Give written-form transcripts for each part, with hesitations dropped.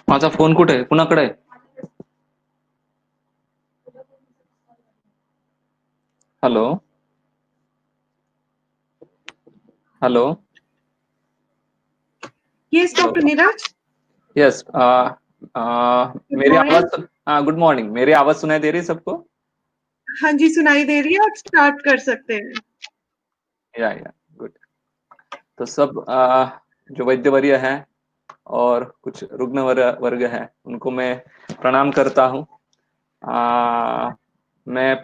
माझा फोन कुठे आहे? कुणाकडे आहे? Hello. Hello. Yes, Dr. Niraj. Yes. Good मेरी morning. आवाज। हाँ, गुड मॉर्निंग। मेरी आवाज सुनाई दे रही है सबको? हाँ जी, सुनाई दे रही है और स्टार्ट कर सकते हैं। या गुड। तो सब जो वैद्यवर्य हैं और कुछ रुग्ण वर्ग हैं उनको मैं प्रणाम करता हूँ। मैं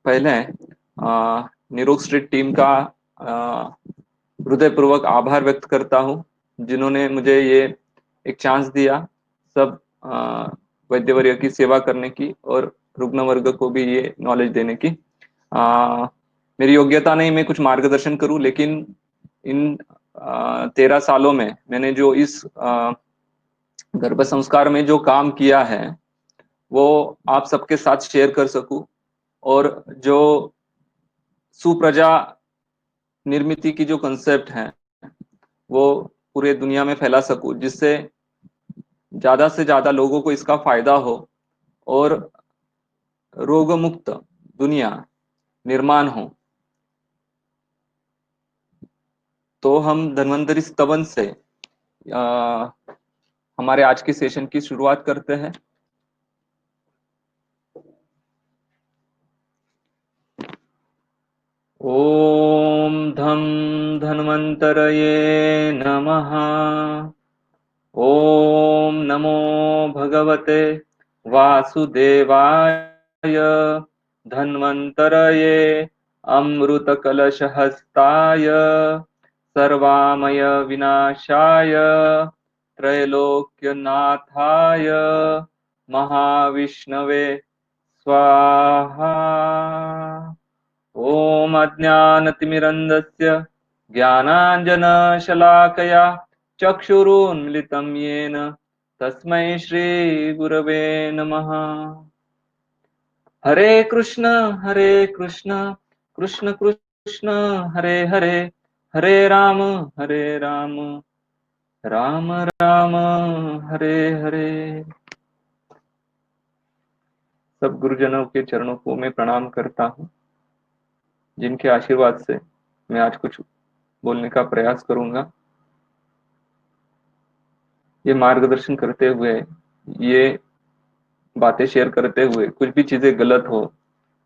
पहले निरोग स्ट्रीट टीम का हृदयपूर्वक आभार व्यक्त करता हूँ जिन्होंने मुझे ये एक चांस दिया सब वैद्यवर्य की सेवा करने की और रुग्ण वर्ग को भी ये नॉलेज देने की। मेरी योग्यता नहीं मैं कुछ मार्गदर्शन करूं, लेकिन इन 13 सालों में मैंने जो इस गर्भ संस्कार में जो काम किया है वो आप सबके साथ शेयर कर सकूं और जो सुप्रजा निर्मिति की जो कंसेप्ट है वो पूरे दुनिया में फैला सकूं, जिससे ज्यादा से ज्यादा लोगों को इसका फायदा हो और रोग मुक्त दुनिया निर्माण हो। तो हम धन्वंतरि स्तवन से हमारे आज की सेशन की शुरुआत करते हैं। ओम धम धन्वंतरये नमः। ओम नमो भगवते वासुदेवाय धन्वंतरये अमृतकलशहस्ताय सर्वामय विनाशाय त्रैलोक्यनाथाय महाविष्णवे स्वाहा। ओम अज्ञानतिमिरन्धस्य ज्ञानाञ्जनशलाकया चक्षुरुन्मिलितं येन तस्मै श्रीगुरवे नमः। हरे कृष्ण कृष्ण कृष्ण हरे हरे, हरे राम राम राम हरे हरे। सब गुरुजनों के चरणों को मैं प्रणाम करता हूँ, जिनके आशीर्वाद से मैं आज कुछ बोलने का प्रयास करूंगा। ये मार्गदर्शन करते हुए, ये बातें शेयर करते हुए कुछ भी चीजें गलत हो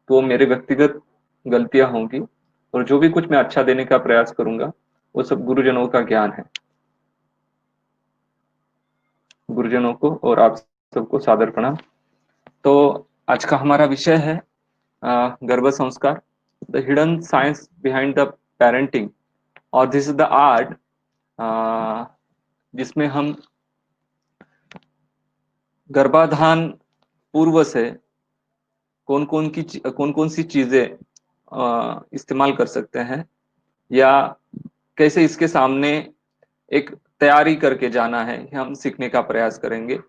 तो मेरे व्यक्तिगत गलतियां होंगी, और जो भी कुछ मैं अच्छा देने का प्रयास करूंगा वो सब गुरुजनों का ज्ञान है। गुरुजनों को और आप सबको सादर प्रणाम। तो आज का हमारा विषय है गर्भ संस्कार, the hidden science behind the parenting, और दिस इज द आर्ट जिसमें हम गर्भाधान पूर्व से कौन कौन सी चीजें इस्तेमाल कर सकते हैं, या कैसे इसके सामने एक तैयारी करके जाना है, हम सीखने का प्रयास करेंगे।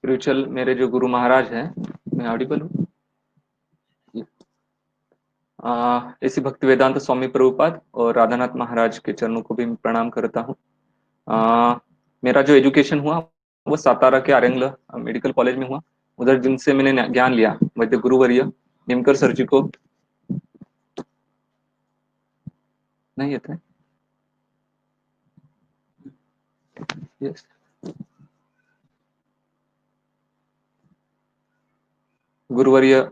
स्पिरिचुअल मेरे जो गुरु महाराज हैं, मैं ऑडिबल हूँ? ऐसी भक्ति वेदांत स्वामी प्रभुपाद और राधानाथ महाराज के चरणों को भी मैं प्रणाम करता हूँ। मेरा जो एजुकेशन हुआ वो सातारा के आर्यंगल मेडिकल कॉलेज में हुआ। उधर जिनसे मैंने ज्ञान लिया वैद्य गुरुवर्य निमकर सर जी को नहीं ये थे। यस। गुरुवर्य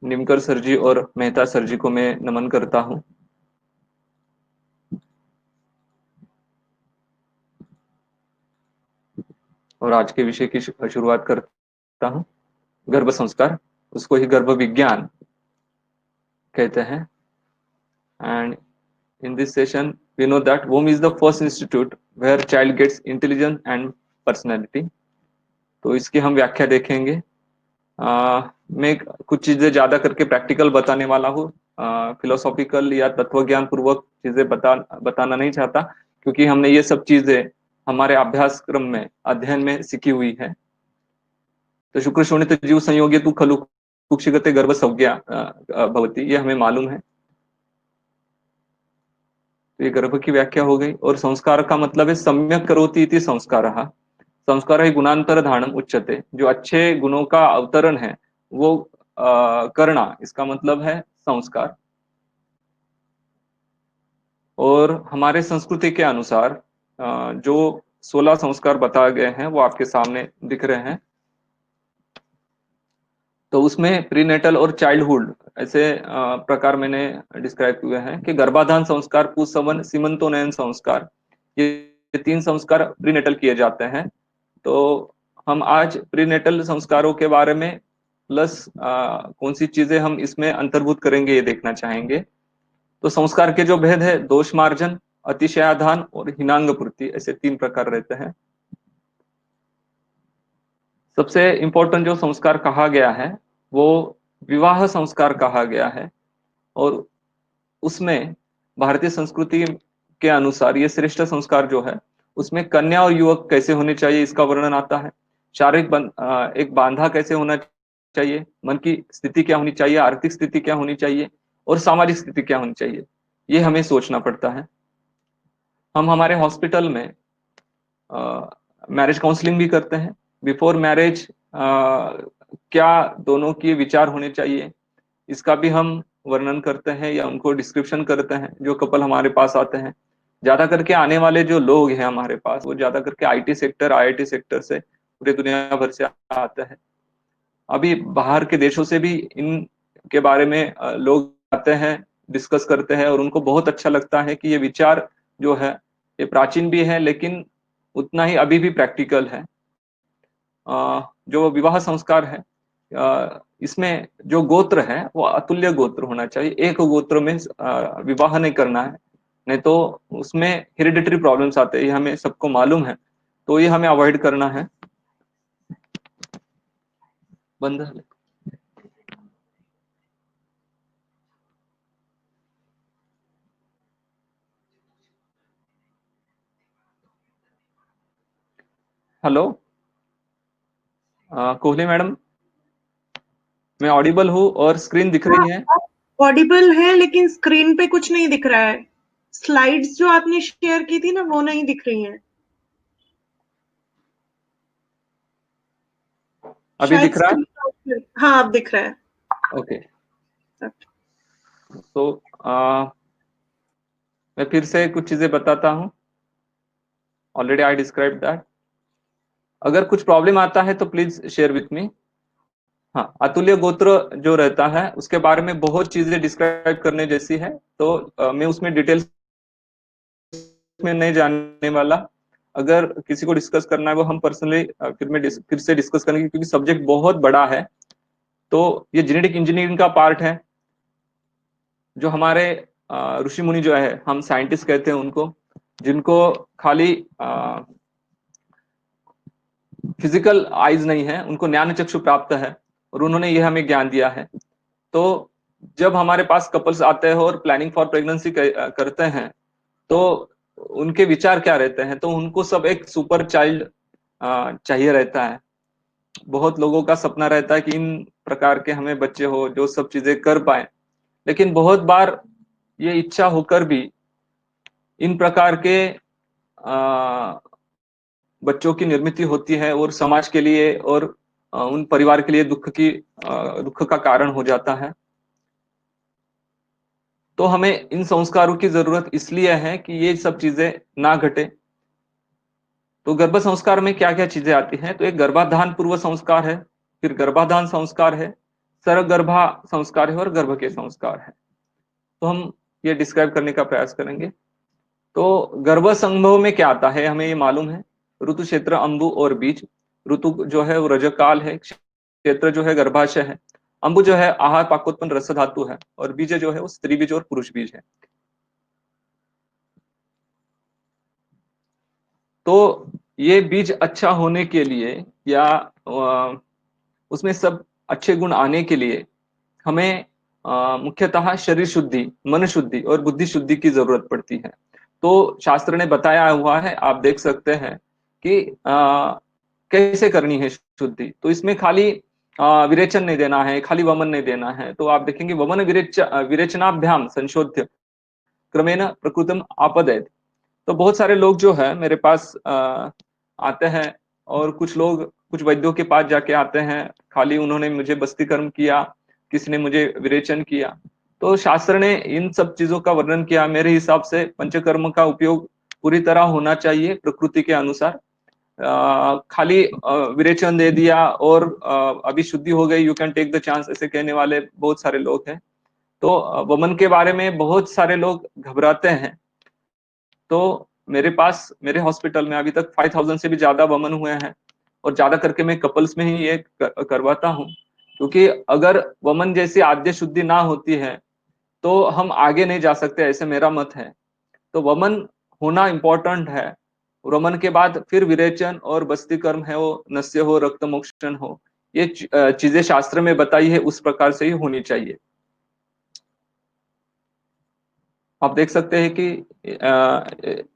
निमकर सर जी और मेहता सर जी को मैं नमन करता हूं। और आज के विषय की शुरुआत करता हूं। गर्भ संस्कार, उसको ही गर्भ विज्ञान कहते हैं। And in this session we know that womb is the first institute where child gets intelligence and personality। तो इसकी हम व्याख्या देखेंगे। मैं कुछ चीजें ज्यादा करके प्रैक्टिकल बताने वाला हूँ। फिलोसॉफिकल या तत्वज्ञान पूर्वक चीजें बताना नहीं चाहता, क्योंकि हमने ये सब चीजें हमारे अभ्यास क्रम में अध्ययन में सीखी हुई है। तो शुक्र शोणित जीव संयोगे तू खलु कुक्षिगते गर्भ संज्ञा भवती, ये हमें मालूम है। तो ये गर्भ की व्याख्या हो गई। और संस्कार का मतलब है सम्यक करोति इति संस्कारः। संस्कार ही गुणांतर धारणम उच्यते, जो अच्छे गुणों का अवतरण है वो करना, इसका मतलब है संस्कार। और हमारे संस्कृति के अनुसार जो 16 संस्कार बताए गए हैं वो आपके सामने दिख रहे हैं। तो उसमें प्रीनेटल और चाइल्डहुड ऐसे प्रकार मैंने डिस्क्राइब हुए हैं कि गर्भाधान संस्कार, कुसवन, सीमंतोनयन संस्कार, ये 3 संस्कार प्रीनेटल किए जाते हैं। तो हम आज प्रीनेटल संस्कारों के बारे में प्लस कौन सी चीजें हम इसमें अंतर्भूत करेंगे ये देखना चाहेंगे। तो संस्कार के जो भेद है, दोष मार्जन, अतिशयाधान और हिनांग पूर्ति, ऐसे 3 प्रकार रहते हैं। सबसे इंपॉर्टेंट जो संस्कार कहा गया है वो विवाह संस्कार कहा गया है। और उसमें भारतीय संस्कृति के अनुसार ये श्रेष्ठ संस्कार जो है उसमें कन्या और युवक कैसे होने चाहिए इसका वर्णन आता है। शारीरिक एक बांधा कैसे होना चाहिए, मन की स्थिति क्या होनी चाहिए, आर्थिक स्थिति क्या होनी चाहिए और सामाजिक स्थिति क्या होनी चाहिए, ये हमें सोचना पड़ता है। हम हमारे हॉस्पिटल में मैरिज काउंसलिंग भी करते हैं। बिफोर मैरिज क्या दोनों के विचार होने चाहिए, इसका भी हम वर्णन करते हैं या उनको डिस्क्रिप्शन करते हैं जो कपल हमारे पास आते हैं। ज्यादा करके आने वाले जो लोग हैं हमारे पास, वो ज्यादा करके आईटी सेक्टर, आईआईटी सेक्टर से पूरे दुनिया भर से आते हैं। अभी बाहर के देशों से भी इन के बारे में लोग आते हैं, डिस्कस करते हैं और उनको बहुत अच्छा लगता है कि ये विचार जो है ये प्राचीन भी है लेकिन उतना ही अभी भी प्रैक्टिकल है। जो विवाह संस्कार है, इसमें जो गोत्र है वो अतुल्य गोत्र होना चाहिए। एक गोत्र में विवाह नहीं करना है, नहीं तो उसमें हेरिडिटरी प्रॉब्लम्स आते हैं, ये हमें सबको मालूम है। तो ये हमें अवॉइड करना है। बंद है। हेलो कोहली मैडम, मैं ऑडिबल हूँ और स्क्रीन दिख रही है? ऑडिबल है लेकिन स्क्रीन पे कुछ नहीं दिख रहा है। स्लाइड्स जो आपने शेयर की थी ना वो नहीं दिख रही हैं। अभी शायद दिख रहा है? स्क्रीन, हाँ अब दिख रहा है। ओके। तो मैं फिर से कुछ चीजें बताता हूँ। Already I describe that. अगर कुछ प्रॉब्लम आता है तो प्लीज शेयर विथ मी। हाँ, अतुल्य गोत्र जो रहता है उसके बारे में बहुत चीजें डिस्क्राइब करने जैसी है, तो मैं उसमें डिटेल्स में नहीं जानने वाला। अगर किसी को डिस्कस करना है वो हम पर्सनली फिर से डिस्कस करेंगे, क्योंकि सब्जेक्ट बहुत बड़ा है। तो ये जेनेटिक इंजीनियरिंग का पार्ट है। जो हमारे ऋषि मुनि जो है, हम साइंटिस्ट कहते हैं उनको, जिनको खाली फिजिकल आईज नहीं है, उनको ज्ञान चक्षु प्राप्त है और उन्होंने यह हमें ज्ञान दिया है। तो जब हमारे पास कपल्स आते हैं और प्लानिंग फॉर प्रेगनेंसी करते हैं तो उनके विचार क्या रहते हैं, तो उनको सब एक सुपर चाइल्ड चाहिए रहता है। बहुत लोगों का सपना रहता है कि इन प्रकार के हमें बच्चे हो जो सब चीजें कर पाए, लेकिन बहुत बार ये इच्छा होकर भी इन प्रकार के बच्चों की निर्मित होती है और समाज के लिए और उन परिवार के लिए दुख का कारण हो जाता है। तो हमें इन संस्कारों की जरूरत इसलिए है कि ये सब चीजें ना घटे। तो गर्भ संस्कार में क्या क्या चीजें आती हैं? तो एक गर्भाधान पूर्व संस्कार है, फिर गर्भाधान संस्कार है, सरगर्भा संस्कार है और गर्भ के संस्कार है। तो हम ये डिस्क्राइब करने का प्रयास करेंगे। तो गर्भ संभव में क्या आता है हमें ये मालूम है। ऋतु, क्षेत्र, अंबु और बीज। ऋतु जो है वो रजकाल है, क्षेत्र जो है गर्भाशय है, अंबु जो है आहार पाकोत्पन्न रस धातु है, और बीज जो है वो स्त्री बीज और पुरुष बीज है। तो ये बीज अच्छा होने के लिए या उसमें सब अच्छे गुण आने के लिए हमें मुख्यतः शरीर शुद्धि, मन शुद्धि और बुद्धि शुद्धि की जरूरत पड़ती है। तो शास्त्र ने बताया हुआ है, आप देख सकते हैं कि कैसे करनी है शुद्धि। तो इसमें खाली विरेचन नहीं देना है, खाली वमन नहीं देना है। तो आप देखेंगे वमन विरेचनाभ्याम संशोध्य क्रमेण प्रकृतम आपदेत। तो बहुत सारे लोग जो है मेरे पास आते हैं, और कुछ लोग कुछ वैद्यों के पास जाके आते हैं, खाली उन्होंने मुझे बस्ती कर्म किया, किसी ने मुझे विरेचन किया। तो शास्त्र ने इन सब चीजों का वर्णन किया। मेरे हिसाब से पंचकर्म का उपयोग पूरी तरह होना चाहिए प्रकृति के अनुसार। खाली विरेचन दे दिया और अभी शुद्धि हो गई, you can take the chance, ऐसे कहने वाले बहुत सारे लोग हैं। तो वमन के बारे में बहुत सारे लोग घबराते हैं। तो मेरे पास, मेरे हॉस्पिटल में अभी तक 5000 से भी ज्यादा वमन हुए हैं, और ज्यादा करके मैं कपल्स में ही ये करवाता हूँ। क्योंकि अगर वमन जैसी आद्य शुद्धि ना होती है तो हम आगे नहीं जा सकते, ऐसे मेरा मत है। तो वमन होना इंपॉर्टेंट है। वमन के बाद फिर विरेचन और बस्ती कर्म है, वो नस्य हो, रक्त मोक्षण हो, ये चीजें शास्त्र में बताई है, उस प्रकार से ही होनी चाहिए। आप देख सकते हैं कि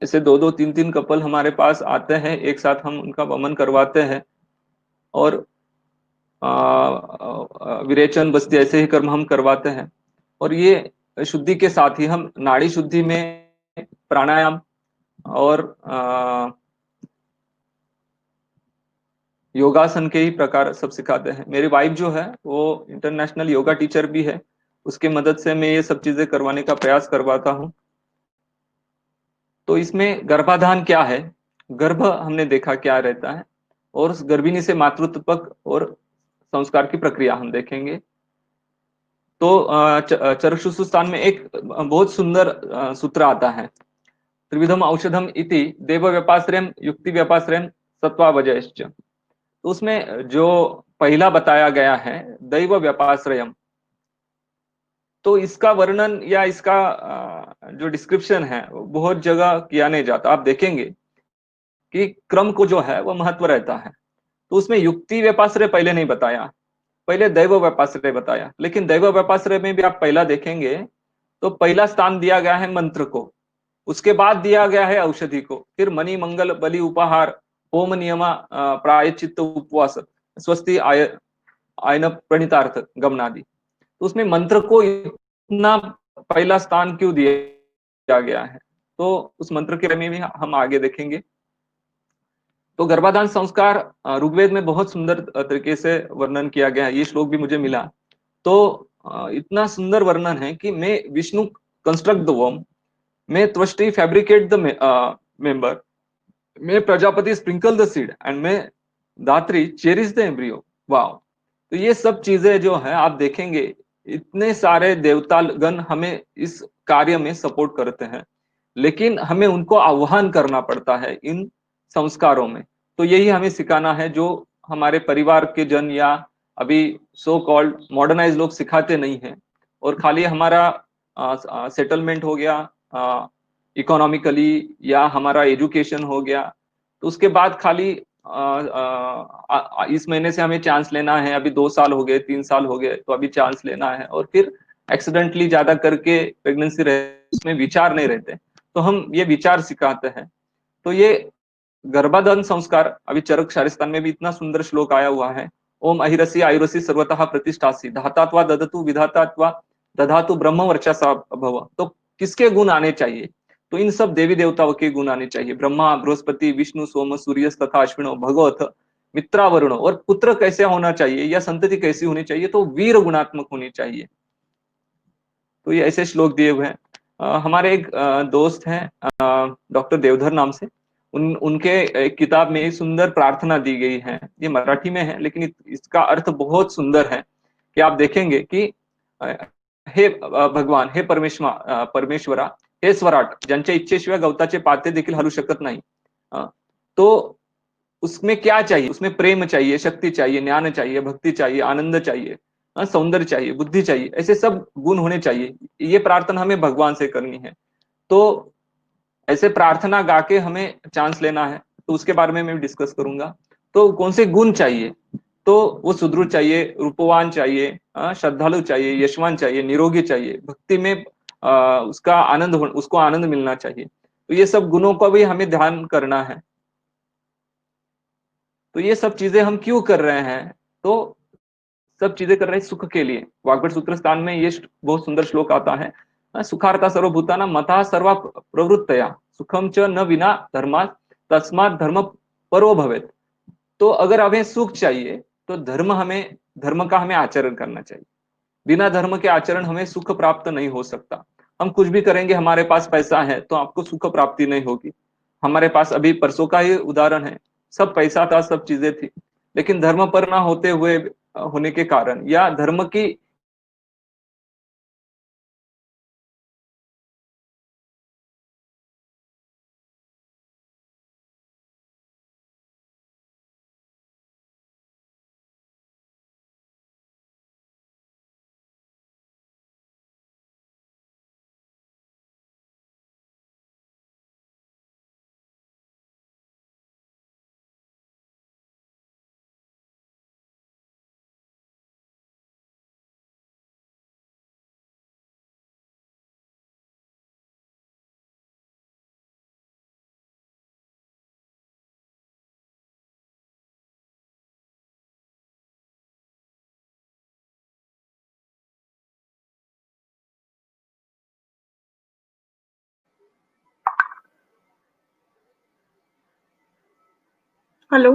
ऐसे दो दो तीन तीन कपल हमारे पास आते हैं, एक साथ हम उनका वमन करवाते हैं, और विरेचन बस्ती ऐसे ही कर्म हम करवाते हैं। और ये शुद्धि के साथ ही हम नाड़ी शुद्धि में प्राणायाम और योगासन के ही प्रकार सब सिखाते हैं। मेरी वाइफ जो है वो इंटरनेशनल योगा टीचर भी है, उसके मदद से मैं ये सब चीजें करवाने का प्रयास करवाता हूँ। तो इसमें गर्भाधान क्या है, गर्भ हमने देखा क्या रहता है, और उस गर्भिणी से मातृत्वक और संस्कार की प्रक्रिया हम देखेंगे। तो चरक्षुषु स्थान में एक बहुत सुंदर सूत्र आता है, त्रिविधम औषधम इति देव व्यापाश्रयम युक्ति व्यापाश्रयम सत्वावजयश्च। तो उसमें जो पहला बताया गया है दैव व्यापाश्रयम, तो इसका वर्णन या इसका जो डिस्क्रिप्शन है वो बहुत जगह किया नहीं जाता। आप देखेंगे कि क्रम को जो है वो महत्व रहता है। तो उसमें युक्ति व्यापाश्रय पहले नहीं बताया, पहले दैव व्यापाश्रय बताया। लेकिन दैव व्यापाश्रय में भी आप पहला देखेंगे तो पहला स्थान दिया गया है मंत्र को, उसके बाद दिया गया है औषधि को, फिर मणि मंगल बलि उपहार होम नियमा प्रायश्चित्त उपवास स्वस्ति आयन प्रणितार्थ गमनादि। तो उसमें मंत्र को इतना पहला स्थान क्यों दिया गया है, तो उस मंत्र के बारे में भी हम आगे देखेंगे। तो गर्भाधान संस्कार ऋग्वेद में बहुत सुंदर तरीके से वर्णन किया गया है, ये श्लोक भी मुझे मिला। तो इतना सुंदर वर्णन है कि मैं Vishnu construct the worm, may Tvashti fabricate the member, may Prajapati sprinkle the seed and may दात्री cherish the embryo। Wow! तो ये सब चीजें जो है आप देखेंगे, इतने सारे देवता गण हमें इस कार्य में सपोर्ट करते हैं, लेकिन हमें उनको आह्वान करना पड़ता है इन संस्कारों में। तो यही हमें सिखाना है, जो हमारे परिवार के जन या अभी सो कॉल्ड मॉडर्नाइज लोग सिखाते नहीं है। और खाली हमारा सेटलमेंट हो गया इकोनॉमिकली, या हमारा एजुकेशन हो गया, तो उसके बाद खाली इस महीने से हमें चांस लेना है, अभी 2 साल हो गए, 3 साल हो गए, तो अभी चांस लेना है, और फिर एक्सीडेंटली ज्यादा करके प्रेगनेंसी रहे, उसमें विचार नहीं रहते। तो हम ये विचार सिखाते हैं। तो ये गर्भाधान संस्कार अभी चरक शारिस्तान में भी इतना सुंदर श्लोक आया हुआ है, ओम अहिरसी आयुरसी सर्वतः प्रतिष्ठासी धातात्वा ददतु विधातात्वा दधातु ब्रह्म वर्चसा भव। तो किसके गुण आने चाहिए, तो इन सब देवी देवताओं के गुण आने चाहिए, ब्रह्मा बृहस्पति विष्णु सोम सूर्य तथा अश्विनो भगवत मित्रावरुण। और पुत्र कैसे होना चाहिए या संतति कैसी होनी चाहिए, तो वीर गुणात्मक होनी चाहिए। तो ये ऐसे श्लोक दिए हुए हैं। हमारे एक दोस्त हैं डॉक्टर देवधर नाम से, उनके एक किताब में एक सुंदर प्रार्थना दी गई है, ये मराठी में है लेकिन इसका अर्थ बहुत सुंदर है कि आप देखेंगे कि अ, हे भगवान, हे परमेश्वरा, हे स्वराट, ज्यांच्या इच्छेशिवाय गवताचे पाते देखील हलू शकत नाही. अ, तो उसमें क्या चाहिए? उसमें प्रेम चाहिए, शक्ति चाहिए, ज्ञान चाहिए, भक्ति चाहिए, आनंद चाहिए, सौंदर्य चाहिए, बुद्धि चाहिए, ऐसे सब गुण होने चाहिए. ये प्रार्थना हमें भगवान से करनी है. तो ऐसे प्रार्थना गा के हमें चांस लेना है, तो उसके बारे में मैं डिस्कस करूंगा. तो कौन से गुण चाहिए? तो वो सुदृढ़ चाहिए, रूपवान चाहिए, श्रद्धालु चाहिए, यशवान चाहिए, निरोगी चाहिए, भक्ति में उसको आनंद मिलना चाहिए. तो ये सब गुणों का भी हमें ध्यान करना है. तो ये सब चीजें हम क्यों कर रहे हैं? तो सब चीजें कर रहे हैं सुख के लिए. वाग्भट सूत्र स्थान में ये बहुत सुंदर श्लोक आता है, सुखार्ता सर्वभूताना मता सर्वा प्रवृत्तया सुखम च न विना धर्मा तस्मात धर्म परो भवेत. तो अगर हमें सुख चाहिए तो धर्म का हमें आचरण करना चाहिए. बिना धर्म के आचरण हमें सुख प्राप्त नहीं हो सकता. हम कुछ भी करेंगे, हमारे पास पैसा है तो आपको सुख प्राप्ति नहीं होगी. हमारे पास अभी परसों का ही उदाहरण है, सब पैसा था, सब चीजें थी, लेकिन धर्म पर ना होते हुए होने के कारण या धर्म की हेलो.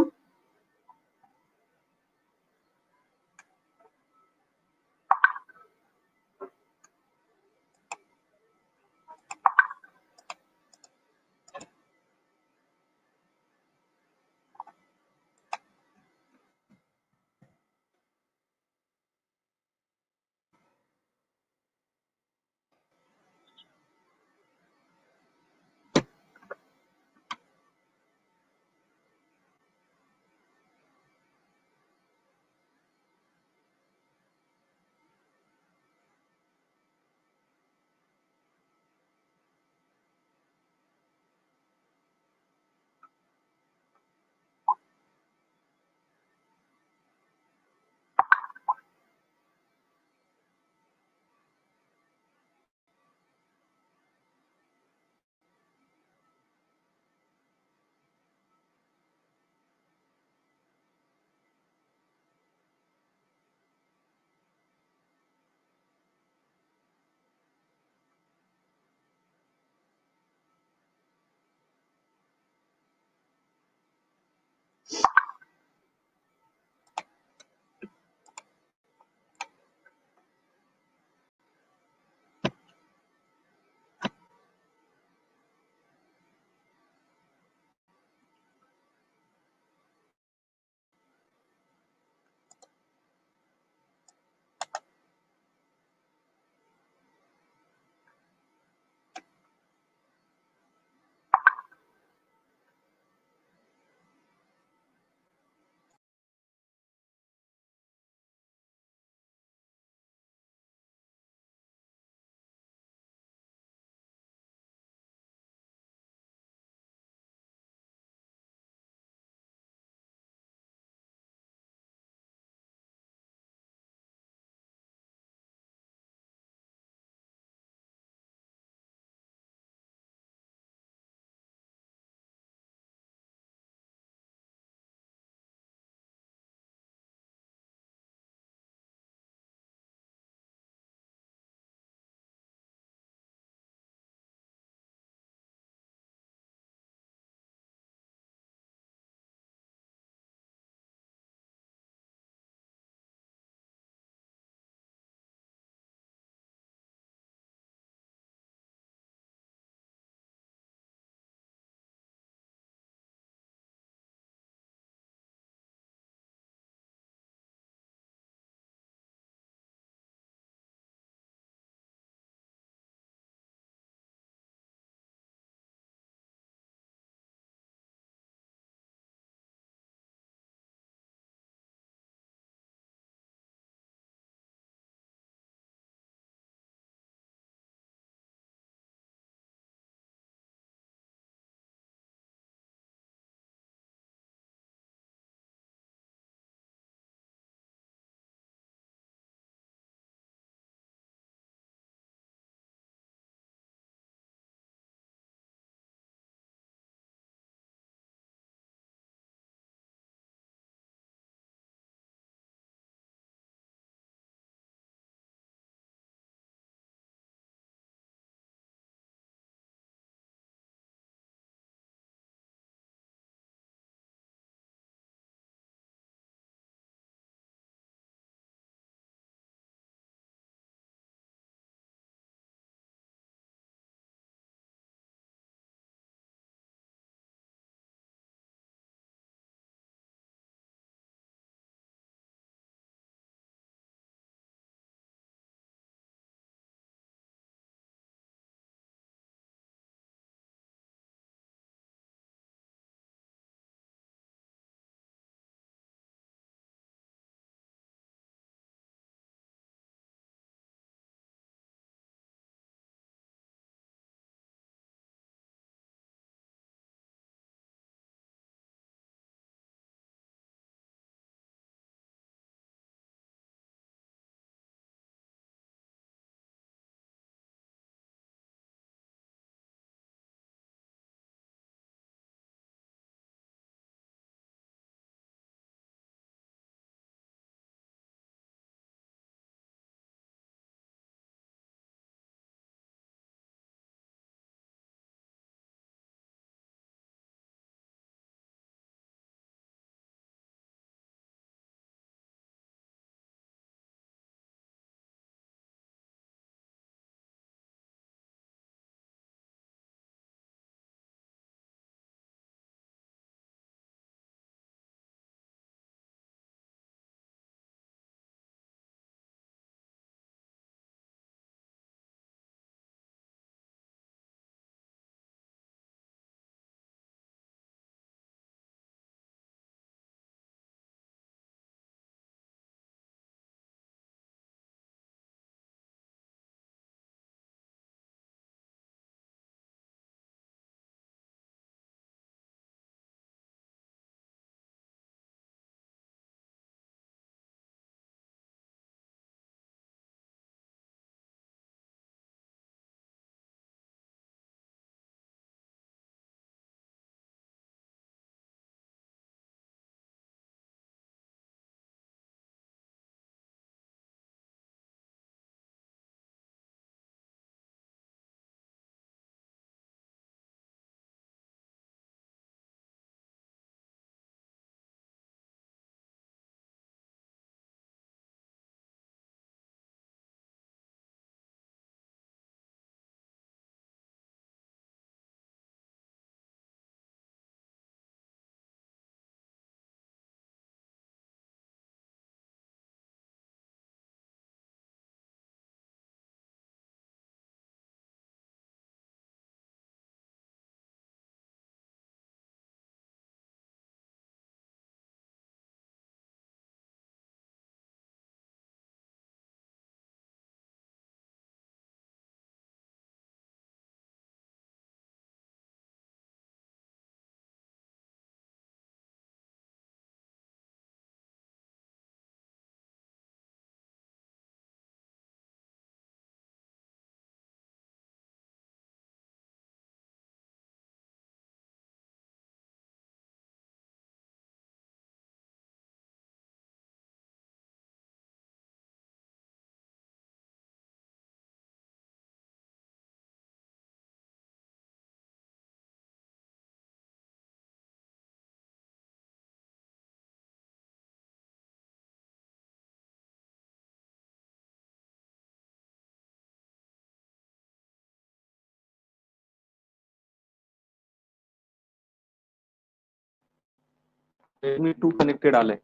Redmi 2 कनेक्टेड आले.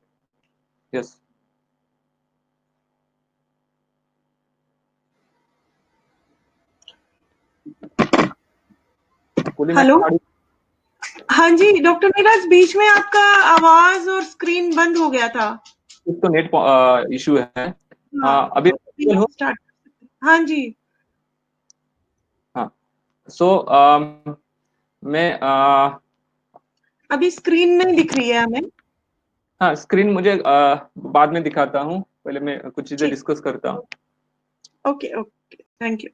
Yes. बोलिए हेलो. मैम. हाँ जी डॉक्टर नीरज, बीच में आपका आवाज और स्क्रीन बंद हो गया था. कुछ तो नेट इशू है. हाँ, अभी तो available हो. स्टार्ट. हाँ जी. हाँ. सो मैं अभी स्क्रीन नहीं दिख रही है हमें. हाँ, स्क्रीन मुझे बाद में दिखाता हूँ. पहले मैं कुछ चीजें ठीक. डिस्कस करता हूँ. Okay okay, thank you.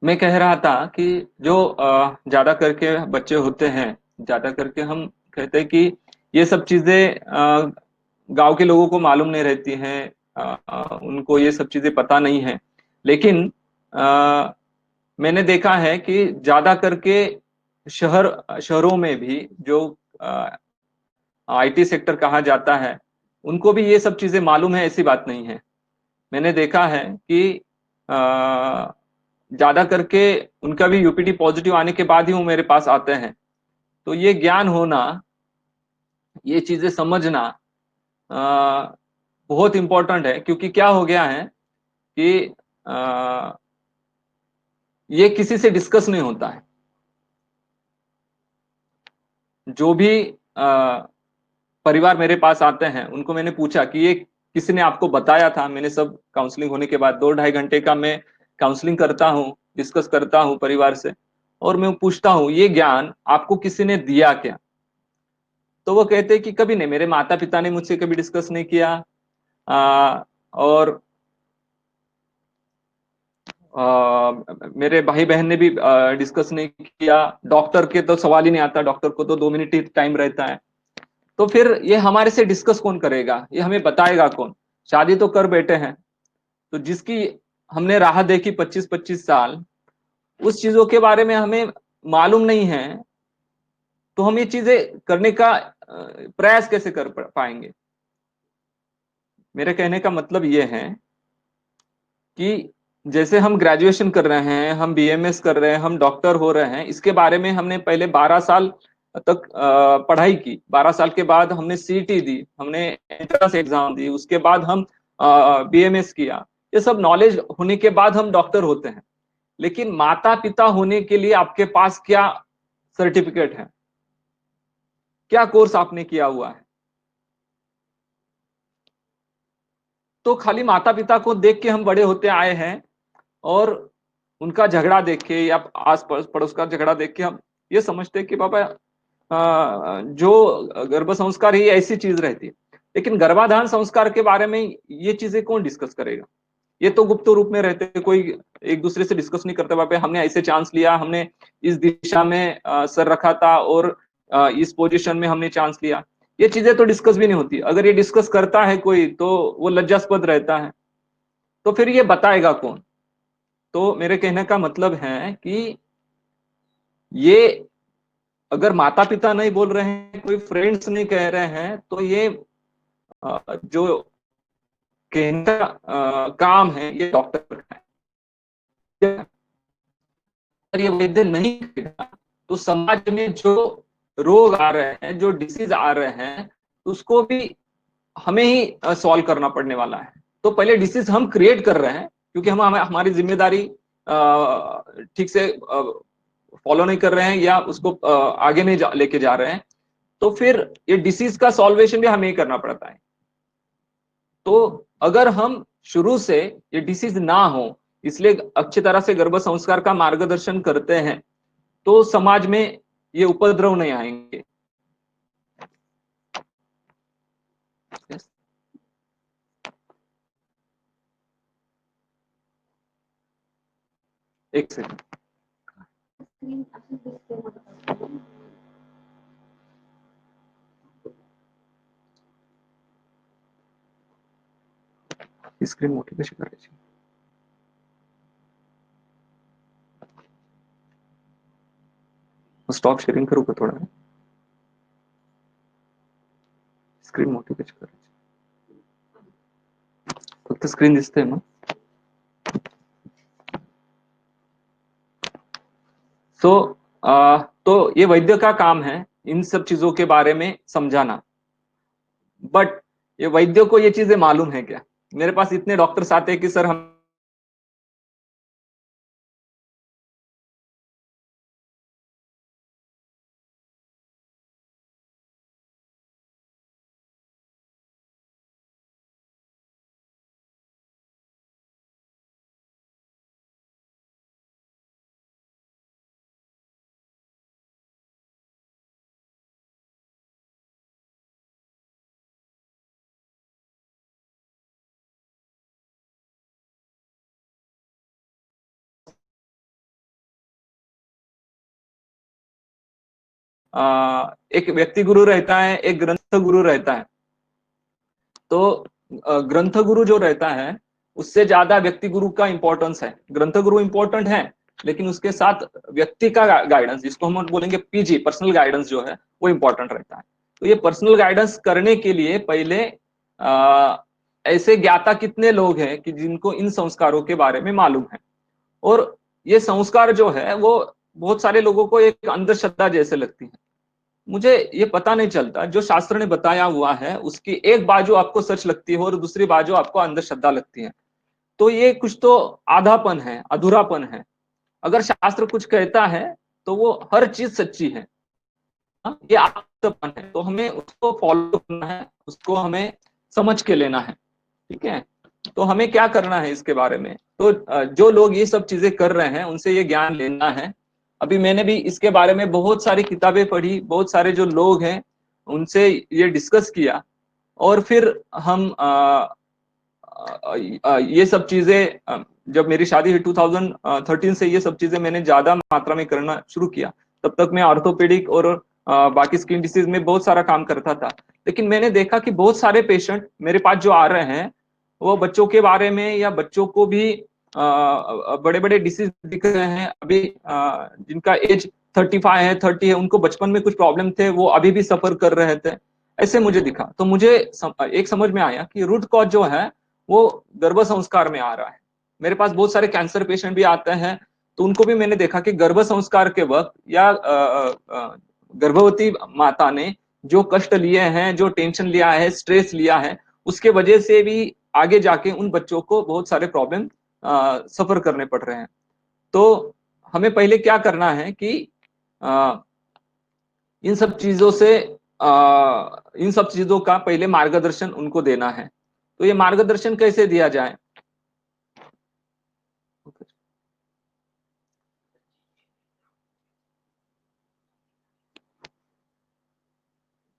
मैं कह रहा था कि जो ज्यादा करके बच्चे होते हैं, ज्यादा करके हम कहते हैं कि ये सब चीजें गांव के लोगों को मालूम नहीं रहती हैं. उनको ये सब चीजें पता नहीं है. लेकिन मैंने देखा है कि ज्यादा करके शहरों में भी जो आईटी सेक्टर कहा जाता है, उनको भी ये सब चीजें मालूम है, ऐसी बात नहीं है. मैंने देखा है कि ज्यादा करके उनका भी यूपीटी पॉजिटिव आने के बाद ही वो मेरे पास आते हैं. तो ये ज्ञान होना, ये चीजें समझना अ, बहुत इंपॉर्टेंट है. क्योंकि क्या हो गया है कि ये किसी से डिस्कस नहीं होता है. जो भी परिवार मेरे पास आते हैं उनको मैंने पूछा कि ये किसी ने आपको बताया था. मैंने सब काउंसलिंग होने के बाद 2-2.5 घंटे का मैं काउंसलिंग करता हूँ, डिस्कस करता हूँ परिवार से. और मैं पूछता हूँ ये ज्ञान आपको किसी ने दिया क्या. तो वो कहते हैं कि कभी नहीं, मेरे माता पिता ने मुझसे कभी डिस्कस नहीं किया. और मेरे भाई बहन ने भी डिस्कस नहीं किया. डॉक्टर के तो सवाल ही नहीं आता, डॉक्टर को तो 2 मिनट ही टाइम रहता है. तो फिर ये हमारे से डिस्कस कौन करेगा, ये हमें बताएगा कौन. शादी तो कर बैठे हैं. तो जिसकी हमने राह देखी 25-25 साल, उस चीजों के बारे में हमें मालूम नहीं है, तो हम ये चीजें करने का प्रयास कैसे कर पाएंगे. मेरे कहने का मतलब ये है कि जैसे हम ग्रेजुएशन कर रहे हैं, हम बीएमएस कर रहे हैं, हम डॉक्टर हो रहे हैं, इसके बारे में हमने पहले 12 साल तक पढ़ाई की. 12 साल के बाद हमने सीईटी दी, हमने एंट्रेंस एग्जाम दी, उसके बाद हम बीएमएस किया. ये सब नॉलेज होने के बाद हम डॉक्टर होते हैं. लेकिन माता पिता होने के लिए आपके पास क्या सर्टिफिकेट है, क्या कोर्स आपने किया हुआ है. तो खाली माता पिता को देख के हम बड़े होते आए हैं, और उनका झगड़ा देख के या आस पड़ोस का झगड़ा देख के हम ये समझते हैं कि बाबा जो गर्भ संस्कार ही ऐसी चीज रहती है. लेकिन गर्भाधान संस्कार के बारे में ये चीजें कौन डिस्कस करेगा. ये तो गुप्त रूप में रहते हैं, कोई एक दूसरे से डिस्कस नहीं करते. बाबा हमने ऐसे चांस लिया, हमने इस दिशा में सर रखा था, और इस पोजीशन में हमने चांस लिया. ये चीजें तो डिस्कस भी नहीं होती. अगर ये डिस्कस करता है कोई तो वो लज्जास्पद रहता है. तो फिर ये बताएगा कौन. तो मेरे कहने का मतलब है कि ये अगर माता पिता नहीं बोल रहे हैं, कोई फ्रेंड्स नहीं कह रहे हैं, तो ये जो कहने का काम है ये डॉक्टर का है. अगर ये वैद्य नहीं करेगा तो समाज में जो रोग आ रहे हैं, जो डिसीज आ रहे हैं, उसको भी हमें ही सॉल्व करना पड़ने वाला है. तो पहले डिसीज हम क्रिएट कर रहे हैं, क्योंकि हम हमारी जिम्मेदारी ठीक से फॉलो नहीं कर रहे हैं, या उसको आगे नहीं लेके जा रहे हैं. तो फिर ये डिसीज का सॉल्वेशन भी हमें ही करना पड़ता है. तो अगर हम शुरू से ये डिसीज ना हो, इसलिए अच्छी तरह से गर्भ संस्कार का मार्गदर्शन करते हैं, तो समाज में ये उपद्रव नहीं आएंगे. एक सेकंड. स्क्रीन मोठी कशी करायची. स्टॉप शेअरिंग करू का थोडा. स्क्रीन मोठी कशी करायची. फक्त स्क्रीन दिसते मग. सो तो ये वैद्य का काम है इन सब चीजों के बारे में समझाना। बट ये वैद्य को ये चीजें मालूम है क्या? मेरे पास इतने डॉक्टर्स आते हैं कि सर हम एक व्यक्ति गुरु रहता है, एक ग्रंथ गुरु रहता है। तो ग्रंथ गुरु जो रहता है उससे ज्यादा व्यक्ति गुरु का इंपॉर्टेंस है। ग्रंथ गुरु इंपॉर्टेंट है, लेकिन उसके साथ व्यक्ति का गाइडेंस, जिसको हम बोलेंगे पीजी, पर्सनल गाइडेंस जो है वो इंपॉर्टेंट रहता है। तो ये पर्सनल गाइडेंस करने के लिए पहले ऐसे ज्ञाता कितने लोग हैं कि जिनको इन संस्कारों के बारे में मालूम है। और ये संस्कार जो है वो बहुत सारे लोगों को एक अंधश्रद्धा जैसे लगती है। मुझे ये पता नहीं चलता, जो शास्त्र ने बताया हुआ है उसकी एक बाजू आपको सच लगती है और दूसरी बाजू आपको अंधश्रद्धा लगती है। तो ये कुछ तो आधापन है, अधूरापन है। अगर शास्त्र कुछ कहता है तो वो हर चीज सच्ची है। हाँ, ये आधापन है, तो हमें उसको फॉलो करना है, उसको हमें समझ के लेना है। ठीक है, तो हमें क्या करना है इसके बारे में? तो जो लोग ये सब चीजें कर रहे हैं उनसे ये ज्ञान लेना है। अभी मैंने भी इसके बारे में बहुत सारी किताबें पढ़ी, बहुत सारे जो लोग हैं उनसे ये डिस्कस किया, और फिर हम ये सब चीजें जब मेरी शादी हुई 2013 से, ये सब चीजें मैंने ज्यादा मात्रा में करना शुरू किया। तब तक मैं ऑर्थोपेडिक और बाकी स्किन डिसीज में बहुत सारा काम करता था। लेकिन मैंने देखा कि बहुत सारे पेशेंट मेरे पास जो आ रहे हैं वो बच्चों के बारे में, या बच्चों को भी बड़े बड़े डिसीज दिख रहे हैं अभी, जिनका एज 35 है, 30 है, उनको बचपन में कुछ प्रॉब्लम थे, वो अभी भी सफर कर रहे थे। ऐसे मुझे दिखा, तो मुझे एक समझ में आया कि रूट कॉज जो है वो गर्भ संस्कार में आ रहा है। मेरे पास बहुत सारे कैंसर पेशेंट भी आते हैं, तो उनको भी मैंने देखा कि गर्भ संस्कार के वक्त या गर्भवती माता ने जो कष्ट लिए हैं, जो टेंशन लिया है, स्ट्रेस लिया है, उसके वजह से भी आगे जाके उन बच्चों को बहुत सारे प्रॉब्लम सफर करने पड़ रहे हैं। तो हमें पहले क्या करना है कि आ, इन सब चीजों से इन सब चीजों का पहले मार्गदर्शन उनको देना है। तो ये मार्गदर्शन कैसे दिया जाए?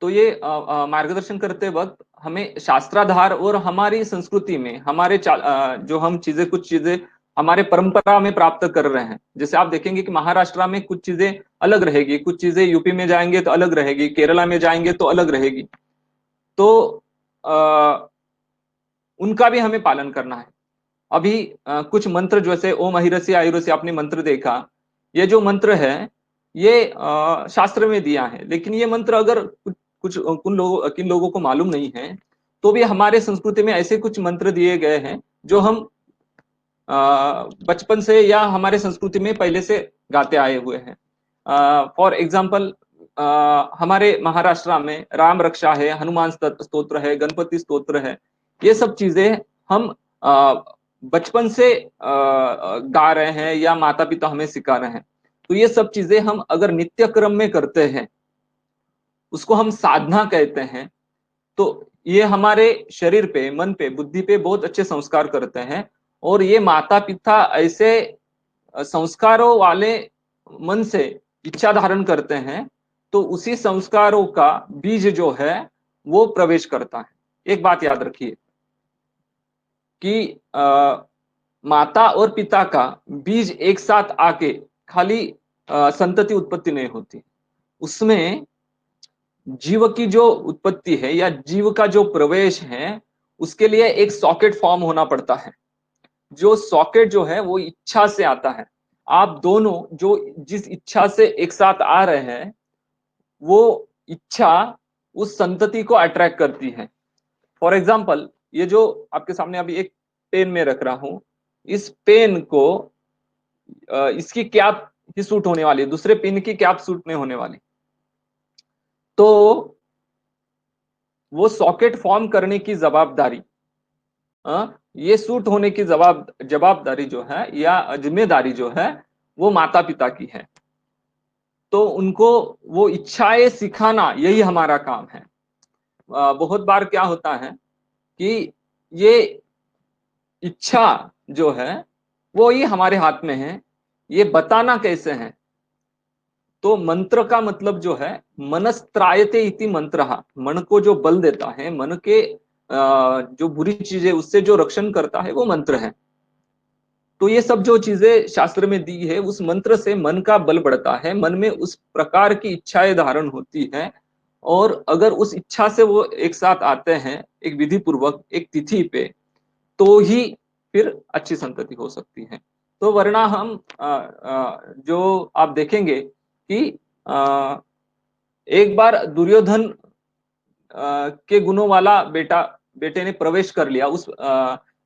तो ये मार्गदर्शन करते वक्त हमें शास्त्राधार और हमारी संस्कृति में हमारे जो हम चीजें, कुछ चीजें हमारे परंपरा में प्राप्त कर रहे हैं। जैसे आप देखेंगे कि महाराष्ट्र में कुछ चीजें अलग रहेगी, कुछ चीजें यूपी में जाएंगे तो अलग रहेगी, केरला में जाएंगे तो अलग रहेगी। तो आ, उनका भी हमें पालन करना है। अभी कुछ मंत्र जैसे ओम अहिरस्य आयुरस्य, आपने मंत्र देखा, ये जो मंत्र है ये शास्त्र में दिया है। लेकिन ये मंत्र अगर कुछ किन लोगों को मालूम नहीं है, तो भी हमारे संस्कृति में ऐसे कुछ मंत्र दिए गए हैं जो हम बचपन से या हमारे संस्कृति में पहले से गाते आए हुए हैं। फॉर एग्जाम्पल, हमारे महाराष्ट्र में राम रक्षा है, हनुमान स्तोत्र है, गणपति स्तोत्र है। ये सब चीजें हम बचपन से गा रहे हैं या माता पिता हमें सिखा रहे हैं। तो ये सब चीजें हम अगर नित्य क्रम में करते हैं, उसको हम साधना कहते हैं। तो ये हमारे शरीर पे, मन पे, बुद्धि पे बहुत अच्छे संस्कार करते हैं। और ये माता पिता ऐसे संस्कारों वाले मन से इच्छा धारण करते हैं, तो उसी संस्कारों का बीज जो है वो प्रवेश करता है। एक बात याद रखिए कि माता और पिता का बीज एक साथ आके खाली संतति उत्पत्ति नहीं होती। उसमें जीव की जो उत्पत्ति है या जीव का जो प्रवेश है, उसके लिए एक सॉकेट फॉर्म होना पड़ता है। जो सॉकेट जो है वो इच्छा से आता है। आप दोनों जो जिस इच्छा से एक साथ आ रहे हैं, वो इच्छा उस संतति को अट्रैक्ट करती है। फॉर एग्जाम्पल, ये जो आपके सामने अभी एक पेन में रख रहा हूं, इस पेन को इसकी क्या ही सूट होने वाली है, दूसरे पिन की कैप सूट नहीं होने वाली। तो वो सॉकेट फॉर्म करने की जवाबदारी, ये सूट होने की जवाबदारी जो है या जिम्मेदारी जो है वो माता पिता की है। तो उनको वो इच्छाएं सिखाना यही हमारा काम है। बहुत बार क्या होता है कि ये इच्छा जो है वो ही हमारे हाथ में है, ये बताना कैसे है। तो मंत्र का मतलब जो है मनस्त्रायते इति मंत्रः, मन को जो बल देता है, मन के जो बुरी चीजें उससे जो रक्षण करता है वो मंत्र है। तो ये सब जो चीजें शास्त्र में दी है उस मंत्र से मन का बल बढ़ता है, मन में उस प्रकार की इच्छाएं धारण होती है। और अगर उस इच्छा से वो एक साथ आते हैं एक विधि पूर्वक एक तिथि पे, तो ही फिर अच्छी संतति हो सकती है। तो वरना हम जो आप देखेंगे कि एक बार दुर्योधन के गुणों वाला बेटे ने प्रवेश कर लिया, उस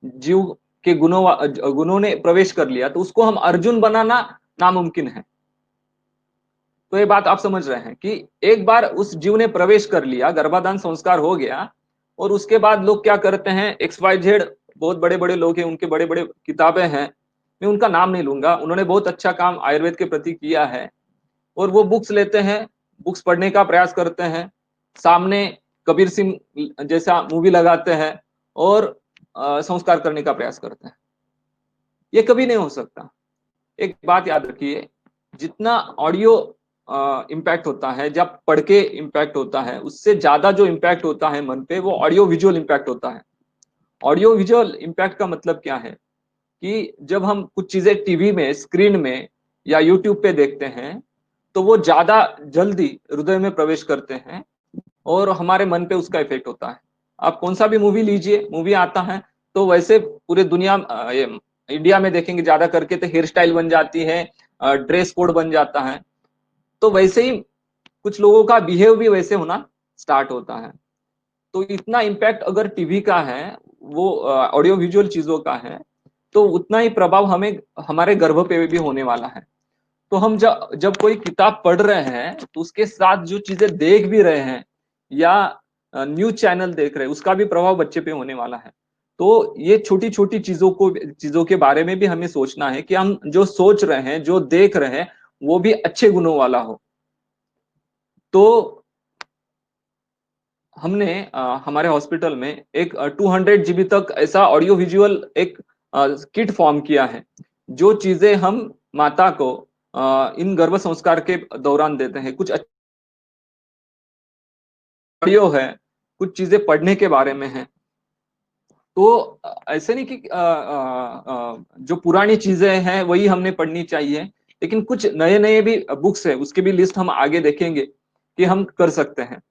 जीव के गुणों ने प्रवेश कर लिया, तो उसको हम अर्जुन बनाना नामुमकिन है। तो ये बात आप समझ रहे हैं कि एक बार उस जीव ने प्रवेश कर लिया, गर्भाधान संस्कार हो गया, और उसके बाद लोग क्या करते हैं, XYZ बहुत बड़े बड़े लोग हैं, उनके बड़े बड़े किताबें हैं, मैं उनका नाम नहीं लूंगा, उन्होंने बहुत अच्छा काम आयुर्वेद के प्रति किया है। और वो बुक्स लेते हैं, बुक्स पढ़ने का प्रयास करते हैं, सामने कबीर सिंह जैसा मूवी लगाते हैं और संस्कार करने का प्रयास करते हैं। ये कभी नहीं हो सकता। एक बात याद रखिए, जितना ऑडियो इम्पैक्ट होता है, जब पढ़ के इम्पैक्ट होता है, उससे ज्यादा जो इम्पैक्ट होता है मन पे वो ऑडियो विजुअल इम्पैक्ट होता है। ऑडियो विजुअल इम्पैक्ट का मतलब क्या है कि जब हम कुछ चीजें टीवी में स्क्रीन में या यूट्यूब पे देखते हैं तो वो ज्यादा जल्दी हृदय में प्रवेश करते हैं और हमारे मन पे उसका इफेक्ट होता है। आप कौन सा भी मूवी लीजिए, मूवी आता है तो वैसे पूरे दुनिया इंडिया में देखेंगे ज्यादा करके तो हेयर स्टाइल बन जाती है, ड्रेस कोड बन जाता है। तो वैसे ही कुछ लोगों का बिहेव भी वैसे होना स्टार्ट होता है। तो इतना इम्पैक्ट अगर टीवी का है, वो ऑडियो विजुअल चीजों का है, तो उतना ही प्रभाव हमें हमारे गर्भ पे भी होने वाला है। तो हम जब जब कोई किताब पढ़ रहे हैं तो उसके साथ जो चीजें देख भी रहे हैं या न्यूज चैनल देख रहे हैं उसका भी प्रभाव बच्चे पे होने वाला है। तो ये छोटी छोटी चीजों के बारे में भी हमें सोचना है कि हम जो सोच रहे हैं जो देख रहे हैं वो भी अच्छे गुणों वाला हो। तो हमने हमारे हॉस्पिटल में एक 200 GB तक ऐसा ऑडियो विजुअल एक किट फॉर्म किया है, जो चीजें हम माता को इन गर्भ संस्कार के दौरान देते हैं। कुछ ऑडियो है, कुछ चीजें पढ़ने के बारे में है। तो ऐसे नहीं कि जो पुरानी चीजें हैं वही हमने पढ़नी चाहिए, लेकिन कुछ नए नए भी बुक्स है, उसकी भी लिस्ट हम आगे देखेंगे कि हम कर सकते हैं।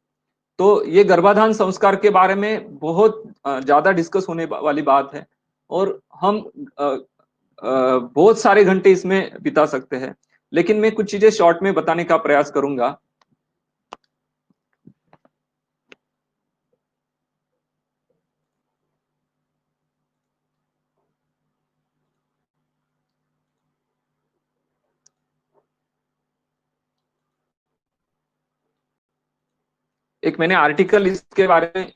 तो ये गर्भाधान संस्कार के बारे में बहुत ज्यादा डिस्कस होने वाली बात है और हम बहुत सारे घंटे इसमें बिता सकते हैं, लेकिन मैं कुछ चीजें शॉर्ट में बताने का प्रयास करूंगा। एक मैंने आर्टिकल इसके बारे में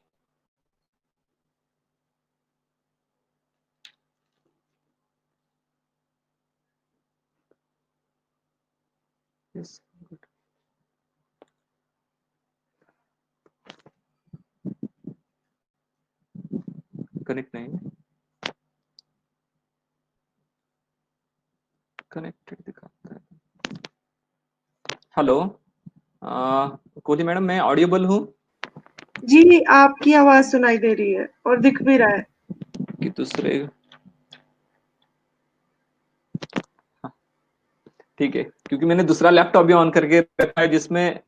कनेक्ट नहीं है, कनेक्टेड दिखाता है। हेलो, कोहली मैडम, मैं ऑडिबल हूँ जी, आपकी आवाज सुनाई दे रही है और दिख भी रहा है। कि दूसरे? हाँ, ठीक है, क्योंकि मैंने दूसरा लैपटॉप भी ऑन करके रखा है जिसमें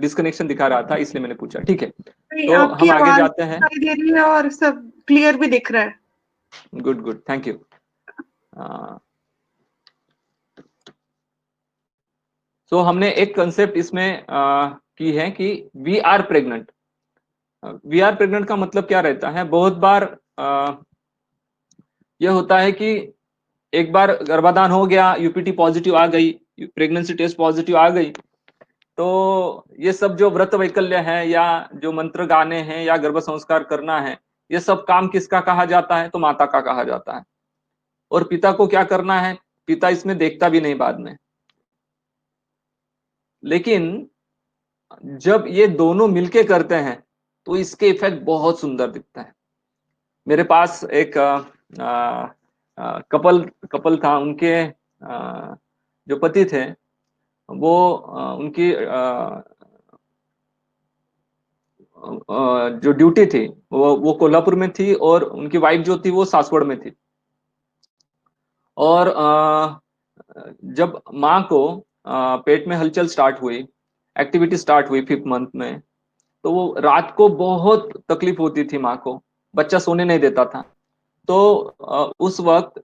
डिस्कनेक्शन दिखा रहा था, इसलिए मैंने पूछा। ठीक है, नहीं, तो आपकी हम आगे आवाज जाते हैं। सुनाई दे रही है और सब क्लियर भी दिख रहा है। Good good, thank you. तो हमने एक कंसेप्ट इसमें की है कि we are pregnant. We are pregnant का मतलब क्या रहता है? बहुत बार यह होता है कि एक बार गर्भाधान हो गया, यूपीटी पॉजिटिव आ गई, प्रेगनेंसी टेस्ट पॉजिटिव आ गई, तो ये सब जो व्रत वैकल्य है या जो मंत्र गाने हैं या गर्भ संस्कार करना है, ये सब काम किसका कहा जाता है? तो माता का कहा जाता है। और पिता को क्या करना है? पिता इसमें देखता भी नहीं बाद में। लेकिन जब ये दोनों मिलके करते हैं तो इसके इफेक्ट बहुत सुंदर दिखता है। मेरे पास एक कपल कपल था, उनके जो पति थे वो उनकी जो ड्यूटी थी वो कोल्हापुर में थी और उनकी वाइफ जो थी वो सासवड़ में थी। और जब माँ को पेट में हलचल स्टार्ट हुई, एक्टिविटी स्टार्ट हुई 5th मंथ में, तो वो रात को बहुत तकलीफ होती थी माँ को, बच्चा सोने नहीं देता था। तो उस वक्त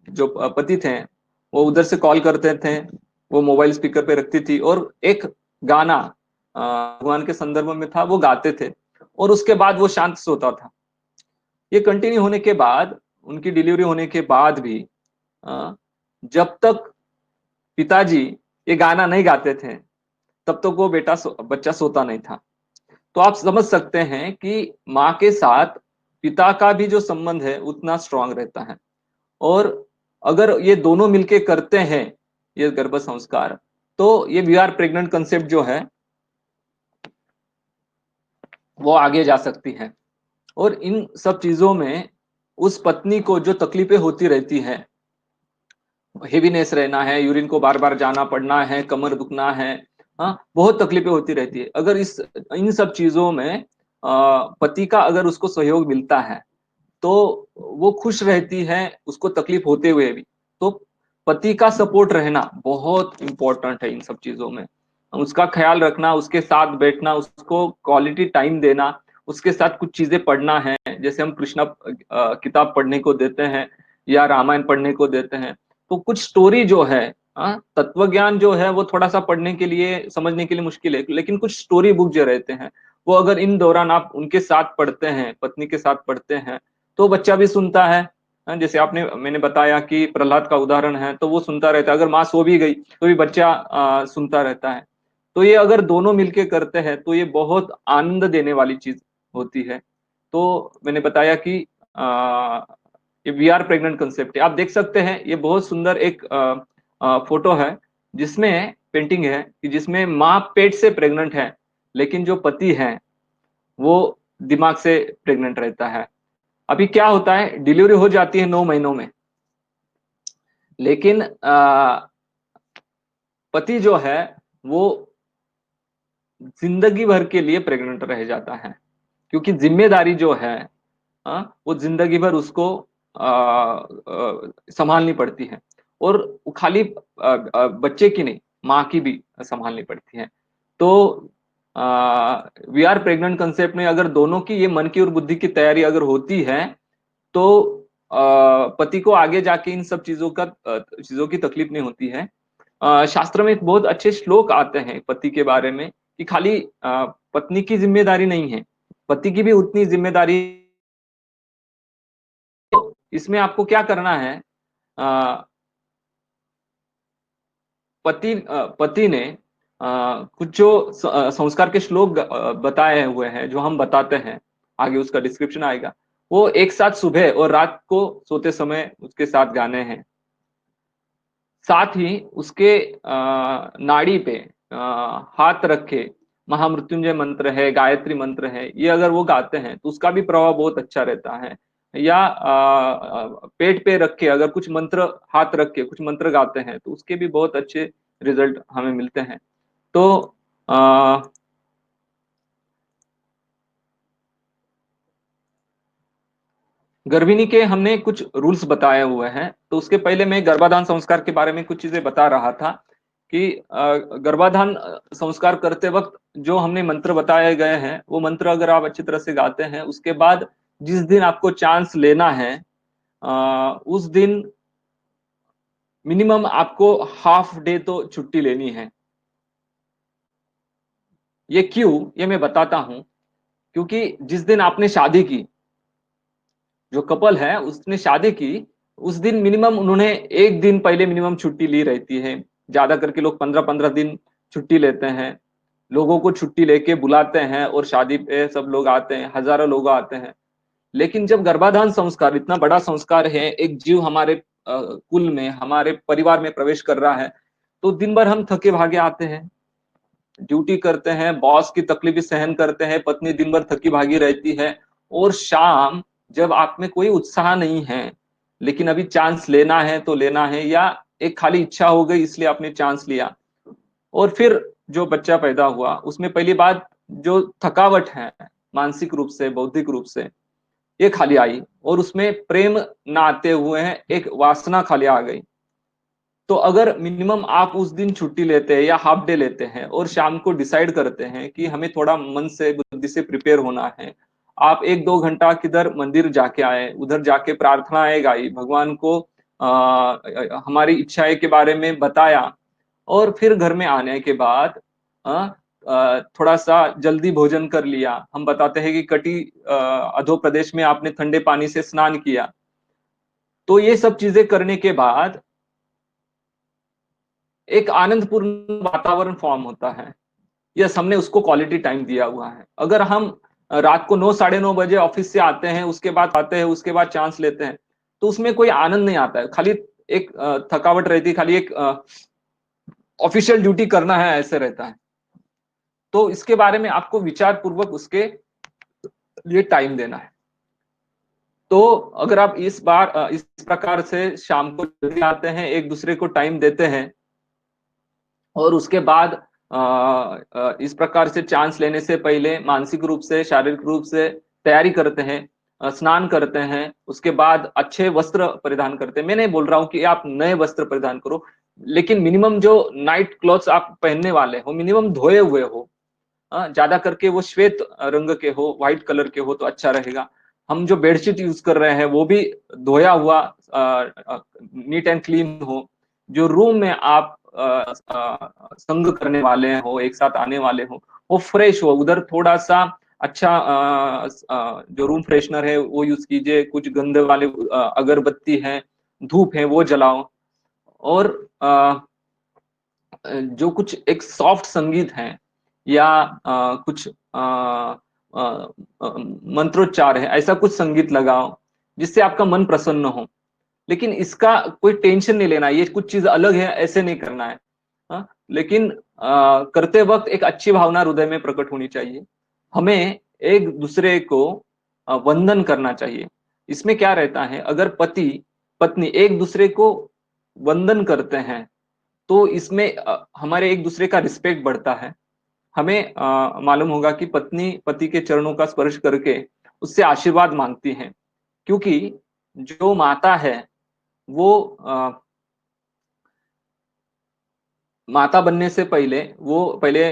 जो पति थे वो उधर से कॉल करते थे, वो मोबाइल स्पीकर पे रखती थी और एक गाना भगवान के संदर्भ में था, वो गाते थे और उसके बाद वो शांत सोता था। ये कंटिन्यू होने के बाद, उनकी डिलीवरी होने के बाद भी जब तक पिताजी ये गाना नहीं गाते थे तब तक वो बच्चा सोता नहीं था। तो आप समझ सकते हैं कि माँ के साथ पिता का भी जो संबंध है उतना स्ट्रांग रहता है। और अगर ये दोनों मिलके करते हैं ये गर्भ संस्कार, तो ये वी आर प्रेग्नेंट कंसेप्ट जो है वो आगे जा सकती है। और इन सब चीजों में उस पत्नी को जो तकलीफें होती रहती है, हेवीनेस रहना है, यूरिन को बार बार जाना पड़ना है, कमर दुखना है, हाँ, बहुत तकलीफें होती रहती है। अगर इन सब चीजों में पति का अगर उसको सहयोग मिलता है तो वो खुश रहती है, उसको तकलीफ होते हुए भी। तो पति का सपोर्ट रहना बहुत इंपॉर्टेंट है इन सब चीजों में। उसका ख्याल रखना, उसके साथ बैठना, उसको क्वालिटी टाइम देना, उसके साथ कुछ चीजें पढ़ना है, जैसे हम कृष्णा किताब पढ़ने को देते हैं या रामायण पढ़ने को देते हैं। तो कुछ स्टोरी जो है, तत्व ज्ञान जो है वो थोड़ा सा पढ़ने के लिए, समझने के लिए मुश्किल है, लेकिन कुछ स्टोरी बुक जो रहते हैं वो अगर इन दौरान आप उनके साथ पढ़ते हैं, पत्नी के साथ पढ़ते हैं, तो बच्चा भी सुनता है। जैसे मैंने बताया कि प्रहलाद का उदाहरण है, तो वो सुनता रहता है। अगर माँ सो भी गई तो भी बच्चा सुनता रहता है। तो ये अगर दोनों मिलके करते हैं तो ये बहुत आनंद देने वाली चीज होती है। तो मैंने बताया कि ये वी आर प्रेग्नेंट कंसेप्ट है। आप देख सकते हैं ये बहुत सुंदर एक फोटो है जिसमें पेंटिंग है कि जिसमें माँ पेट से प्रेग्नेंट है, लेकिन जो पति है वो दिमाग से प्रेग्नेंट रहता है। अभी क्या होता है, डिलीवरी हो जाती है 9 महीनों में, लेकिन पति जो है वो जिंदगी भर के लिए प्रेग्नेंट रह जाता है, क्योंकि जिम्मेदारी जो है वो जिंदगी भर उसको संभालनी पड़ती है। और वो खाली बच्चे की नहीं, माँ की भी संभालनी पड़ती है। तो वी आर प्रेग्नेंट कंसेप्ट में अगर दोनों की, ये मन की और बुद्धि की तैयारी अगर होती है, तो पति को आगे जाके इन सब चीजों की तकलीफ नहीं होती है। शास्त्र में एक बहुत अच्छे श्लोक आते हैं पति के बारे में कि खाली पत्नी की जिम्मेदारी नहीं है, पति की भी उतनी जिम्मेदारी। इसमें आपको क्या करना है, अ, पति ने कुछ जो संस्कार के श्लोक बताए हुए हैं, जो हम बताते हैं, आगे उसका डिस्क्रिप्शन आएगा, वो एक साथ सुबह और रात को सोते समय उसके साथ गाने हैं। साथ ही उसके नाड़ी पे हाथ रखे महामृत्युंजय मंत्र है, गायत्री मंत्र है, ये अगर वो गाते हैं तो उसका भी प्रभाव बहुत अच्छा रहता है। या पेट पे रख के अगर कुछ मंत्र, हाथ रख के कुछ मंत्र गाते हैं तो उसके भी बहुत अच्छे रिजल्ट हमें मिलते हैं। तो आ, गर्भिणी के हमने कुछ रूल्स बताए हुए हैं, तो उसके पहले मैं गर्भाधान संस्कार के बारे में कुछ चीजें बता रहा था कि गर्भाधान संस्कार करते वक्त जो हमने मंत्र बताए गए हैं, वो मंत्र अगर आप अच्छी तरह से गाते हैं, उसके बाद जिस दिन आपको चांस लेना है उस दिन मिनिमम आपको हाफ डे तो छुट्टी लेनी है। ये क्यों, ये मैं बताता हूं। क्योंकि जिस दिन आपने शादी की, जो कपल है उसने शादी की, उस दिन मिनिमम उन्होंने एक दिन पहले मिनिमम छुट्टी ली रहती है। ज्यादा करके लोग 15-15 दिन छुट्टी लेते हैं, लोगों को छुट्टी लेके बुलाते हैं और शादी पे सब लोग आते हैं, हजारों लोग आते हैं। लेकिन जब गर्भाधान संस्कार इतना बड़ा संस्कार है, एक जीव हमारे कुल में, हमारे परिवार में प्रवेश कर रहा है, तो दिन भर हम थके भागे आते हैं, ड्यूटी करते हैं, बॉस की तकलीफ सहन करते हैं, पत्नी दिन भर थकी भागी रहती है, और शाम जब आप में कोई उत्साह नहीं है, लेकिन अभी चांस लेना है तो लेना है, या एक खाली इच्छा हो गई इसलिए आपने चांस लिया, और फिर जो बच्चा पैदा हुआ उसमें पहली बात जो थकावट है, मानसिक रूप से, बौद्धिक रूप से, ये खाली आई, और उसमें प्रेम ना आते हुए हैं, एक वासना खाली आ गई। तो अगर मिनिमम आप उस दिन छुट्टी लेते हैं या हाफ डे लेते हैं और शाम को डिसाइड करते हैं कि हमें थोड़ा मन से, बुद्धि से प्रिपेयर होना है, आप 1-2 घंटा किधर मंदिर जाके आए, उधर जाके प्रार्थनाएं गाई, भगवान को हमारी इच्छाएं के बारे में बताया, और फिर घर में आने के बाद थोड़ा सा जल्दी भोजन कर लिया। हम बताते हैं कि कटी अधो प्रदेश में आपने ठंडे पानी से स्नान किया। तो ये सब चीजें करने के बाद एक आनंदपूर्ण वातावरण फॉर्म होता है। यस, हमने उसको क्वालिटी टाइम दिया हुआ है। अगर हम रात को 9 साढ़े 9 बजे ऑफिस से आते हैं, उसके बाद आते हैं, उसके बाद चांस लेते हैं, तो उसमें कोई आनंद नहीं आता है। खाली एक थकावट रहती है, खाली एक ऑफिशियल ड्यूटी करना है, ऐसे रहता है। तो इसके बारे में आपको विचार पूर्वक उसके लिए टाइम देना है। तो अगर आप इस प्रकार से शाम को जल्दी आते हैं, एक दूसरे को टाइम देते हैं, और उसके बाद इस प्रकार से चांस लेने से पहले मानसिक रूप से, शारीरिक रूप से तैयारी करते हैं, स्नान करते हैं, उसके बाद अच्छे वस्त्र परिधान करते हैं। मैं नहीं बोल रहा हूँ कि आप नए वस्त्र परिधान करो, लेकिन मिनिमम जो नाइट क्लॉथ्स आप पहनने वाले हो, मिनिमम धोए हुए हो। ज्यादा करके वो श्वेत रंग के हो, व्हाइट कलर के हो तो अच्छा रहेगा। हम जो बेडशीट यूज कर रहे हैं वो भी धोया हुआ, नीट एंड क्लीन हो। जो रूम में आप संग करने वाले हो, एक साथ आने वाले हो, वो फ्रेश हो। उधर थोड़ा सा अच्छा जो रूम फ्रेशनर है वो यूज कीजिए, कुछ गंध वाले अगरबत्ती है, धूप है, वो जलाओ। और जो कुछ एक सॉफ्ट संगीत है, या कुछ मंत्रोच्चार है, ऐसा कुछ संगीत लगाओ जिससे आपका मन प्रसन्न हो। लेकिन इसका कोई टेंशन नहीं लेना, ये कुछ चीज अलग है ऐसे नहीं करना है। लेकिन करते वक्त एक अच्छी भावना हृदय में प्रकट होनी चाहिए। हमें एक दूसरे को वंदन करना चाहिए। इसमें क्या रहता है, अगर पति पत्नी एक दूसरे को वंदन करते हैं, तो इसमें हमारे एक दूसरे का रिस्पेक्ट बढ़ता है। हमें मालूम होगा कि पत्नी पति के चरणों का स्पर्श करके उससे आशीर्वाद मांगती है, क्योंकि जो माता है वो माता बनने से पहले वो पहले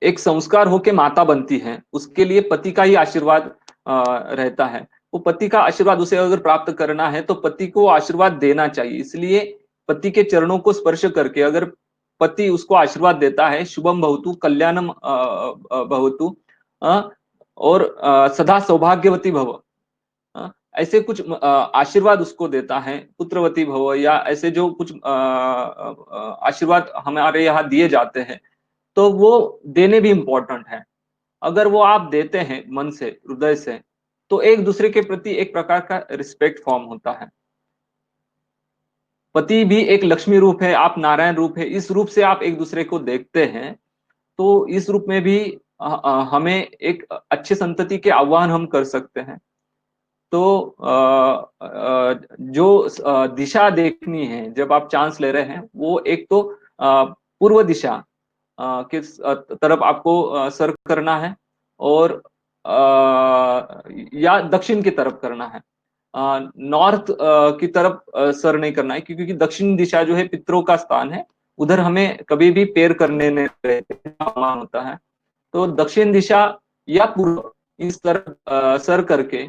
एक संस्कार होके माता बनती है। उसके लिए पति का ही आशीर्वाद रहता है। वो पति का आशीर्वाद उसे अगर प्राप्त करना है तो पति को आशीर्वाद देना चाहिए। इसलिए पति के चरणों को स्पर्श करके अगर पति उसको आशीर्वाद देता है, शुभम भवतु, कल्याणम भवतु, और सदा सौभाग्यवती भव, ऐसे कुछ आशीर्वाद उसको देता है, पुत्रवती भव, या ऐसे जो कुछ आशीर्वाद हमारे यहाँ दिए जाते हैं, तो वो देने भी इम्पोर्टेंट है। अगर वो आप देते हैं मन से, हृदय से, तो एक दूसरे के प्रति एक प्रकार का रिस्पेक्ट फॉर्म होता है। पति भी एक लक्ष्मी रूप है, आप नारायण रूप है, इस रूप से आप एक दूसरे को देखते हैं। तो इस रूप में भी हमें एक अच्छे संतति के आह्वान हम कर सकते हैं। तो जो दिशा देखनी है जब आप चांस ले रहे हैं, वो एक तो पूर्व दिशा किस तरफ आपको सर करना है, और या दक्षिण की तरफ करना है। नॉर्थ की तरफ सर नहीं करना है, क्योंकि दक्षिण दिशा जो है पितरों का स्थान है, उधर हमें कभी भी पैर करने नहीं रहते, अपमान होता है। तो दक्षिण दिशा या पूर्व, इस तरफ सर करके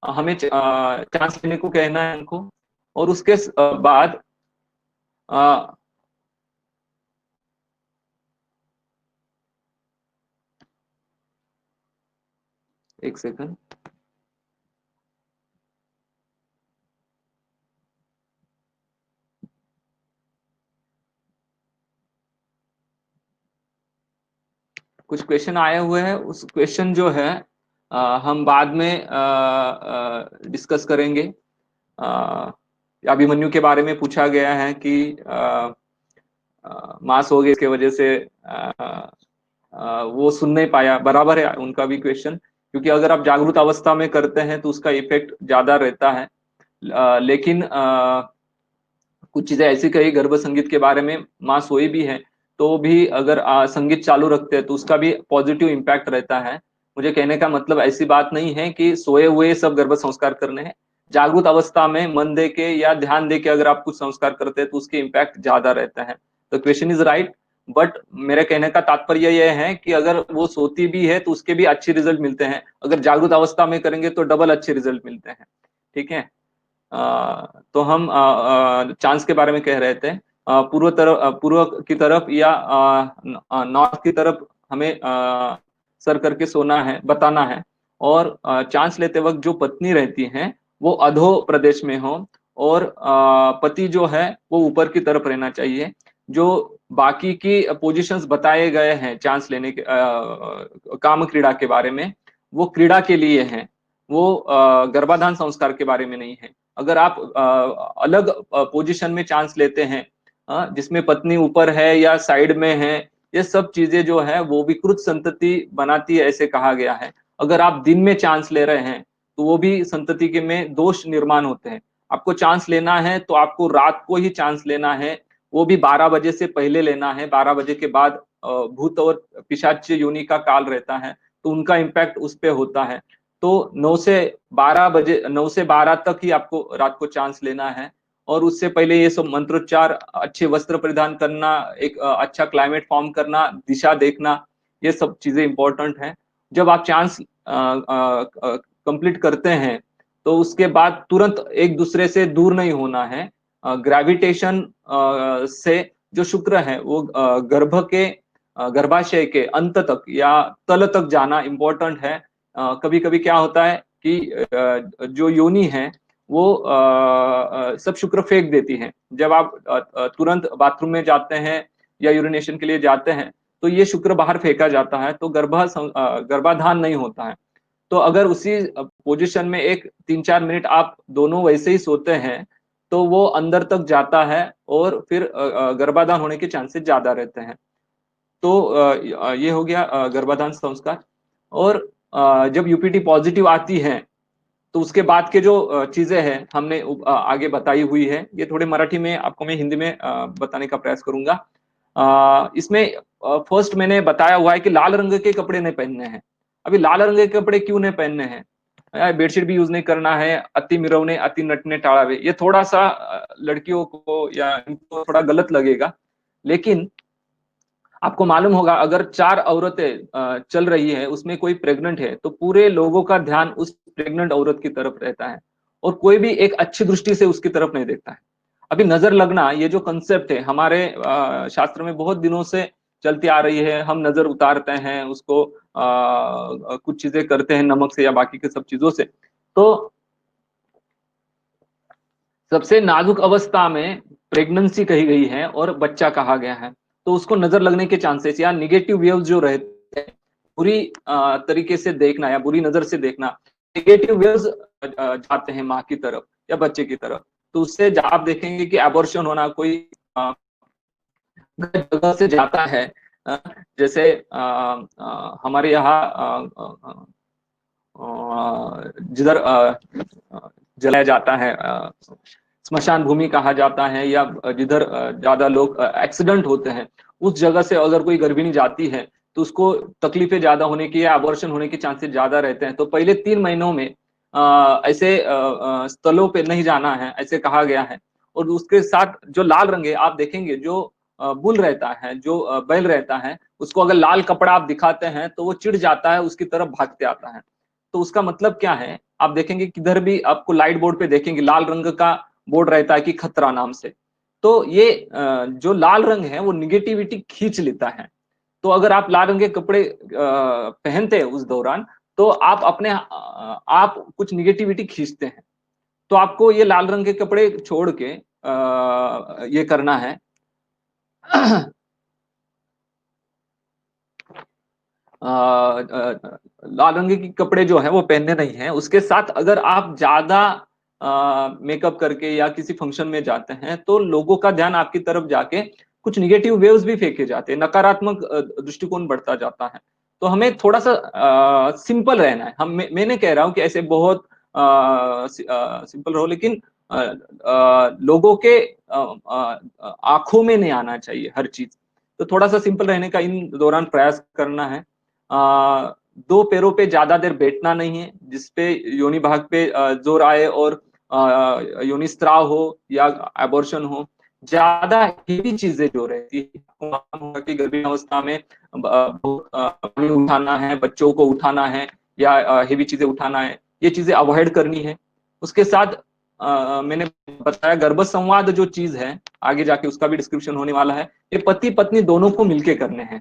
हमें चांस लेने को कहना है उनको। और उसके बाद अ, एक सेकंड। कुछ क्वेश्चन आए हुए हैं, उस क्वेश्चन जो है हम बाद में डिस्कस करेंगे। अभिमन्यु के बारे में पूछा गया है कि मास हो गए इसके वजह से वो सुन नहीं पाया। बराबर है उनका भी क्वेश्चन, क्योंकि अगर आप जागरूक अवस्था में करते हैं तो उसका इफेक्ट ज्यादा रहता है। लेकिन कुछ चीजें ऐसी कही गर्भ संगीत के बारे में, माँ सोई भी है तो भी अगर संगीत चालू रखते हैं तो उसका भी पॉजिटिव इम्पैक्ट रहता है। मुझे कहने का मतलब ऐसी बात नहीं है कि सोए हुए सब गर्भ संस्कार करने हैं। जागरूक अवस्था में मन दे के या ध्यान दे के अगर आप कुछ संस्कार करते हैं तो उसके इम्पैक्ट ज्यादा रहता है। तो क्वेश्चन इज राइट, बट मेरे कहने का तात्पर्य यह है कि अगर वो सोती भी है तो उसके भी अच्छे रिजल्ट मिलते हैं, अगर जागरूक अवस्था में करेंगे तो डबल अच्छे रिजल्ट मिलते हैं। ठीक है। तो हम चांस के बारे में कह रहे थे। पूर्व की तरफ या नॉर्थ की तरफ हमें सर करके सोना है, बताना है। और चांस लेते वक्त जो पत्नी रहती है वो अधो प्रदेश में हो, और पति जो है वो ऊपर की तरफ रहना चाहिए। जो बाकी की पोजीशंस बताए गए हैं चांस लेने के काम क्रीड़ा के बारे में, वो क्रीड़ा के लिए हैं, वो गर्भाधान संस्कार के बारे में नहीं है। अगर आप अलग पोजीशन में चांस लेते हैं जिसमें पत्नी ऊपर है या साइड में है, ये सब चीजें जो है वो विकृत संतति बनाती है ऐसे कहा गया है। अगर आप दिन में चांस ले रहे हैं तो वो भी संतति के में दोष निर्माण होते हैं। आपको चांस लेना है तो आपको रात को ही चांस लेना है, वो भी 12 बजे से पहले लेना है। 12 बजे के बाद भूत और पिशाच योनि का काल रहता है, तो उनका इम्पैक्ट उस पर होता है। तो 9 से 12 तक ही आपको रात को चांस लेना है। और उससे पहले ये सब मंत्रोच्चार, अच्छे वस्त्र परिधान करना, एक अच्छा क्लाइमेट फॉर्म करना, दिशा देखना, ये सब चीजें इंपॉर्टेंट हैं। जब आप चांस कंप्लीट करते हैं तो उसके बाद तुरंत एक दूसरे से दूर नहीं होना है। ग्रेविटेशन से जो शुक्र है वो गर्भ के गर्भाशय के अंत तक या तल तक जाना इंपॉर्टेंट है। कभी कभी क्या होता है कि जो योनि है वो सब शुक्र फेंक देती है। जब आप तुरंत बाथरूम में जाते हैं या यूरिनेशन के लिए जाते हैं तो ये शुक्र बाहर फेंका जाता है, तो गर्भाधान नहीं होता है। तो अगर उसी पोजीशन में एक 3-4 मिनट आप दोनों वैसे ही सोते हैं तो वो अंदर तक जाता है और फिर गर्भाधान होने के चांसेस ज्यादा रहते हैं। तो ये हो गया गर्भाधान संस्कार। और जब यूपीटी पॉजिटिव आती है तो उसके बाद के जो चीजें हैं हमने आगे बताई हुई है, ये थोड़े मराठी में आपको मैं हिंदी में बताने का प्रयास करूंगा। इसमें फर्स्ट मैंने बताया हुआ है कि लाल रंग के कपड़े नहीं पहनने हैं। अभी लाल रंग के कपड़े क्यों नहीं पहनने हैं? बेडशीट भी यूज नहीं करना है, अति मिरवने अति नटने टाळावे, ये थोड़ा सा लड़कियों को या इनको थोड़ा गलत लगेगा। लेकिन आपको मालूम होगा अगर 4 औरतें चल रही है, उसमें कोई प्रेग्नेंट है तो पूरे लोगों का ध्यान उस प्रेग्नेंट औरत की तरफ रहता है और कोई भी एक अच्छी दृष्टि से उसकी तरफ नहीं देखता है। अभी नजर लगना ये जो कंसेप्ट है हमारे शास्त्र में बहुत दिनों से चलती आ रही है। हम नजर उतारते हैं उसको, कुछ चीजें करते हैं नमक से या बाकी के सब चीजों से। तो सबसे नाजुक अवस्था में प्रेगनेंसी कही गई है और बच्चा कहा गया है, तो उसको नजर लगने के चांसेस या निगेटिव वेव्स जो रहते हैं, बुरी तरीके से देखना या बुरी नजर से देखना, निगेटिव वेव्स जाते हैं माँ की तरफ या बच्चे की तरफ, तो उससे आप देखेंगे कि एबॉर्शन होना कोई जगह से जाता है। अ, जैसे हमारे यहाँ जिधर जलाया जाता है, स्मशान भूमि कहा जाता है, या जिधर ज्यादा लोग एक्सीडेंट होते हैं, उस जगह से अगर कोई गर्भिणी जाती है तो उसको तकलीफें ज्यादा होने की या अबॉर्शन होने के चांसेस ज्यादा रहते हैं। तो पहले 3 महीनों में ऐसे स्थलों पे नहीं जाना है ऐसे कहा गया है। और उसके साथ जो लाल रंग है आप देखेंगे, जो बुल रहता है, जो बैल रहता है, उसको अगर लाल कपड़ा आप दिखाते हैं तो वो चिढ़ जाता है, उसकी तरफ भागते आता है। तो उसका मतलब क्या है, आप देखेंगे किधर भी आपको लाइट बोर्ड पे देखेंगे लाल रंग का बोर्ड रहता है कि खतरा नाम से। तो ये जो लाल रंग है वो निगेटिविटी खींच लेता है। तो अगर आप लाल रंग के कपड़े पहनते हैं उस दौरान तो आप अपने आप कुछ निगेटिविटी खींचते हैं। तो आपको ये लाल रंग के कपड़े छोड़ के ये करना है। लाल रंग के कपड़े जो है वो पहनने नहीं है। उसके साथ अगर आप ज्यादा मेकअप करके या किसी फंक्शन में जाते हैं तो लोगों का ध्यान आपकी तरफ जाके कुछ निगेटिव वेव्स भी फेंके जाते हैं, नकारात्मक दृष्टिकोण बढ़ता जाता है। तो हमें थोड़ा सा सिंपल रहना है। मैं नहीं कह रहा हूँ कि ऐसे बहुत सिंपल रहो, लेकिन लोगों के आंखों में नहीं आना चाहिए हर चीज। तो थोड़ा सा सिंपल रहने का इन दौरान प्रयास करना है। दो पैरों पे ज्यादा देर बैठना नहीं है जिसपे योनि भाग पे जोर आए और योनि स्त्राव हो या एबॉर्शन हो। ज्यादा हेवी चीजें जो रहती है, आपको मालूम होगा कि गर्भी अवस्था में पानी उठाना है, बच्चों को उठाना है या हेवी चीजें उठाना है, ये चीजें अवॉइड करनी है। उसके साथ मैंने बताया गर्भ संवाद जो चीज है, आगे जाके उसका भी डिस्क्रिप्शन होने वाला है। ये पति पत्नी दोनों को मिलके करने हैं।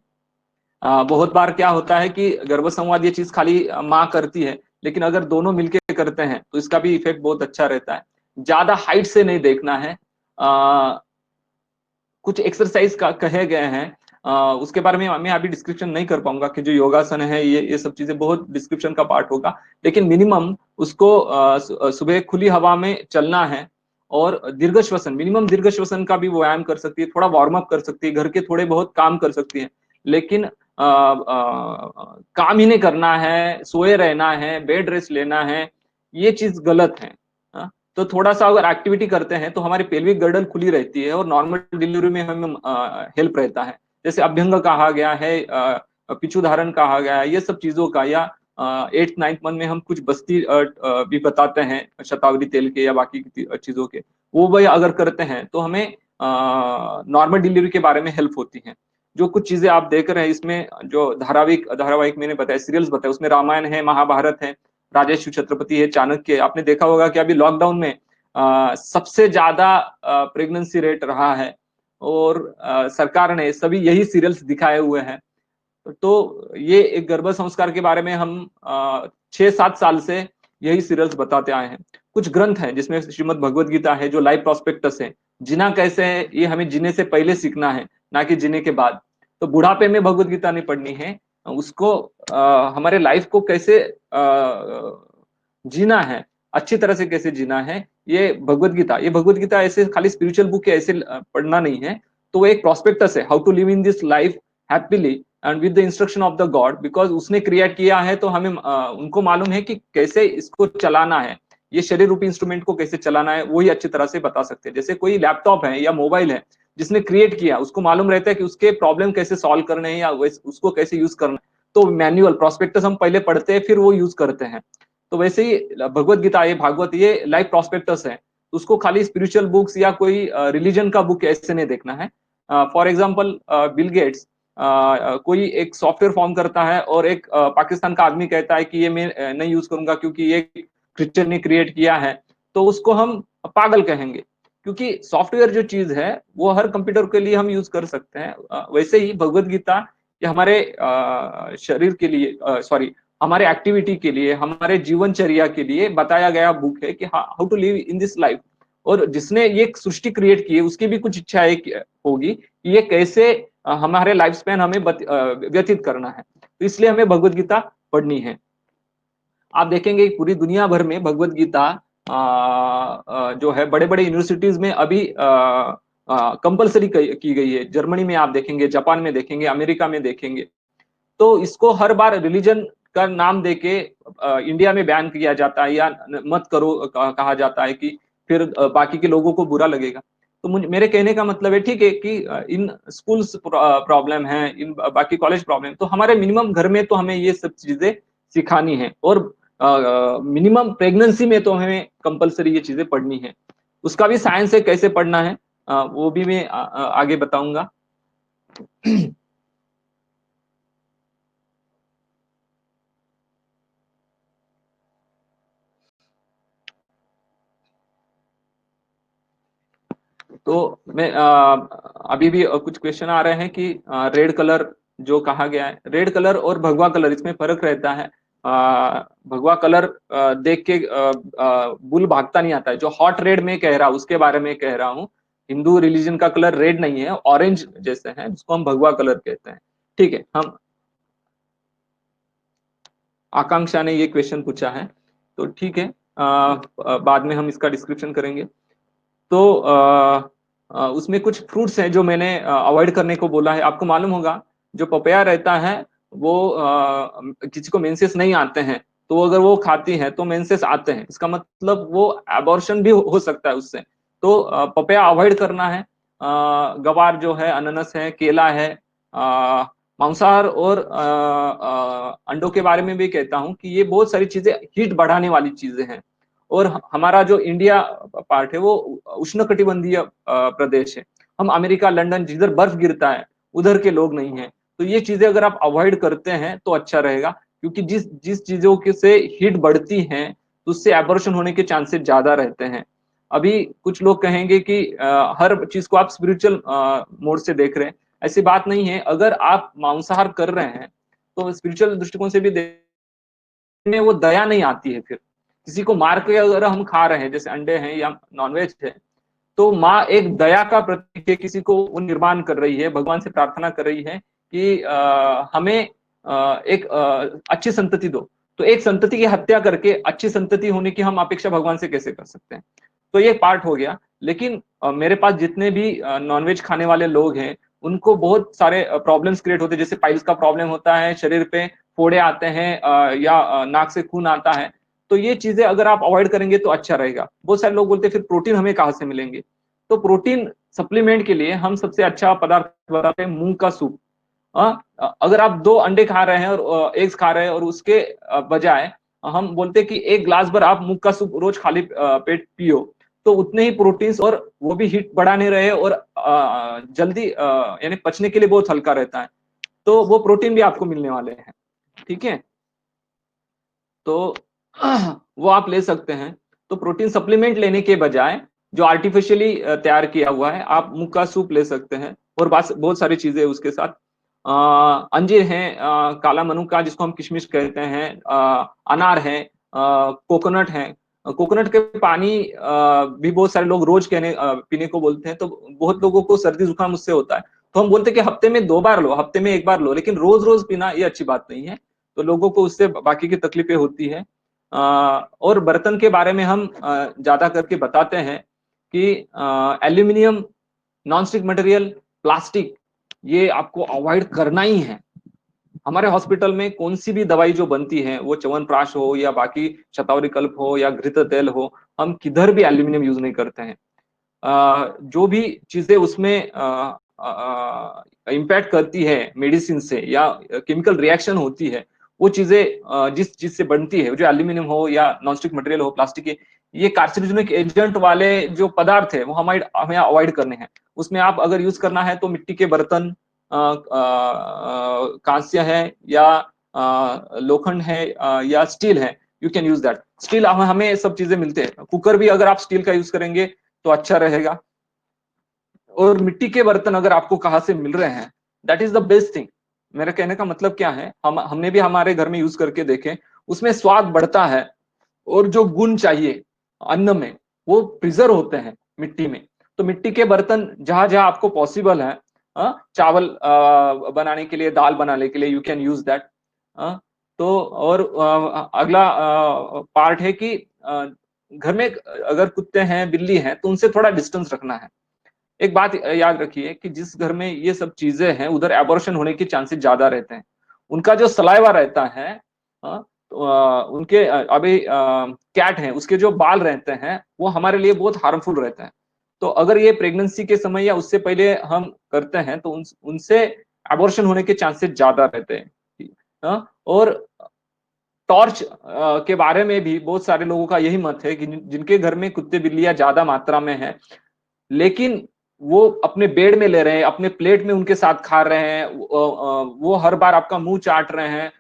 बहुत बार क्या होता है कि गर्भ संवाद ये चीज खाली माँ करती है, लेकिन अगर दोनों मिलके करते हैं तो इसका भी इफेक्ट बहुत अच्छा रहता है। ज्यादा हाइट से नहीं देखना है। कुछ एक्सरसाइज का कहे गए हैं, उसके बारे में मैं अभी डिस्क्रिप्शन नहीं कर पाऊंगा कि जो योगासन है ये सब चीजें बहुत डिस्क्रिप्शन का पार्ट होगा। लेकिन मिनिमम उसको सुबह खुली हवा में चलना है। और दीर्घ श्वसन, मिनिमम दीर्घ श्वसन का भी व्यायाम कर सकती है, थोड़ा वार्म अप कर सकती है, घर के थोड़े बहुत काम कर सकती है। लेकिन काम ही नहीं करना है, सोए रहना है, बेड रेस्ट लेना है, ये चीज गलत है। हाँ? तो थोड़ा सा अगर एक्टिविटी करते हैं तो हमारी पेल्विक गर्दन खुली रहती है और नॉर्मल डिलीवरी में हमें हेल्प रहता है। जैसे अभ्यंग कहा गया है, पिछू धारण कहा गया है, ये सब चीजों का, या 8th 9th मंथ में हम कुछ बस्ती भी बताते हैं शतावरी तेल के या बाकी चीजों के, वो वही अगर करते हैं तो हमें नॉर्मल डिलीवरी के बारे में हेल्प होती है। जो कुछ चीजें आप देख रहे हैं इसमें, जो धारावाहिक मैंने बताया, सीरियल्स बताया, उसमें रामायण है, महाभारत है, राजेश छत्रपति है, चाणक्य। आपने देखा होगा कि अभी लॉकडाउन में सबसे ज्यादा प्रेगनेंसी रेट रहा है और सरकार ने सभी यही सीरियल्स दिखाए हुए हैं। तो ये एक गर्भ संस्कार के बारे में हम 6-7 साल से यही सीरियल्स बताते आए हैं। कुछ ग्रंथ हैं जिसमें श्रीमद् भगवत गीता है जो लाइफ प्रोस्पेक्टस है। जीना कैसे है ये हमें जीने से पहले सीखना है, ना कि जीने के बाद। तो बुढ़ापे में भगवत गीता नहीं पढ़नी है, उसको हमारे लाइफ को कैसे जीना है, अच्छी तरह से कैसे जीना है, ये भगवत गीता ऐसे खाली स्पिरिचुअल बुक है ऐसे पढ़ना नहीं है। तो एक प्रोस्पेक्टस है, how to live in this life happily and with the instruction of the God, because उसने क्रिएट किया है तो हमें उनको मालूम है कि कैसे इसको चलाना है, ये शरीर रूपी इंस्ट्रूमेंट को कैसे चलाना है, वही अच्छी तरह से बता सकते हैं। जैसे कोई लैपटॉप है या मोबाइल है, जिसने क्रिएट किया उसको मालूम रहता है कि उसके प्रॉब्लम कैसे सॉल्व करने हैं या उसको कैसे यूज करना है। तो मैनुअल प्रोस्पेक्टस हम पहले पढ़ते हैं फिर वो यूज करते हैं। तो वैसे ही भगवत गीता, ये भागवत, ये लाइफ प्रोस्पेक्टस है। उसको खाली स्पिरिचुअल बुक्स या कोई रिलीजन का बुक ऐसे नहीं देखना है। फॉर एग्जाम्पल बिल गेट्स कोई एक सॉफ्टवेयर फॉर्म करता है और एक पाकिस्तान का आदमी कहता है कि ये मैं नहीं यूज करूंगा क्योंकि ये क्रिश्चियन ने क्रिएट किया है, तो उसको हम पागल कहेंगे। क्योंकि सॉफ्टवेयर जो चीज है वो हर कंप्यूटर के लिए हम यूज कर सकते हैं। वैसे ही भगवत गीता ये हमारे शरीर के लिए, सॉरी, हमारे एक्टिविटी के लिए, हमारे जीवनचर्या के लिए बताया गया बुक है कि how to live in this life. और जिसने ये सृष्टि क्रिएट की है उसकी भी कुछ इच्छा होगी कि ये कैसे हमारे लाइफ स्पैन हमें व्यतीत करना है। तो इसलिए हमें भगवत गीता पढ़नी है। आप देखेंगे पूरी दुनिया भर में भगवत गीता जो है बड़े बड़े यूनिवर्सिटीज में अभी कंपलसरी की गई है। जर्मनी में आप देखेंगे, जापान में देखेंगे, अमेरिका में देखेंगे। तो इसको हर बार रिलीजन का नाम देके इंडिया में बैन किया जाता है या मत करो कहा जाता है कि फिर बाकी के लोगों को बुरा लगेगा। तो मेरे कहने का मतलब है ठीक है कि इन स्कूल्स प्रॉब्लम है, इन बाकी कॉलेज प्रॉब्लम, तो हमारे मिनिमम घर में तो हमें ये सब चीजें सिखानी है। और मिनिमम प्रेगनेंसी में तो हमें कंपलसरी ये चीजें पढ़नी है। उसका भी साइंस है कैसे पढ़ना है, वो भी मैं आगे बताऊंगा। तो मैं अभी भी कुछ क्वेश्चन आ रहे हैं कि रेड कलर जो कहा गया है, रेड कलर और भगवा कलर इसमें फर्क रहता है। भगवा कलर देख के बुल भागता नहीं आता है। जो हॉट रेड में कह रहा हूँ उसके बारे में कह रहा हूँ। हिंदू रिलीजन का कलर रेड नहीं है, ऑरेंज जैसे है, जिसको हम भगवा कलर कहते हैं। ठीक है, हम आकांक्षा ने ये क्वेश्चन पूछा है, तो ठीक है, बाद में हम इसका डिस्क्रिप्शन करेंगे। तो उसमें कुछ फ्रूट्स हैं जो मैंने अवॉइड करने को बोला है। आपको मालूम होगा जो पपया रहता है वो किसी को मेंसेस नहीं आते हैं तो अगर वो खाती है तो मेंसेस आते हैं, इसका मतलब वो एबॉर्शन भी हो सकता है उससे। तो पपया अवॉइड करना है। गवार जो है, अनानास है, केला है। मांसाहार और अंडों के बारे में भी कहता हूँ कि ये बहुत सारी चीजें हीट बढ़ाने वाली चीजें हैं। और हमारा जो इंडिया पार्ट है वो उष्णकटिबंधीय प्रदेश है। हम अमेरिका, लंदन जिधर बर्फ गिरता है उधर के लोग नहीं हैं। तो ये चीजें अगर आप अवॉइड करते हैं तो अच्छा रहेगा, क्योंकि जिस जिस चीजों के से हीट बढ़ती है तो उससे एबॉर्शन होने के चांसेस ज्यादा रहते हैं। अभी कुछ लोग कहेंगे कि हर चीज को आप स्पिरिचुअल मोड से देख रहे हैं। ऐसी बात नहीं है। अगर आप मांसाहार कर रहे हैं तो स्पिरिचुअल दृष्टिकोण से भी में वो दया नहीं आती है। फिर किसी को मार के अगर हम खा रहे हैं, जैसे अंडे हैं या नॉनवेज है, तो माँ एक दया का प्रतीक है, किसी को वो निर्माण कर रही है, भगवान से प्रार्थना कर रही है कि हमें एक अच्छी संतति दो। तो एक संतति की हत्या करके अच्छी संतति होने की हम अपेक्षा भगवान से कैसे कर सकते हैं? तो ये पार्ट हो गया। लेकिन मेरे पास जितने भी नॉनवेज खाने वाले लोग हैं उनको बहुत सारे प्रॉब्लम्स क्रिएट होते हैं, जैसे पाइल्स का प्रॉब्लम होता है, शरीर पे फोड़े आते हैं, या नाक से खून आता है। तो ये चीजें अगर आप अवॉइड करेंगे तो अच्छा रहेगा। बहुत सारे लोग बोलते हैं फिर प्रोटीन हमें कहाँ से मिलेंगे? तो प्रोटीन सप्लीमेंट के लिए हम सबसे अच्छा पदार्थ बताते हैं मूंग का सूप। अगर आप 2 अंडे खा रहे हैं और एग्स खा रहे हैं और उसके बजाय हम बोलते हैं कि 1 गिलास भर आप मूंग का सूप रोज खाली पेट पियो, तो उतने ही प्रोटीन्स, और वो भी हीट बढ़ा नहीं रहे और जल्दी यानी पचने के लिए बहुत हल्का रहता है। तो वो प्रोटीन भी आपको मिलने वाले हैं। ठीक है, तो वो आप ले सकते हैं। तो प्रोटीन सप्लीमेंट लेने के बजाय जो आर्टिफिशियली तैयार किया हुआ है, आप मुग का सूप ले सकते हैं। और बहुत सारी चीजें उसके साथ अंजीर है, काला मनुका जिसको हम किशमिश कहते हैं, अनार है, कोकोनट है। कोकोनट के पानी भी बहुत सारे लोग रोज पीने को बोलते हैं। तो बहुत लोगों को सर्दी जुकाम उससे होता है, तो हम बोलते हैं कि हफ्ते में 2 बार लो, हफ्ते में 1 बार लो, लेकिन रोज रोज पीना ये अच्छी बात नहीं है। तो लोगों को उससे बाकी की तकलीफें होती है। और बर्तन के बारे में हम ज्यादा करके बताते हैं कि aluminium, non stick material, plastic, ये आपको अवॉइड करना ही है। हमारे हॉस्पिटल में कौन सी भी दवाई जो बनती है, वो च्यवनप्राश हो या बाकी शतावरी कल्प हो या घृत तेल हो, हम किधर भी एल्यूमिनियम यूज नहीं करते हैं। जो भी चीजें उसमें इम्पैक्ट करती है मेडिसिन से या केमिकल रिएक्शन होती है, वो चीजें जिस चीज से बनती है, जो एल्यूमिनियम हो या नॉनस्टिक मटेरियल हो, प्लास्टिक के, ये कार्सिनोजेनिक एजेंट वाले जो पदार्थ है वो हमें अवॉइड करने हैं। उसमें आप अगर यूज करना है तो मिट्टी के बर्तन, कांस्य है या लोखंड है या स्टील है, you can use that. Steel हमें सब चीजें मिलते हैं। कुकर भी अगर आप स्टील का यूज करेंगे तो अच्छा रहेगा। और मिट्टी के बर्तन अगर आपको कहाँ से मिल रहे हैं, that is the best thing. मेरे कहने का मतलब क्या है, हमने भी हमारे घर में यूज करके देखे, उसमें स्वाद बढ़ता है और जो गुण चाहिए अन्न में वो प्रिजर्व होते हैं मिट्टी में। तो मिट्टी के बर्तन जहां जहां आपको पॉसिबल है, चावल बनाने के लिए, दाल बनाने के लिए, यू कैन यूज दैट। तो और अगला पार्ट है कि घर में अगर कुत्ते हैं, बिल्ली हैं, तो उनसे थोड़ा डिस्टेंस रखना है। एक बात याद रखिए कि जिस घर में ये सब चीजें हैं उधर एबॉर्शन होने के चांसेस ज्यादा रहते हैं। उनका जो सलाइवा रहता है, तो उनके अभी कैट है, उसके जो बाल रहते हैं वो हमारे लिए बहुत हार्मफुल रहते हैं। तो अगर ये प्रेगनेंसी के समय या उससे पहले हम करते हैं तो उनसे एबॉर्शन होने के चांसेस ज्यादा रहते हैं। और टॉर्च के बारे में भी बहुत सारे लोगों का यही मत है कि जिनके घर में कुत्ते बिल्लियां ज्यादा मात्रा में है, लेकिन वो अपने बेड में ले रहे हैं, अपने प्लेट में उनके साथ खा रहे हैं, वो हर बार आपका मुंह चाट रहे हैं,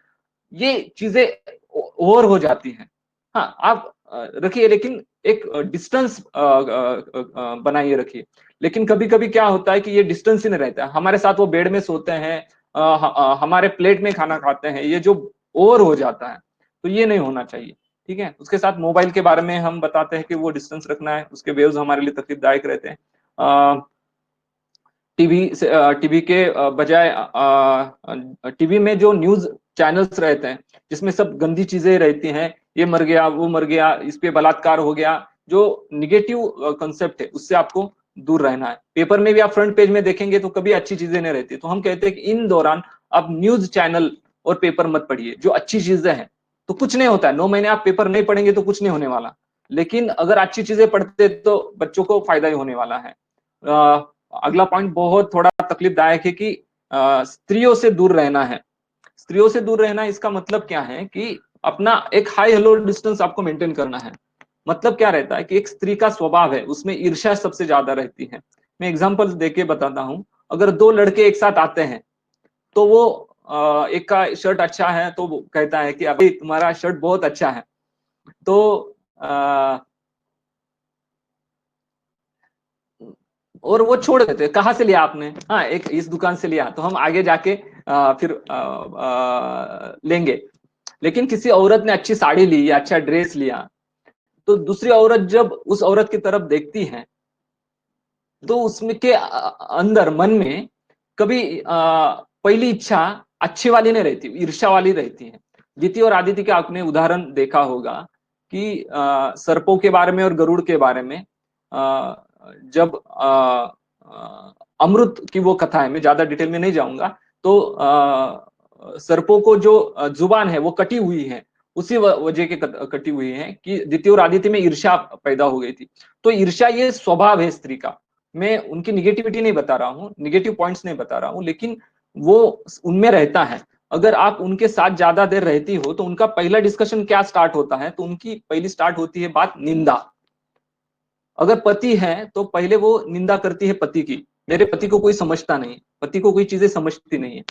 ये चीजें ओवर हो जाती हैं। हाँ, आप रखिए, लेकिन एक डिस्टेंस बनाइए रखिए। लेकिन कभी कभी क्या होता है कि ये डिस्टेंस ही नहीं रहता है, हमारे साथ वो बेड में सोते हैं, हमारे प्लेट में खाना खाते हैं, ये जो ओवर हो जाता है, तो ये नहीं होना चाहिए। ठीक है, उसके साथ मोबाइल के बारे में हम बताते हैं कि वो डिस्टेंस रखना है, उसके वेव्स हमारे लिए तकलीफदायक रहते हैं। टीवी के बजाय टीवी में जो न्यूज चैनल्स रहते हैं जिसमें सब गंदी चीजें रहती हैं, ये मर गया, वो मर गया, इस पे बलात्कार हो गया, जो निगेटिव कंसेप्ट है उससे आपको दूर रहना है। पेपर में भी आप फ्रंट पेज में देखेंगे तो कभी अच्छी चीजें नहीं रहती, तो हम कहते हैं कि इन दौरान आप न्यूज चैनल और पेपर मत पढ़िए, जो अच्छी चीजें हैं तो कुछ नहीं होता है, 9 महीने आप पेपर नहीं पढ़ेंगे तो कुछ नहीं होने वाला, लेकिन अगर अच्छी चीजें पढ़ते तो बच्चों को फायदा ही होने वाला है। अगला पॉइंट बहुत थोड़ा तकलीफदायक है कि स्त्रियों से दूर रहना है। स्त्रियों से दूर रहना इसका मतलब क्या है कि अपना एक हाई हेलो डिस्टेंस आपको मेंटेन करना है। मतलब क्या रहता है कि एक स्त्री का स्वभाव है, उसमें ईर्ष्या सबसे ज्यादा रहती है। मैं एग्जांपल देके बताता हूं। अगर दो लड़के एक साथ आते हैं तो वो एक का शर्ट अच्छा है तो वो कहता है कि अभी तुम्हारा शर्ट बहुत अच्छा है, तो और वो छोड़ देते हैं, कहाँ से लिया आपने, हाँ एक इस दुकान से लिया, तो हम आगे जाके फिर लेंगे। लेकिन किसी औरत ने अच्छी साड़ी ली या अच्छा ड्रेस लिया, तो दूसरी औरत जब उस औरत की तरफ देखती है तो उसमें के अंदर मन में कभी पहली इच्छा अच्छी वाली नहीं रहती, ईर्ष्या वाली रहती है। द्वितीय और आदित्य के आपने उदाहरण देखा होगा कि सर्पों के बारे में और गरुड़ के बारे में जब अमृत की वो कथा है, मैं ज्यादा डिटेल में नहीं जाऊंगा, तो सर्पों को जो जुबान है वो कटी हुई है, उसी वजह के कटी हुई है कि द्वितीय और आदित्य में ईर्ष्या पैदा हो गई थी। तो ईर्ष्या ये स्वभाव है स्त्री का। मैं उनकी निगेटिविटी नहीं बता रहा हूँ, निगेटिव पॉइंट्स नहीं बता रहा हूँ, लेकिन वो उनमें रहता है। अगर आप उनके साथ ज्यादा देर रहती हो तो उनका पहला डिस्कशन क्या स्टार्ट होता है, तो उनकी पहली स्टार्ट होती है बात निंदा। अगर पति है तो पहले वो निंदा करती है पति की, मेरे पति को कोई समझता नहीं, पति को कोई चीजें समझती नहीं है।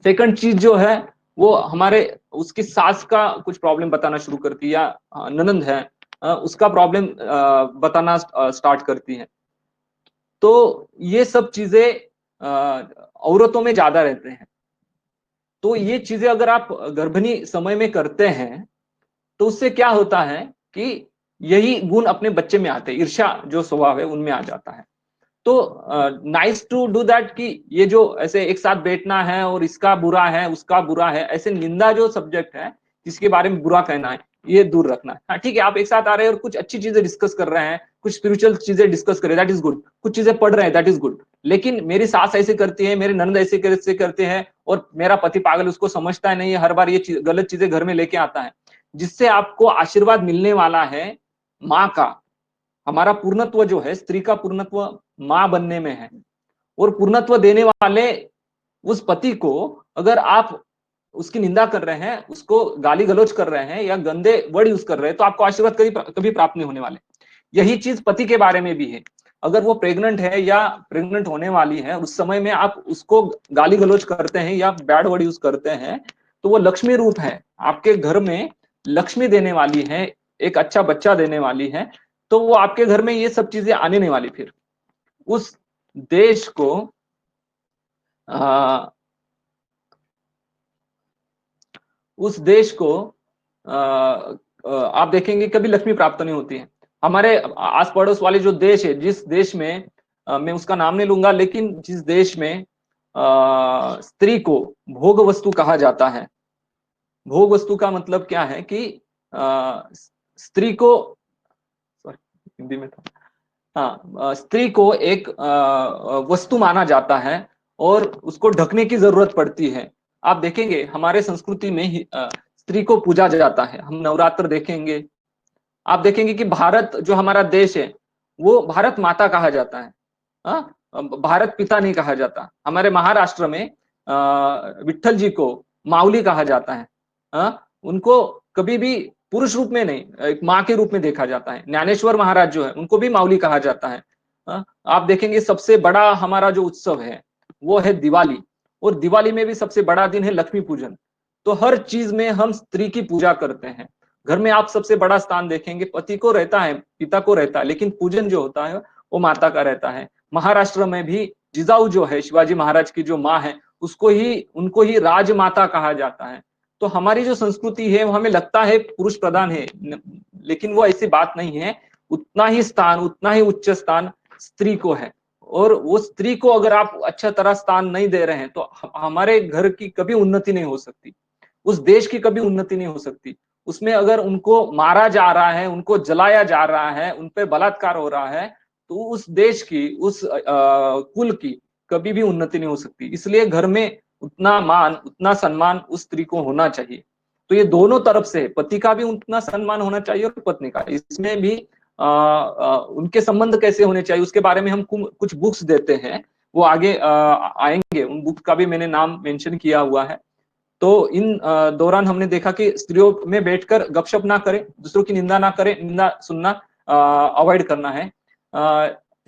सेकंड चीज जो है वो हमारे उसकी सास का कुछ प्रॉब्लम बताना शुरू करती है, या ननंद है उसका प्रॉब्लम बताना स्टार्ट करती है। तो ये सब चीजें औरतों में ज्यादा रहते हैं। तो ये चीजें अगर आप गर्भिणी समय में करते हैं तो उससे क्या होता है कि यही गुण अपने बच्चे में आते हैं, ईर्ष्या जो स्वभाव है उनमें आ जाता है। तो नाइस टू डू दैट कि ये जो ऐसे एक साथ बैठना है और इसका बुरा है उसका बुरा है, ऐसे निंदा जो सब्जेक्ट है जिसके बारे में बुरा कहना है ये दूर रखना है। हाँ ठीक है, आप एक साथ आ रहे हैं और कुछ अच्छी चीजें डिस्कस कर रहे हैं, कुछ स्पिरिचुअल चीजें डिस्कस कर रहे हैं, दैट इज गुड। कुछ चीजें पढ़ रहे हैं, दैट इज गुड। लेकिन मेरी सास ऐसे करती है, मेरे ननद ऐसे कैसे करते हैं, और मेरा पति पागल, उसको समझता है नहीं है, हर बार ये गलत चीजें घर में लेके आता है, जिससे आपको आशीर्वाद मिलने वाला है माँ का। हमारा पूर्णत्व जो है, स्त्री का पूर्णत्व मां बनने में है। और पूर्णत्व देने वाले उस पति को अगर आप उसकी निंदा कर रहे हैं, उसको गाली गलौज कर रहे हैं या गंदे वर्ड यूज कर रहे हैं, तो आपको आशीर्वाद कभी कभी प्राप्त नहीं होने वाले। यही चीज पति के बारे में भी है। अगर वो प्रेग्नेंट है या प्रेग्नेंट होने वाली है, उस समय में आप उसको गाली गलौज करते हैं या बैड वर्ड यूज करते हैं, तो वो लक्ष्मी रूप है, आपके घर में लक्ष्मी देने वाली है, एक अच्छा बच्चा देने वाली है। तो वो आपके घर में ये सब चीजें आने नहीं वाली। फिर उस देश को आ, उस देश को आप देखेंगे कभी लक्ष्मी प्राप्त नहीं होती है। हमारे आस पड़ोस वाले जो देश है, जिस देश में मैं उसका नाम नहीं लूंगा, लेकिन जिस देश में स्त्री को भोग वस्तु कहा जाता है। भोग वस्तु का मतलब क्या है कि स्त्री को, सॉरी हिंदी में था, हाँ स्त्री को एक वस्तु माना जाता है और उसको ढकने की जरूरत पड़ती है। आप देखेंगे हमारे संस्कृति में ही स्त्री को पूजा जाता है। हम नवरात्र देखेंगे, आप देखेंगे कि भारत जो हमारा देश है वो भारत माता कहा जाता है, हाँ? भारत पिता नहीं कहा जाता। हमारे महाराष्ट्र में विट्ठल जी को माउली कहा जाता है, हाँ? उनको कभी भी पुरुष रूप में नहीं, एक माँ के रूप में देखा जाता है। ज्ञानेश्वर महाराज जो है उनको भी माउली कहा जाता है, हाँ? आप देखेंगे सबसे बड़ा हमारा जो उत्सव है वो है दिवाली, और दिवाली में भी सबसे बड़ा दिन है लक्ष्मी पूजन। तो हर चीज में हम स्त्री की पूजा करते हैं। घर में आप सबसे बड़ा स्थान देखेंगे, पति को रहता है, पिता को रहता है, लेकिन पूजन जो होता है वो माता का रहता है। महाराष्ट्र में भी जिजाऊ जो है, शिवाजी महाराज की जो माँ है, उसको ही उनको ही राजमाता कहा जाता है। तो हमारी जो संस्कृति है वो हमें लगता है पुरुष प्रधान है, लेकिन वो ऐसी बात नहीं है। उतना ही स्थान, उतना ही उच्च स्थान स्त्री को है। और वो स्त्री को अगर आप अच्छा तरह स्थान नहीं दे रहे हैं तो हमारे घर की कभी उन्नति नहीं हो सकती। उस देश की कभी उन्नति नहीं हो सकती। उसमें अगर उनको मारा जा रहा है, उनको जलाया जा रहा है, उन पे बलात्कार हो रहा है, तो उस देश की, उस कुल की कभी भी उन्नति नहीं हो सकती। इसलिए घर में उतना मान, उतना सम्मान उस स्त्री को होना चाहिए। तो ये दोनों तरफ से, पति का भी उतना सम्मान होना चाहिए और पत्नी का। इसमें भी उनके संबंध कैसे होने चाहिए उसके बारे में हम कुछ बुक्स देते हैं, वो आगे आएंगे। उन बुक का भी मैंने नाम मेंशन किया हुआ है। तो इन दौरान हमने देखा कि स्त्रियों में बैठकर गपशप ना करें, दूसरों की निंदा ना करें, निंदा सुनना अवॉइड करना है।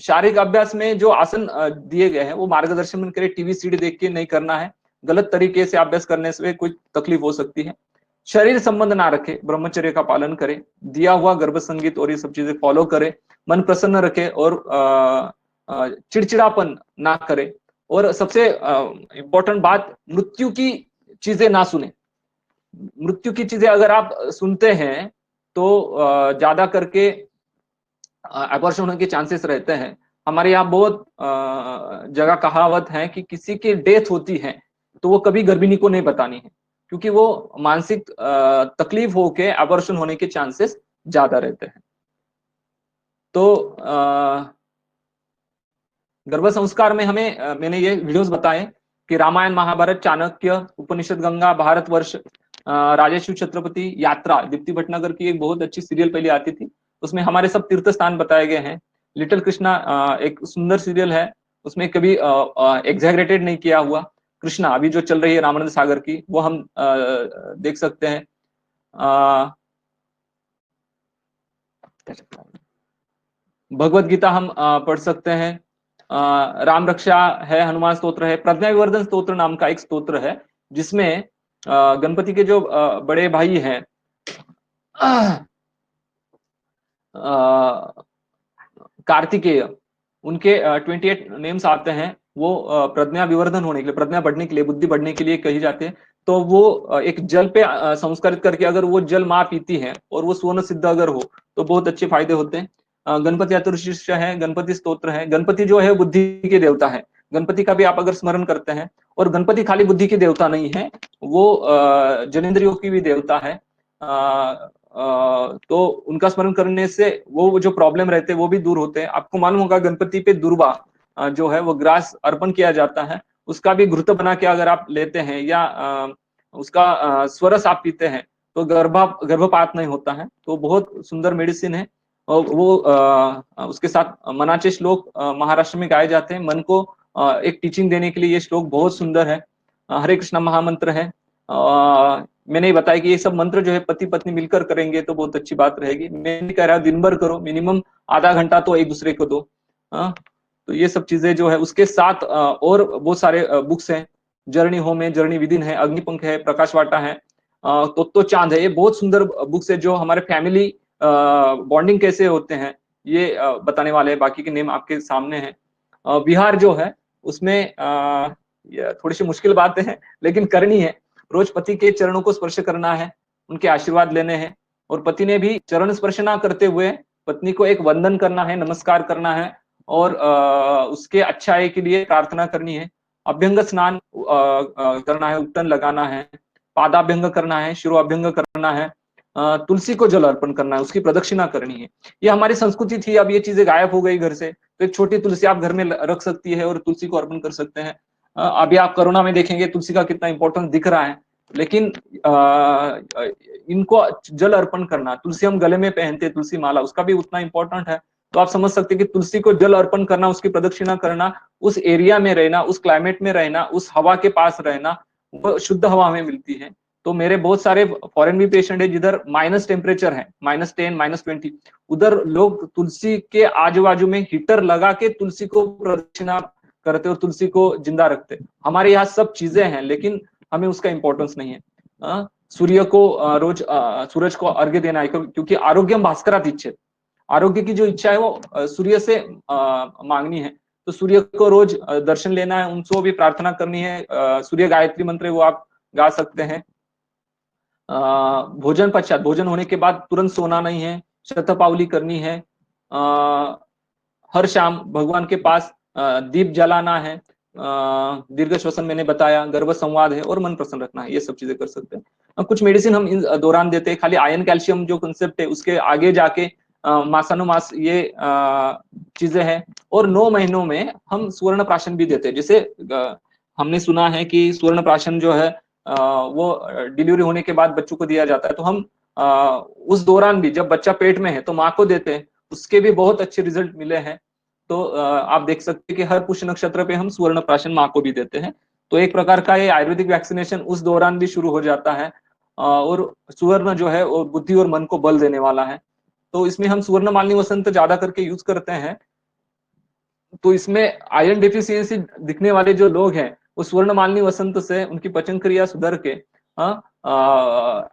शारीरिक अभ्यास में जो आसन दिए गए हैं वो मार्गदर्शन करें, टीवी सीडी देख के नहीं करना है। गलत तरीके से अभ्यास करने से कोई तकलीफ हो सकती है। शरीर संबंध ना रखे, ब्रह्मचर्य का पालन करें, दिया हुआ गर्भ संगीत और ये सब चीजें फॉलो करें, मन प्रसन्न रखे और चिड़चिड़ापन ना करे। और सबसे इंपॉर्टेंट बात, मृत्यु की चीजें ना सुने। मृत्यु की चीजें अगर आप सुनते हैं तो ज्यादा करके अबॉर्शन होने के चांसेस रहते हैं। हमारे यहाँ बहुत जगह कहावत है कि किसी की डेथ होती है तो वो कभी गर्भिणी को नहीं बतानी है, क्योंकि वो मानसिक तकलीफ होके अबॉर्शन होने के चांसेस ज्यादा रहते हैं। तो गर्भ संस्कार में हमें मैंने ये वीडियोस बताए कि रामायण, महाभारत, चाणक्य, उपनिषद गंगा, भारतवर्ष, राजर्षि छत्रपति, यात्रा, दीप्ति भटनागर की एक बहुत अच्छी सीरियल पहले आती थी, उसमें हमारे सब तीर्थ स्थान बताए गए हैं। लिटिल कृष्णा एक सुंदर सीरियल है, उसमें कभी एग्जैगरेटेड नहीं किया हुआ। कृष्णा अभी जो चल रही है रामानंद सागर की, वो हम देख सकते हैं। भगवत गीता हम पढ़ सकते हैं। राम रक्षा है, हनुमान स्तोत्र है, प्रज्ञा विवर्धन स्तोत्र नाम का एक स्तोत्र है जिसमें गणपति के जो बड़े भाई हैं, कार्तिकेय, उनके 28 नेम्स आते हैं। वो प्रज्ञा विवर्धन होने के लिए, प्रज्ञा बढ़ने के लिए, बुद्धि बढ़ने के लिए कही जाते हैं। तो वो एक जल पे संस्कारित करके अगर वो जल माँ पीती है और वो स्वर्ण सिद्ध अगर हो तो बहुत अच्छे फायदे होते हैं। गणपति चतुर्शीर्ष है, गणपति स्तोत्र है। गणपति जो है बुद्धि के देवता है। गणपति का भी आप अगर स्मरण करते हैं, और गणपति खाली बुद्धि के देवता नहीं है, वो जनेंद्रियों की भी देवता है। तो उनका स्मरण करने से वो जो प्रॉब्लम रहते हैं वो भी दूर होते हैं। आपको मालूम होगा गणपति पे दुर्वा जो है वो ग्रास अर्पण किया जाता है, उसका भी घृत बना के अगर आप लेते हैं या उसका स्वरस आप पीते हैं तो गर्भपात नहीं होता है। तो बहुत सुंदर मेडिसिन है। और वो उसके साथ मनाचे श्लोक महाराष्ट्र में गाए जाते हैं। मन को एक टीचिंग देने के लिए ये श्लोक बहुत सुंदर है। हरे कृष्णा महामंत्र है। मैंने ही बताया कि ये सब मंत्र जो है पति पत्नी मिलकर करेंगे तो बहुत अच्छी बात रहेगी। मैं नहीं कह रहा दिन भर करो, मिनिमम आधा घंटा तो एक दूसरे को दो। तो ये सब चीजें जो है उसके साथ और बहुत सारे बुक्स हैं। जर्नी होम है, जर्नी विदिन है, अग्निपंख है, प्रकाश वाटा है, तो चांद है। ये बहुत सुंदर बुक्स है जो हमारे फैमिली बॉन्डिंग कैसे होते हैं ये बताने वाले हैं। बाकी के नेम आपके सामने हैं। बिहार जो है उसमें थोड़ी सी मुश्किल बातें हैं लेकिन करनी है। रोज पति के चरणों को स्पर्श करना है, उनके आशीर्वाद लेने हैं, और पति ने भी चरण स्पर्श ना करते हुए पत्नी को एक वंदन करना है, नमस्कार करना है और उसके अच्छाई के लिए प्रार्थना करनी है। अभ्यंग स्नान करना है, उपटन लगाना है, पादाभ्यंग करना है, शिरोअभ्यंग करना है, तुलसी को जल अर्पण करना है, उसकी प्रदक्षिणा करनी है। ये हमारी संस्कृति थी, अब ये चीजें गायब हो गई घर से। तो एक छोटी तुलसी आप घर में रख सकती है और तुलसी को अर्पण कर सकते हैं। अभी आप कोरोना में देखेंगे तुलसी का कितना इंपॉर्टेंस दिख रहा है, लेकिन इनको जल अर्पण करना, तुलसी हम गले में पहनते हैं, तुलसी माला, उसका भी उतना इंपॉर्टेंट है। तो आप समझ सकते हैं कि तुलसी को जल अर्पण करना, उसकी प्रदक्षिणा करना, उस एरिया में रहना, उस क्लाइमेट में रहना, उस हवा के पास रहना, वो शुद्ध हवा हमें मिलती है। तो मेरे बहुत सारे फॉरेन भी पेशेंट है जिधर माइनस टेम्परेचर है, -10, -20, उधर लोग तुलसी के आजू बाजू में हीटर लगा के तुलसी को प्रदक्षिणा करते और तुलसी को जिंदा रखते। हमारे यहाँ सब चीजें हैं लेकिन हमें उसका इंपॉर्टेंस नहीं है। सूर्य को रोज सूरज को अर्घ्य देना है, क्योंकि आरोग्यम भास्करात् इच्छेत्, आरोग्य की जो इच्छा है वो सूर्य से मांगनी है। तो सूर्य को रोज दर्शन लेना है, उनको भी प्रार्थना करनी है। सूर्य गायत्री मंत्र वो आप गा सकते हैं। भोजन पश्चात, भोजन होने के बाद तुरंत सोना नहीं है, शतपावली करनी है। हर शाम भगवान के पास दीप जलाना है। दीर्घ श्वसन मैंने बताया, गर्भ संवाद है और मन प्रसन्न रखना है, ये सब चीजें कर सकते हैं। कुछ मेडिसिन हम इस दौरान देते हैं, खाली आयरन कैल्शियम जो कंसेप्ट है उसके आगे जाके मासानुमास ये चीजें हैं। और 9 महीनों में हम सुवर्ण प्राशन भी देते हैं। जैसे हमने सुना है कि सुवर्ण प्राशन जो है वो डिलीवरी होने के बाद बच्चों को दिया जाता है, तो हम उस दौरान भी जब बच्चा पेट में है तो माँ को देते हैं, उसके भी बहुत अच्छे रिजल्ट मिले हैं। तो आप देख सकते हैं कि हर पुष्य नक्षत्र पे हम सुवर्ण प्राशन माँ को भी देते हैं। तो एक प्रकार का ये आयुर्वेदिक वैक्सीनेशन उस दौरान भी शुरू हो जाता है। और सुवर्ण जो है वो बुद्धि और मन को बल देने वाला है, तो इसमें हम सुवर्ण मालिनी वसंत ज्यादा करके यूज करते हैं। तो इसमें आयरन डेफिशिएंसी दिखने वाले जो लोग हैं वो स्वर्ण मालिनी वसंत से उनकी पचन क्रिया सुधर के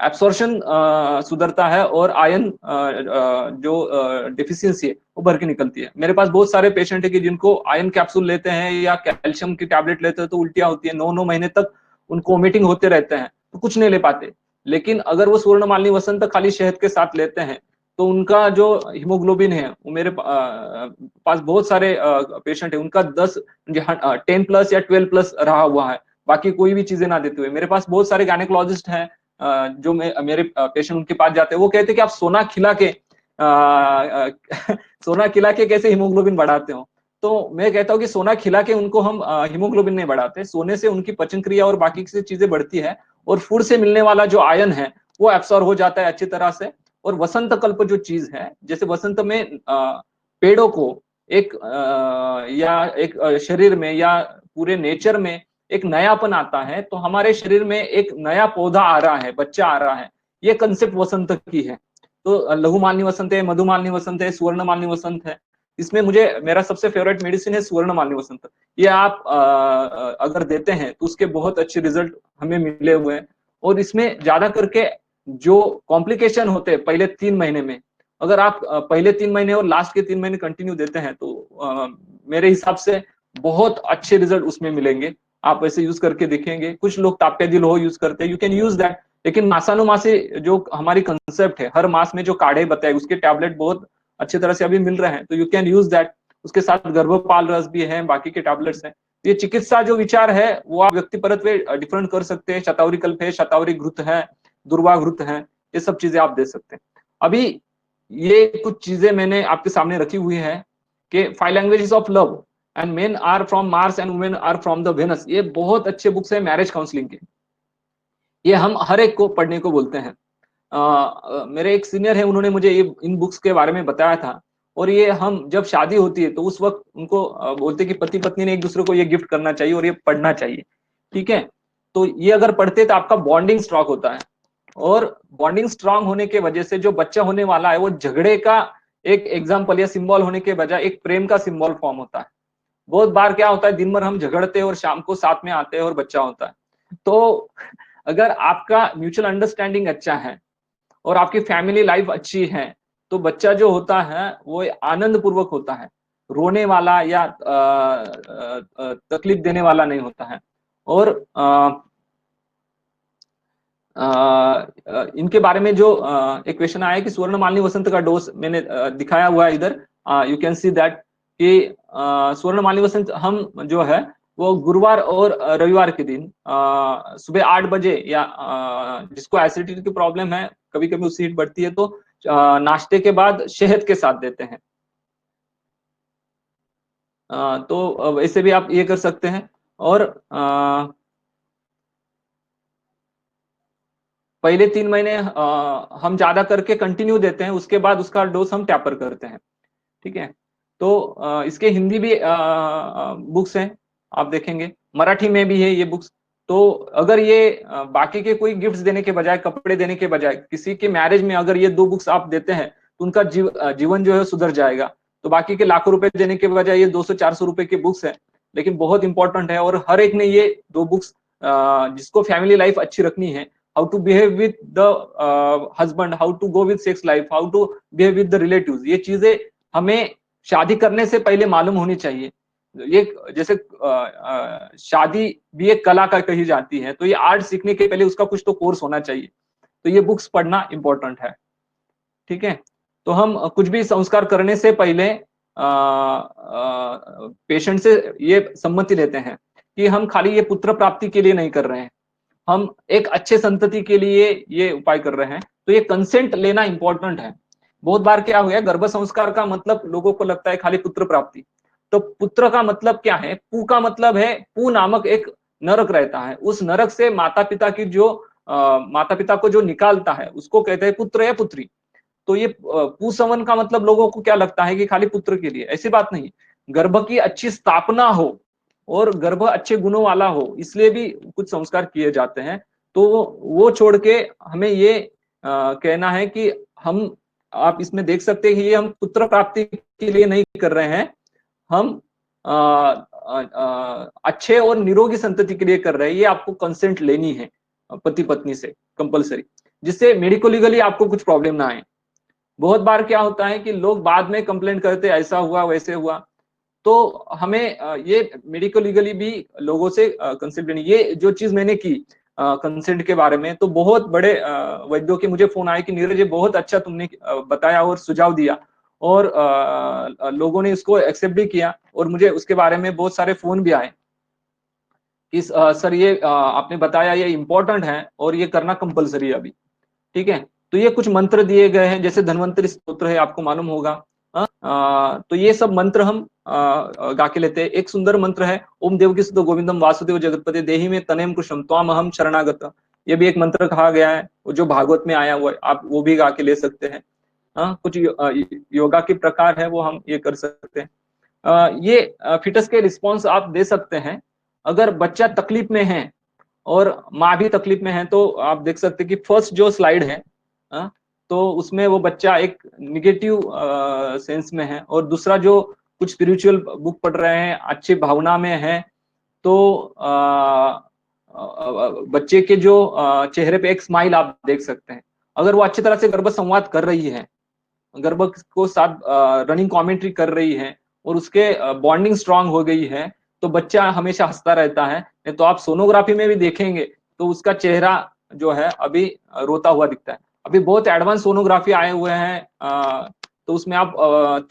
एब्सॉर्प्शन सुधरता है, और आयरन जो डेफिशिएंसी है वो भर के निकलती है। मेरे पास बहुत सारे पेशेंट है कि जिनको आयरन कैप्सूल लेते हैं या कैल्शियम की टैबलेट लेते हैं तो उल्टियां होती है, 9-9 महीने तक उनको वोमिटिंग होते रहते हैं, तो कुछ नहीं ले पाते। लेकिन अगर वो स्वर्ण मालिनी वसंत खाली शहद के साथ लेते हैं तो उनका जो हीमोग्लोबिन है वो मेरे पास बहुत सारे पेशेंट है उनका 10+ या 12+ रहा हुआ है, बाकी कोई भी चीजें ना देते हुए। मेरे पास बहुत सारे गायनेकोलॉजिस्ट हैं जो मेरे पेशेंट उनके पास जाते हैं, वो कहते हैं कि आप सोना खिला के सोना खिला के कैसे हीमोग्लोबिन बढ़ाते हो। तो मैं कहता हूँ कि सोना खिला के उनको हम हीमोग्लोबिन नहीं बढ़ाते, सोने से उनकी पचन क्रिया और बाकी की चीजें बढ़ती है, और फूड से मिलने वाला जो आयन है वो एब्सॉर्ब हो जाता है अच्छी तरह से। और वसंत कल्प जो चीज है, जैसे वसंत में पेड़ों को एक या एक शरीर में या पूरे नेचर में एक नयापन आता है, तो हमारे शरीर में एक नया पौधा आ रहा है, बच्चा आ रहा है, ये कंसेप्ट वसंत की है। तो लघु मालिनी वसंत है, मधु मालिनी वसंत है, स्वर्ण मालिनी वसंत है। इसमें मुझे मेरा सबसे फेवरेट मेडिसिन है स्वर्ण मालिनी वसंत। ये आप अगर देते हैं तो उसके बहुत अच्छे रिजल्ट हमें मिले हुए हैं। और इसमें ज्यादा करके जो कॉम्प्लिकेशन होते हैं पहले 3 महीने में, अगर आप पहले 3 महीने और लास्ट के 3 महीने कंटिन्यू देते हैं तो मेरे हिसाब से बहुत अच्छे रिजल्ट उसमें मिलेंगे। आप वैसे यूज करके देखेंगे। कुछ लोग ताप्यादिल हो यूज करते हैं, यू कैन यूज दैट। लेकिन मासानुमासी जो हमारी कंसेप्ट है, हर मास में जो काढ़े बताए उसके टैबलेट बहुत अच्छी तरह से अभी मिल रहे हैं, तो यू कैन यूज दैट। उसके साथ गर्भपाल रस भी है, बाकी के टैबलेट्स हैं। ये चिकित्सा जो विचार है वो आप व्यक्तिपरक पे डिफरेंट कर सकते हैं। शतावरी कल्प है, शतावरी घृत है, दुर्वा घृत है, ये सब चीजें आप दे सकते हैं। अभी ये कुछ चीजें मैंने आपके सामने रखी हुई है कि 5 languages of love and men are from Mars and women are from the Venus. ये बहुत अच्छे बुक्स है मैरिज काउंसलिंग के, ये हम हर एक को पढ़ने को बोलते हैं। मेरे एक सीनियर है, उन्होंने मुझे ये इन बुक्स के बारे में बताया था। और ये हम जब शादी होती है तो उस वक्त उनको बोलते हैं कि पति पत्नी ने एक दूसरे को ये गिफ्ट करना चाहिए और ये पढ़ना चाहिए, ठीक है। तो ये अगर पढ़ते तो आपका बॉन्डिंग स्ट्रांग होता है, और बॉन्डिंग स्ट्रांग होने के वजह से जो बच्चा होने वाला है वो झगड़े का एक एग्जाम्पल या सिंबल होने के बजाय एक प्रेम का सिंबल फॉर्म होता है। बहुत बार क्या होता है, दिन भर हम झगड़ते हैं और शाम को साथ में आते हैं और बच्चा होता है। तो अगर आपका म्यूचुअल अंडरस्टैंडिंग अच्छा है और आपकी फैमिली लाइफ अच्छी है, तो बच्चा जो होता है वो आनंद पूर्वक होता है, रोने वाला या तकलीफ देने वाला नहीं होता है। और इनके बारे में जो एक क्वेश्चन आया कि स्वर्ण मालिनी वसंत का डोज मैंने दिखाया हुआ है इधर, यू कैन सी दैट कि स्वर्ण मालिनी वसंत हम जो है वो गुरुवार और रविवार के दिन सुबह 8 बजे या जिसको एसिडिटी की प्रॉब्लम है, कभी कभी उसकी हीट बढ़ती है, तो नाश्ते के बाद शहद के साथ देते हैं। तो वैसे भी आप ये कर सकते हैं। और पहले 3 महीने हम ज्यादा करके कंटिन्यू देते हैं, उसके बाद उसका डोज हम टैपर करते हैं, ठीक है। तो इसके हिंदी भी बुक्स हैं, आप देखेंगे मराठी में भी है ये बुक्स। तो अगर ये बाकी के कोई गिफ्ट्स देने के बजाय, कपड़े देने के बजाय, किसी के मैरिज में अगर ये 2 बुक्स आप देते हैं तो उनका जीवन जो है सुधर जाएगा। तो बाकी के लाखों रुपए देने के बजाय ये 200-400 रुपए के बुक्स है, लेकिन बहुत इंपॉर्टेंट है। और हर एक ने ये 2 बुक्स, जिसको फैमिली लाइफ अच्छी रखनी है, how to behave with the husband, how to go with sex life, how to behave with the relatives, ये चीजें हमें शादी करने से पहले मालूम होनी चाहिए। ये जैसे शादी भी एक कला का कही जाती है, तो ये आर्ट सीखने के पहले उसका कुछ तो कोर्स होना चाहिए। तो ये बुक्स पढ़ना इंपॉर्टेंट है, ठीक है। तो हम कुछ भी संस्कार करने से पहले पेशेंट से ये सम्मति लेते हैं कि हम खाली ये पुत्र प्राप्ति के लिए नहीं कर रहे हैं, हम एक अच्छे संतति के लिए ये उपाय कर रहे हैं, तो ये कंसेंट लेना इंपॉर्टेंट है। बहुत बार क्या हुआ है, गर्भ संस्कार का मतलब लोगों को लगता है खाली पुत्र प्राप्ति। तो पुत्र का मतलब क्या है, पू का मतलब है, पू नामक एक नरक रहता है, उस नरक से माता पिता की जो माता पिता को जो निकालता है उसको कहते हैं पुत्र या पुत्री। तो ये पुंसवन का मतलब लोगों को क्या लगता है कि खाली पुत्र के लिए, ऐसी बात नहीं। गर्भ की अच्छी स्थापना हो और गर्भ अच्छे गुणों वाला हो, इसलिए भी कुछ संस्कार किए जाते हैं। तो वो छोड़ के हमें ये कहना है कि हम, आप इसमें देख सकते हैं कि ये हम पुत्र प्राप्ति के लिए नहीं कर रहे हैं, हम अच्छे और निरोगी संतति के लिए कर रहे हैं। ये आपको कंसेंट लेनी है पति पत्नी से कंपलसरी, जिससे मेडिको लीगली आपको कुछ प्रॉब्लम ना आए। बहुत बार क्या होता है कि लोग बाद में कंप्लेंट करते ऐसा हुआ वैसे हुआ, तो हमें ये मेडिको लीगली भी लोगों से कंसेंट लेनी। ये जो चीज मैंने की कंसेंट के बारे में, तो बहुत बड़े वैद्यों के मुझे फोन आए कि नीरज ये बहुत अच्छा तुमने बताया और सुझाव दिया, और लोगों ने इसको एक्सेप्ट भी किया, और मुझे उसके बारे में बहुत सारे फोन भी आए कि सर ये आपने बताया ये इंपॉर्टेंट है और ये करना कंपलसरी है अभी। ठीक है, तो ये कुछ मंत्र दिए गए हैं, जैसे धन्वंतरि स्तोत्र है, आपको मालूम होगा। तो ये सब मंत्र हम गा के लेते हैं। एक सुंदर मंत्र है, ओम देवकी सुतो गोविंदम वासुदेव जगतपते देहि में तनेम कुशम त्वाम अहम शरणागत। ये भी एक मंत्र कहा गया है, जो भागवत में आया हुआ है, आप वो भी गा के ले सकते हैं। कुछ योगा के प्रकार है वो हम ये कर सकते हैं। ये फिटस के रिस्पॉन्स आप दे सकते हैं। अगर बच्चा तकलीफ में है और माँ भी तकलीफ में है, तो आप देख सकते हैं कि फर्स्ट जो स्लाइड है, तो उसमें वो बच्चा एक निगेटिव सेंस में है, और दूसरा जो कुछ स्पिरिचुअल बुक पढ़ रहे हैं, अच्छी भावना में है, तो बच्चे के जो चेहरे पे एक स्माइल आप देख सकते हैं। अगर वो अच्छी तरह से गर्भ संवाद कर रही है, गर्भ को साथ रनिंग कमेंट्री कर रही है, और उसके बॉन्डिंग स्ट्रांग हो गई है, तो बच्चा हमेशा हंसता रहता है। नहीं तो आप सोनोग्राफी में भी देखेंगे तो उसका चेहरा जो है अभी रोता हुआ दिखता है। अभी बहुत एडवांस सोनोग्राफी आए हुए हैं, तो उसमें आप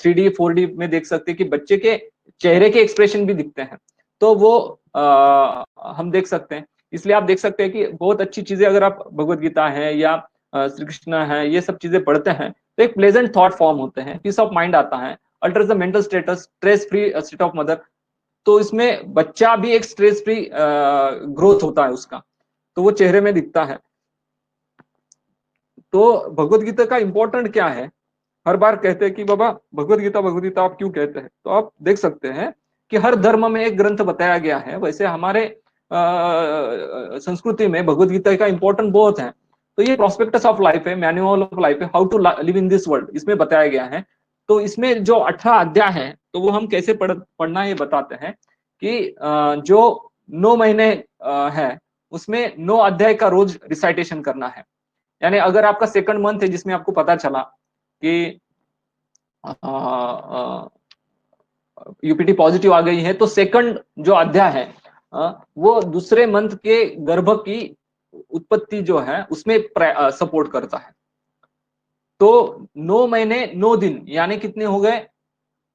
3D 4D में देख सकते हैं कि बच्चे के चेहरे के एक्सप्रेशन भी दिखते हैं, तो वो हम देख सकते हैं। इसलिए आप देख सकते हैं कि बहुत अच्छी चीजें, अगर आप भगवत गीता है या श्री कृष्ण है, ये सब चीजें पढ़ते हैं, तो एक प्लेजेंट थॉट फॉर्म होते हैं, पीस ऑफ माइंड आता है, altars the mental status, stress free state of mother. तो इसमें बच्चा भी एक स्ट्रेस फ्री ग्रोथ होता है उसका, तो वो चेहरे में दिखता है। तो भगवत गीता का इंपॉर्टेंट क्या है, हर बार कहते हैं कि बाबा भगवत गीता आप क्यों कहते हैं, तो आप देख सकते हैं कि हर धर्म में एक ग्रंथ बताया गया है। वैसे हमारे संस्कृति में भगवत गीता का इंपॉर्टेंट बहुत है। तो ये प्रोस्पेक्टस ऑफ लाइफ है, मैनुअल ऑफ लाइफ है, how to live in this world, इसमें बताया गया है। तो इसमें जो 18 अध्याय है, तो वो हम कैसे पढ़ना ये बताते हैं कि जो 9 महीने है, उसमें 9 अध्याय का रोज रिसाइटेशन करना है। यानी अगर आपका सेकंड मंथ है, जिसमें आपको पता चला कि यूपीटी पॉजिटिव आ गई है, तो सेकंड जो अध्याय है वो दूसरे मंथ के गर्भ की उत्पत्ति जो है उसमें सपोर्ट करता है। तो 9 महीने 9 दिन यानी कितने हो गए,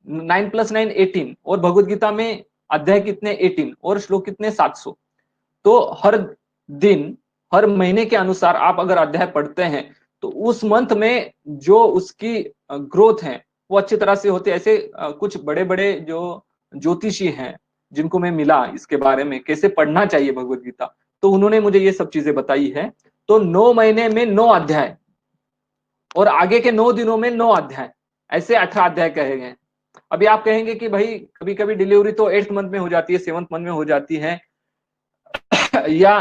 9 + 9 18, और भगवत गीता में अध्याय कितने 18 और श्लोक कितने 700। तो हर दिन हर महीने के अनुसार आप अगर अध्याय पढ़ते हैं, तो उस मंथ में जो उसकी ग्रोथ है वो अच्छी तरह से होती है। ऐसे कुछ बड़े बड़े जो ज्योतिषी हैं, जिनको मैं मिला इसके बारे में कैसे पढ़ना चाहिए भगवत गीता, तो उन्होंने मुझे ये सब चीजें बताई है। तो 9 महीने में 9 अध्याय, और आगे के 9 दिनों में 9 अध्याय, ऐसे 18 अध्याय कहे गए। अभी आप कहेंगे कि भाई कभी कभी डिलीवरी तो 8th मंथ में हो जाती है, 7th मंथ में हो जाती है, या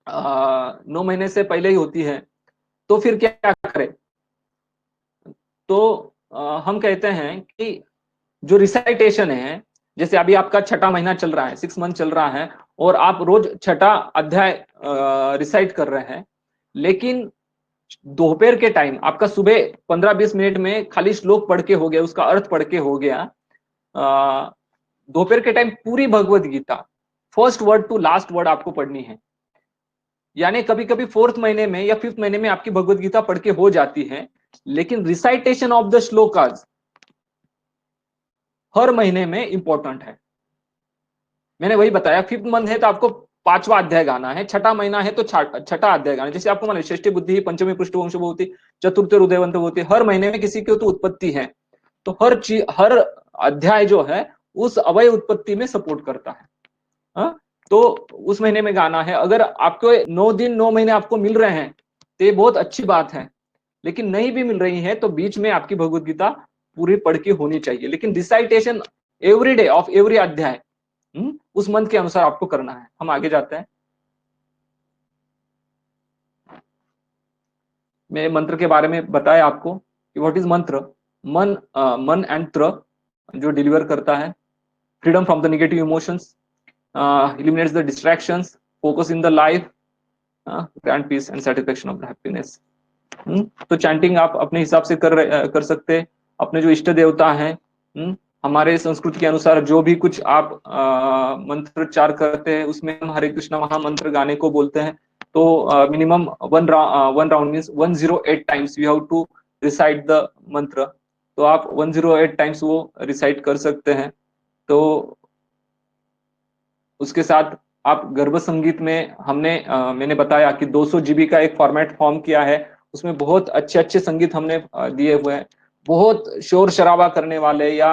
9 महीने से पहले ही होती है, तो फिर क्या करें। तो हम कहते हैं कि जो रिसाइटेशन है, जैसे अभी आपका 6ठा महीना चल रहा है, 6 मंथ चल रहा है, और आप रोज 6ठा अध्याय रिसाइट कर रहे हैं, लेकिन दोपहर के टाइम आपका सुबह 15-20 मिनट में खाली श्लोक पढ़ के हो गया, उसका अर्थ पढ़ के हो गया। दोपहर के टाइम पूरी Bhagavad Gita first word to last word आपको पढ़नी है। यानी कभी कभी 4th महीने में या 5th महीने में आपकी भगवत गीता पढ़ के हो जाती है, लेकिन रिसाइटेशन ऑफ द श्लोकाज हर महीने में इंपॉर्टेंट है। मैंने वही बताया, 5th मंथ है तो आपको 5वां अध्याय गाना है, छठा महीना है तो छठा अध्याय गाना है। जैसे आपको मालूम षष्ठी बुद्धि, पंचमी पृष्ठवंश भवति, चतुर्थ हृदयवंत भवति, हर महीने में किसी की तो उत्पत्ति है, तो हर अध्याय जो है उस अवय उत्पत्ति में सपोर्ट करता है। हाँ? तो उस महीने में गाना है। अगर आपको 9 दिन 9 महीने आपको मिल रहे हैं तो ये बहुत अच्छी बात है, लेकिन नहीं भी मिल रही है तो बीच में आपकी भगवत गीता पूरी पढ़ के होनी चाहिए, लेकिन recitation every day of every अध्याय उस मंथ के अनुसार आपको करना है। हम आगे जाते हैं। मैं मंत्र के बारे में बताया आपको कि व्हाट इज मंत्र। मन एंड त्र जो डिलीवर करता है freedom from the negative emotions, eliminates the distractions, focus in the life, grant peace and satisfaction of the happiness। तो चैंटिंग आप अपने हिसाब से कर सकते हैं। अपने जो इष्ट देवता हैं, हमारे संस्कृति के अनुसार जो भी कुछ आप मंत्रोच्चार करते हैं उसमें हम हरे कृष्णा महामंत्र गाने को बोलते हैं। तो minimum one round means 108 times we have to recite the mantra. तो आप 108 टाइम्स वो रिसाइट कर सकते हैं। तो उसके साथ आप गर्भ संगीत में मैंने बताया कि 200 जीबी का एक फॉर्मेट फॉर्म किया है, उसमें बहुत अच्छे अच्छे संगीत हमने दिए हुए हैं। बहुत शोर शराबा करने वाले या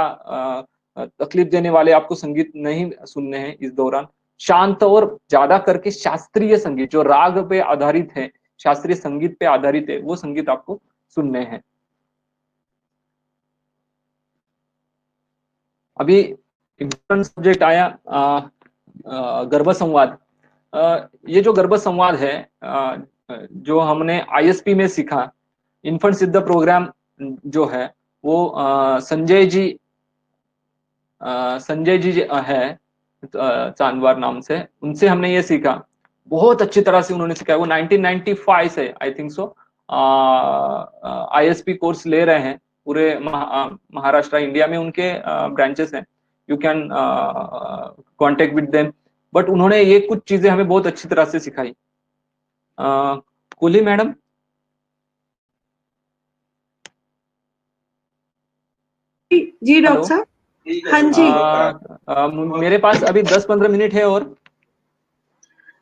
तकलीफ देने वाले आपको संगीत नहीं सुनने हैं इस दौरान। शांत और ज्यादा करके शास्त्रीय संगीत जो राग पे आधारित है, शास्त्रीय संगीत पे आधारित है, वो संगीत आपको सुनने हैं। अभी इम्पोर्टेंट सब्जेक्ट आया गर्भ संवाद। ये जो गर्भ संवाद है जो हमने आईएसपी में सीखा, इन्फेंट सिद्ध प्रोग्राम जो है वो संजय जी है चांदवार नाम से, उनसे हमने ये सीखा। बहुत अच्छी तरह से उन्होंने सिखाया। वो 1995 से I think so ISP course ले रहे हैं पूरे महाराष्ट्र इंडिया में उनके ब्रांचेस हैं। You can contact with them. But उन्होंने ये कुछ चीजें हमें बहुत अच्छी तरह से सिखाई। कुली मैडम, जी डॉक्टर साहब। हाँ जी। मेरे पास अभी 10-15 मिनट है और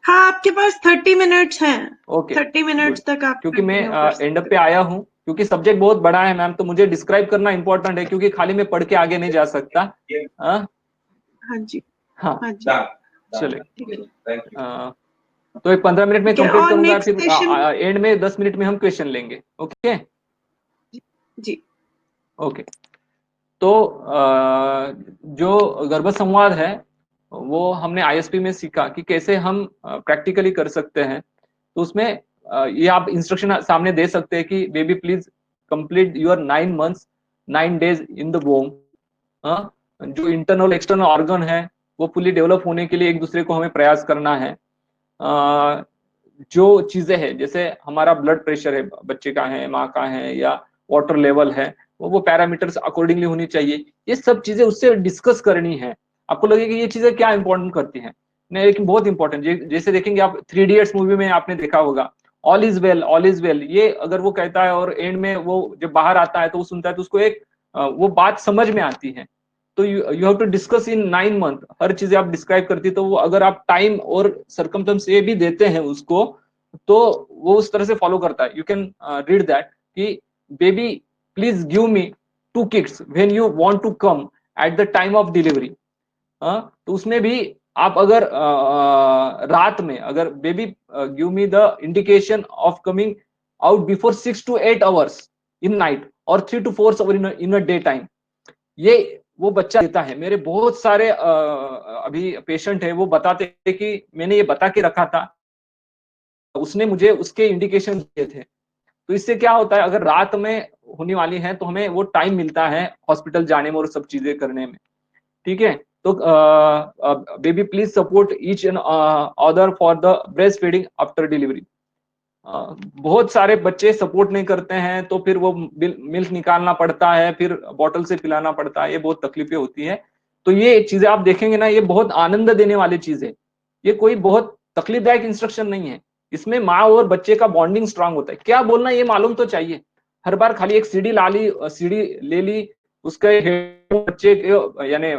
हाँ, आपके पास 30 मिनट्स हैं। ओके 30 मिनट्स तक आप क्योंकि मैं एंड अप पे आया हूँ, क्योंकि सब्जेक्ट बहुत बड़ा है मैम, तो मुझे डिस्क्राइब करना इंपॉर्टेंट है, क्योंकि खाली मैं पढ़ के आगे नहीं जा सकता। हाँ जी, हाँ जी चले। तो एक 15 मिनट में कंप्लीट करूंगा, फिर एंड में 10 मिनट में हम क्वेश्चन लेंगे। ओके जी ओके। तो जो गर्भ संवाद है वो हमने आईएसपी में सीखा कि कैसे हम प्रैक्टिकली कर सकते हैं। तो उसमें ये आप इंस्ट्रक्शन सामने दे सकते हैं कि baby please complete your 9 months 9 days in the वोम। जो इंटरनल एक्सटर्नल ऑर्गन है वो फुली डेवलप होने के लिए एक दूसरे को हमें प्रयास करना है। जो चीजें हैं जैसे हमारा ब्लड प्रेशर है बच्चे का है, माँ का है, या वाटर लेवल है, वो पैरामीटर्स अकॉर्डिंगली होनी चाहिए। ये सब चीजें उससे डिस्कस करनी है। आपको लगेगा कि ये चीजें क्या इंपॉर्टेंट करती हैं, नहीं लेकिन बहुत इंपॉर्टेंट। जैसे देखेंगे आप 3 इडियट्स मूवी में आपने देखा होगा, all is well all is well, ये अगर वो कहता है और एंड में वो जब बाहर आता है तो वो सुनता है तो उसको एक वो बात समझ में आती है। तो you have to discuss in 9 months, हर चीजें आप डिस्क्राइब करती। तो वो अगर आप टाइम और सरकमस्टेंस ये भी देते हैं उसको, तो वो उस तरह से फॉलो करता है। यू कैन रीड दैट कि baby please give me 2 kicks when you want to come at the time of delivery. तो उसमें भी आप अगर रात में अगर baby give me the indication of coming out before 6 to 8 hours in night और 3 to 4 hours in a day time, ये वो बच्चा देता है। मेरे बहुत सारे अभी पेशेंट है वो बताते हैं कि मैंने ये बता के रखा था, उसने मुझे उसके इंडिकेशन दिए थे। तो इससे क्या होता है, अगर रात में होने वाली है तो हमें वो टाइम मिलता है हॉस्पिटल जाने में और सब चीजें करने में। ठीक है। तो baby please support each and other for the breast feeding after delivery. बहुत सारे बच्चे सपोर्ट नहीं करते हैं तो फिर वो मिल्क निकालना पड़ता है, फिर बॉटल से पिलाना पड़ता है, ये बहुत तकलीफें होती है। तो ये चीजें आप देखेंगे ना, ये बहुत आनंद देने वाली चीज है। ये कोई बहुत तकलीफदायक इंस्ट्रक्शन नहीं है। इसमें माँ और बच्चे का बॉन्डिंग स्ट्रांग होता है। क्या बोलना ये मालूम तो चाहिए। हर बार खाली एक सीडी ले ली उसका बच्चे यानी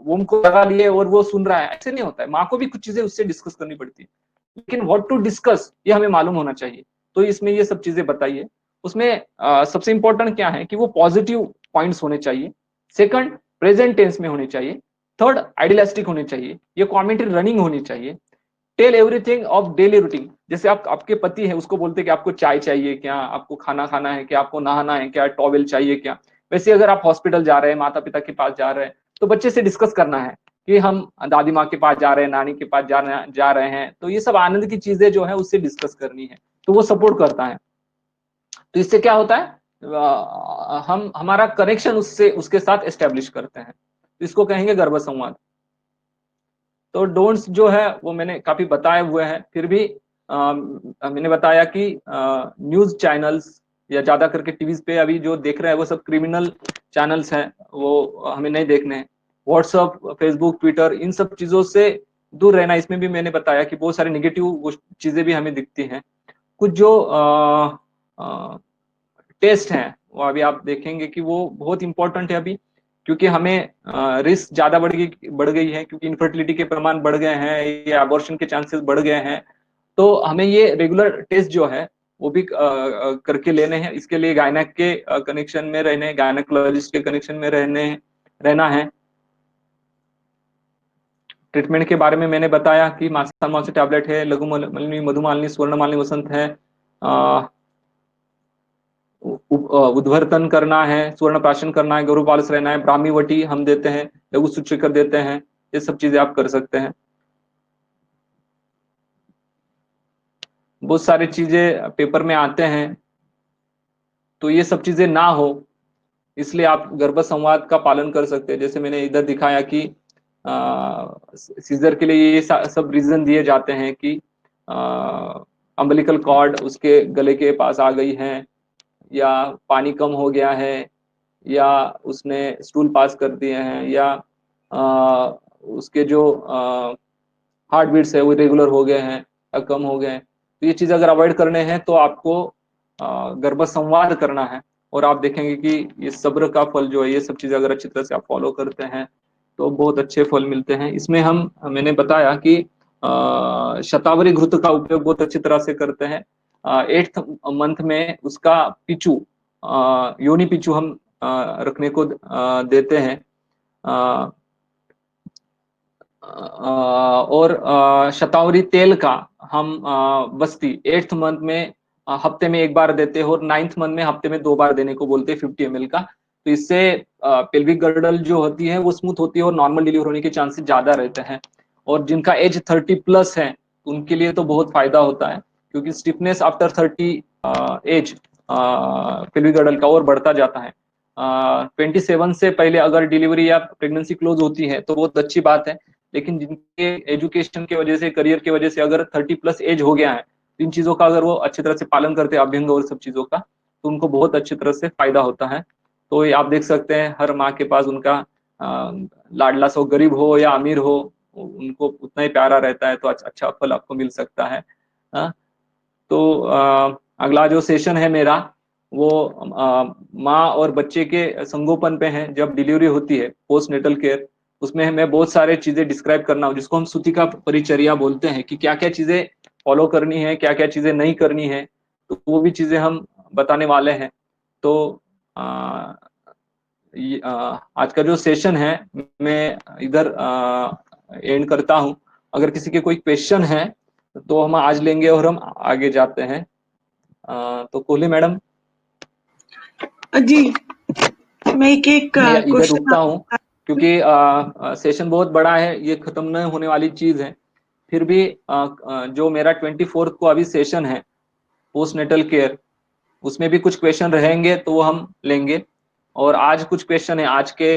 वोम को लगा लिए और वो सुन रहा है, ऐसे नहीं होता है। माँ को भी कुछ चीजें उससे डिस्कस करनी पड़ती है, लेकिन व्हाट टू डिस्कस ये हमें मालूम होना चाहिए। तो इसमें ये सब चीजें बताइए। उसमें सबसे इंपॉर्टेंट क्या है कि वो पॉजिटिव पॉइंट्स होने चाहिए। सेकंड, प्रेजेंट टेंस में होने चाहिए। थर्ड, आइडियलिस्टिक होने चाहिए। ये कमेंट्री रनिंग होनी चाहिए। Tell everything of daily routine. जैसे आप, आपके पति है, उसको बोलते हैं कि आपको चाय चाहिए क्या, आपको खाना खाना है क्या, आपको नहाना है क्या, टॉवेल चाहिए क्या। वैसे अगर आप हॉस्पिटल जा रहे हैं, माता पिता के पास जा रहे हैं, तो बच्चे से डिस्कस करना है कि हम दादी माँ के पास जा रहे हैं, नानी के पास जा रहे हैं। तो ये सब आनंद की चीजें जो है उससे डिस्कस करनी है, तो वो सपोर्ट करता है। तो इससे क्या होता है, हम हमारा कनेक्शन उससे, उसके साथ एस्टेब्लिश करते हैं। तो इसको कहेंगे गर्भ संवाद। तो डोंट्स जो है वो मैंने काफी बताए हुए हैं, फिर भी मैंने बताया कि न्यूज चैनल्स या ज्यादा करके टीवी पे अभी जो देख रहे हैं वो सब क्रिमिनल चैनल्स हैं, वो हमें नहीं देखने हैं। व्हाट्सअप, फेसबुक, ट्विटर, इन सब चीजों से दूर रहना। इसमें भी मैंने बताया कि बहुत सारी नेगेटिव चीजें भी हमें दिखती हैं। कुछ जो टेस्ट हैं वो अभी आप देखेंगे कि वो बहुत इंपॉर्टेंट है अभी, क्योंकि हमें रिस्क ज्यादा बढ़ गई है, क्योंकि इनफर्टिलिटी के प्रमाण बढ़ गए हैं या अबॉर्शन के चांसेस बढ़ गए हैं। तो हमें ये रेगुलर टेस्ट जो है वो भी करके लेने हैं। इसके लिए गायनेक के कनेक्शन में रहने, गायनेकोलॉजिस्ट के कनेक्शन में रहना है। ट्रीटमेंट के बारे में मैंने बताया कि मासा मासी टैबलेट है, लघु मालिनी, मधुमालिनी, स्वर्ण मालिनी, वसंत है। उद्वर्तन करना है, स्वर्ण प्राशन करना है, गौरव पालस रहना है, ब्राह्मी वटी हम देते हैं, लघु सूचिकर देते हैं। ये सब चीजें आप कर सकते हैं। बहुत सारी चीजें पेपर में आते हैं, तो ये सब चीजें ना हो इसलिए आप गर्भ संवाद का पालन कर सकते हैं। जैसे मैंने इधर दिखाया कि सीजर के लिए ये सब रीजन दिए जाते हैं कि अम्बिलिकल कॉर्ड उसके गले के पास आ गई है, या पानी कम हो गया है, या उसने स्टूल पास कर दिए हैं, या उसके जो हार्ट बीट्स है वो रेगुलर हो गए हैं या कम हो गए हैं। तो ये चीज अगर अवॉइड करने हैं तो आपको गर्भ संवाद करना है। और आप देखेंगे कि ये सब्र का फल जो है, ये सब चीजें अगर अच्छी तरह से आप फॉलो करते हैं तो बहुत अच्छे फल मिलते हैं। इसमें मैंने बताया कि शतावरी घृत का उपयोग बहुत अच्छी तरह से करते हैं। 8th मंथ में उसका पिचू, योनि पिचू हम रखने को देते हैं। और शतावरी तेल का हम बस्ती 8th मंथ में हफ्ते में एक बार देते हैं, और 9th मंथ में हफ्ते में 2 बार देने को बोलते हैं 50 ml का। तो इससे पेल्विक गर्डल जो होती है वो स्मूथ होती है और नॉर्मल डिलीवर होने के चांसेस ज्यादा रहते हैं। और जिनका एज 30+ है उनके लिए तो बहुत फायदा होता है, क्योंकि stiffness after 30 age pelvic girdle का और बढ़ता जाता है। 27 से पहले अगर डिलीवरी या प्रेगनेंसी क्लोज होती है तो बहुत अच्छी बात है, लेकिन जिनके एजुकेशन की वजह से, करियर की वजह से अगर 30+ एज हो गया है, तो इन चीजों का अगर वो अच्छी तरह से पालन करते हैं, अभ्यंग और सब चीजों का, तो उनको बहुत अच्छी तरह से फायदा होता है। तो ये आप देख सकते हैं हर माँ के पास उनका लाडला सा, गरीब हो या अमीर हो, उनको उतना ही प्यारा रहता है, तो अच्छा फल आपको मिल सकता है। तो अगला जो सेशन है मेरा वो माँ और बच्चे के संगोपन पे है। जब डिलीवरी होती है, पोस्ट नेटल केयर, उसमें मैं बहुत सारे चीजें डिस्क्राइब करना हूँ, जिसको हम सूतिका परिचर्या बोलते हैं, कि क्या क्या चीजें फॉलो करनी है, क्या क्या चीजें नहीं करनी है। तो वो भी चीजें हम बताने वाले हैं। तो आज का जो सेशन है मैं इधर एंड करता हूँ। अगर किसी के कोई क्वेश्चन है तो हम आज लेंगे और हम आगे जाते हैं। तो कोहली मैडम, जी, मैं एक मैं इधर क्वेश्चन रुकता हूँ, क्योंकि सेशन बहुत बड़ा है, ये खत्म न होने वाली चीज है। फिर भी जो मेरा 24th को अभी सेशन है पोस्ट नेटल केयर, उसमें भी कुछ क्वेश्चन रहेंगे तो वो हम लेंगे। और आज कुछ क्वेश्चन है आज के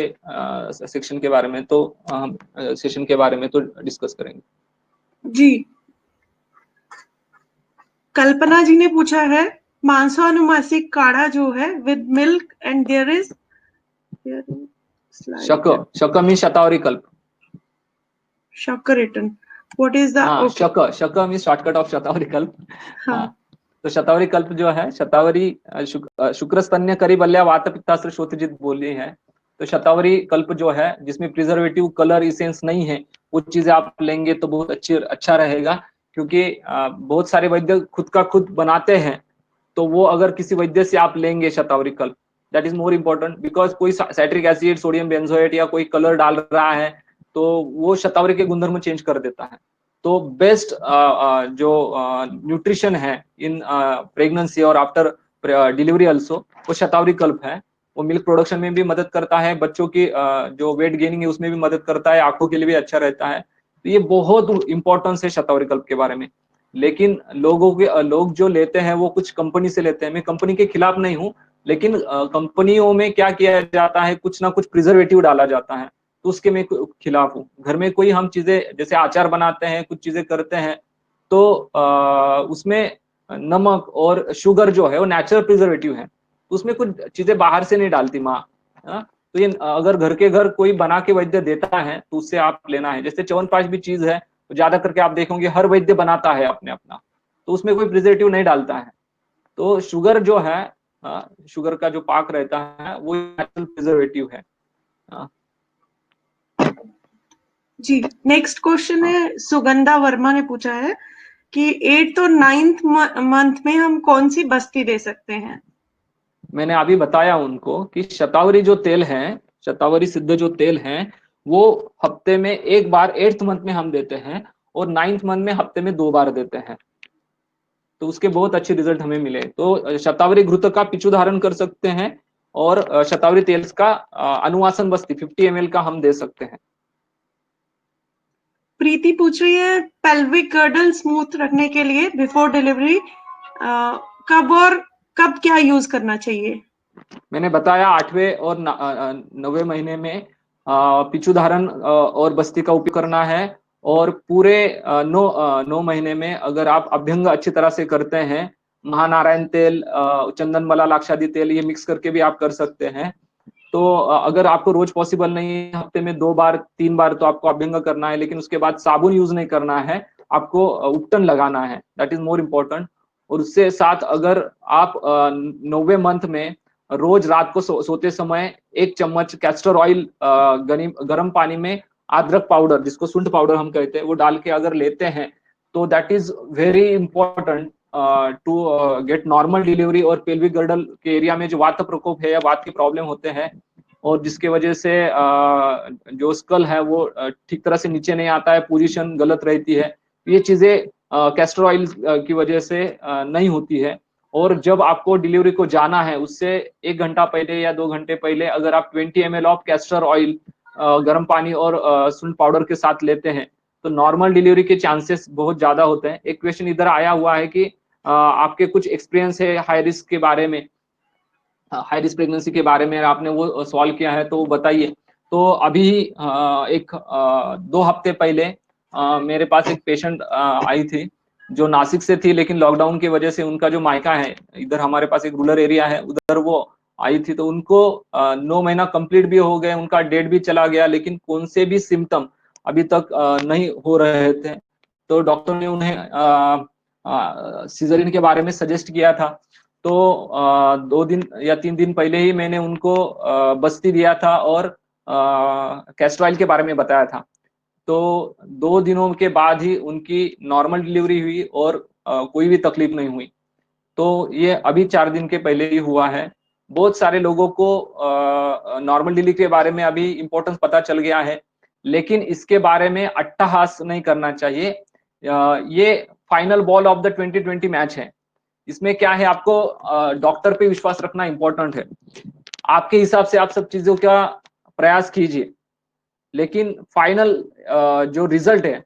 सेक्शन के बारे में, तो हम सेशन के बारे में तो डिस्कस करेंगे। जी, कल्पना जी ने पूछा है, मांसानुमासिक काढ़ा जो है with milk and there is शक मीन शतावरी कल्प। शक रिटन, व्हाट इज द हाँ, ओके। शक mean shortcut of Shatavari Kalp. हाँ, हाँ, तो शतावरी कल्प जो है, शतावरी शुक्रस्तन्य करी बल्या वात पित्ताश्र शोथजित बोली है। तो शतावरी कल्प जो है, जिसमें प्रिजर्वेटिव, कलर, इसेंस नहीं है, वो चीजें आप लेंगे तो बहुत अच्छा रहेगा। क्योंकि बहुत सारे वैद्य खुद का खुद बनाते हैं, तो वो अगर किसी वैद्य से आप लेंगे शतावरी कल्प, that is more important, because कोई साइट्रिक एसिड, सोडियम बेंजोएट या कोई कलर डाल रहा है तो वो शतावरी के गुणधर्म चेंज कर देता है। तो बेस्ट जो न्यूट्रिशन है इन प्रेगनेंसी और आफ्टर डिलीवरी ऑल्सो, वो शतावरी कल्प है। वो मिल्क प्रोडक्शन में भी मदद करता है, बच्चों की जो वेट गेनिंग है उसमें भी मदद करता है, आंखों के लिए भी अच्छा रहता है। तो ये बहुत इंपॉर्टेंस है शतावरी कल्प के बारे में। लेकिन लोग जो लेते हैं वो कुछ कंपनी से लेते हैं। मैं कंपनी के खिलाफ नहीं हूँ, लेकिन कंपनियों में क्या किया जाता है, कुछ ना कुछ प्रिजर्वेटिव डाला जाता है, तो उसके मैं खिलाफ हूँ। घर में कोई हम चीजें जैसे अचार बनाते हैं, कुछ चीजें करते हैं, तो उसमें नमक और शुगर जो है वो नेचुरल प्रिजर्वेटिव है, तो उसमें कुछ चीजें बाहर से नहीं डालती माँ। तो ये अगर घर के घर कोई बना के वैद्य देता है तो उससे आप लेना है। जैसे च्यवनप्राश भी चीज है, तो ज्यादा करके आप देखोगे हर वैद्य बनाता है अपने अपना, तो उसमें कोई प्रिजर्वेटिव नहीं डालता है। तो शुगर जो है, शुगर का जो पाक रहता है वो नेचुरल प्रिजर्वेटिव है। जी, नेक्स्ट क्वेश्चन है, सुगंधा वर्मा ने पूछा है कि 8th और 9th मंथ में हम कौन सी बस्ती दे सकते हैं? मैंने अभी बताया उनको कि शतावरी जो तेल है, शतावरी सिद्ध जो तेल है, वो हफ्ते में एक बार 8th मंथ में हम देते हैं, और 9th मंथ में हफ्ते में 2 बार देते हैं। तो उसके बहुत अच्छे रिजल्ट हमें मिले। तो शतावरी घृत का पिछू धारण कर सकते हैं, और शतावरी तेल का अनुवासन बस्ती 50 ml का हम दे सकते हैं। प्रीति पूछ रही है, पेल्विक गर्डल स्मूथ रखने के लिए बिफोर डिलीवरी कब और कब क्या यूज करना चाहिए? मैंने बताया 8वें और 9वें महीने में पिछू धारण और बस्ती का उपयोग करना है। और पूरे 9 महीने में अगर आप अभ्यंग अच्छी तरह से करते हैं, महानारायण तेल, चंदन मला, लाक्षादी तेल, ये मिक्स करके भी आप कर सकते हैं। तो अगर आपको रोज पॉसिबल नहीं है, हफ्ते में 2 बार 3 बार तो आपको अभ्यंग करना है, लेकिन उसके बाद साबुन यूज नहीं करना है, आपको उपटन लगाना है, दैट इज मोर इम्पोर्टेंट। और उससे साथ अगर आप 9वें मंथ में रोज रात को सोते समय 1 चम्मच कैस्टर ऑयल गर्म पानी में अदरक पाउडर, जिसको सुंठ पाउडर हम कहते हैं, वो डाल के अगर लेते हैं, तो that is very important to get normal delivery. और पेल्विक गर्डल के एरिया में जो वात प्रकोप है या वात की प्रॉब्लम होते हैं, और जिसके वजह से जो स्कल है वो ठीक तरह से नीचे नहीं आता है, पोजीशन गलत रहती है, ये चीजें कैस्टर ऑयल की वजह से नहीं होती है। और जब आपको डिलीवरी को जाना है, उससे 1 घंटा पहले या 2 घंटे पहले अगर आप 20 ml ऑफ कैस्टर ऑयल गर्म पानी और सुंठ पाउडर के साथ लेते हैं, तो नॉर्मल डिलीवरी के चांसेस बहुत ज्यादा होते हैं। एक क्वेश्चन इधर आया हुआ है कि आपके कुछ एक्सपीरियंस है हाई रिस्क के बारे में, हाई रिस्क प्रेगनेंसी के बारे में आपने वो सवाल किया है, तो बताइए। तो अभी 2 हफ्ते पहले मेरे पास एक पेशेंट आई थी, जो नासिक से थी, लेकिन लॉकडाउन की वजह से उनका जो मायका है इधर हमारे पास एक रूरल एरिया है, उधर वो आई थी। तो उनको 9 महीना कंप्लीट भी हो गए, उनका डेट भी चला गया, लेकिन कौन से भी सिम्टम अभी तक नहीं हो रहे थे। तो डॉक्टर ने उन्हें सीजरिन के बारे में सजेस्ट किया था। तो 2 दिन या 3 दिन पहले ही मैंने उनको बस्ती दिया था और कैस्टर ऑयल के बारे में बताया था। तो 2 दिनों के बाद ही उनकी नॉर्मल डिलीवरी हुई, और कोई भी तकलीफ नहीं हुई। तो ये अभी 4 दिन के पहले ही हुआ है। बहुत सारे लोगों को नॉर्मल डिलीवरी के बारे में अभी इम्पोर्टेंस पता चल गया है, लेकिन इसके बारे में अट्टहास नहीं करना चाहिए। ये final ball of the 2020 match है। इसमें क्या है, आपको डॉक्टर पे विश्वास रखना इंपॉर्टेंट है। आपके हिसाब से आप सब चीजों का प्रयास कीजिए, लेकिन फाइनल जो रिजल्ट है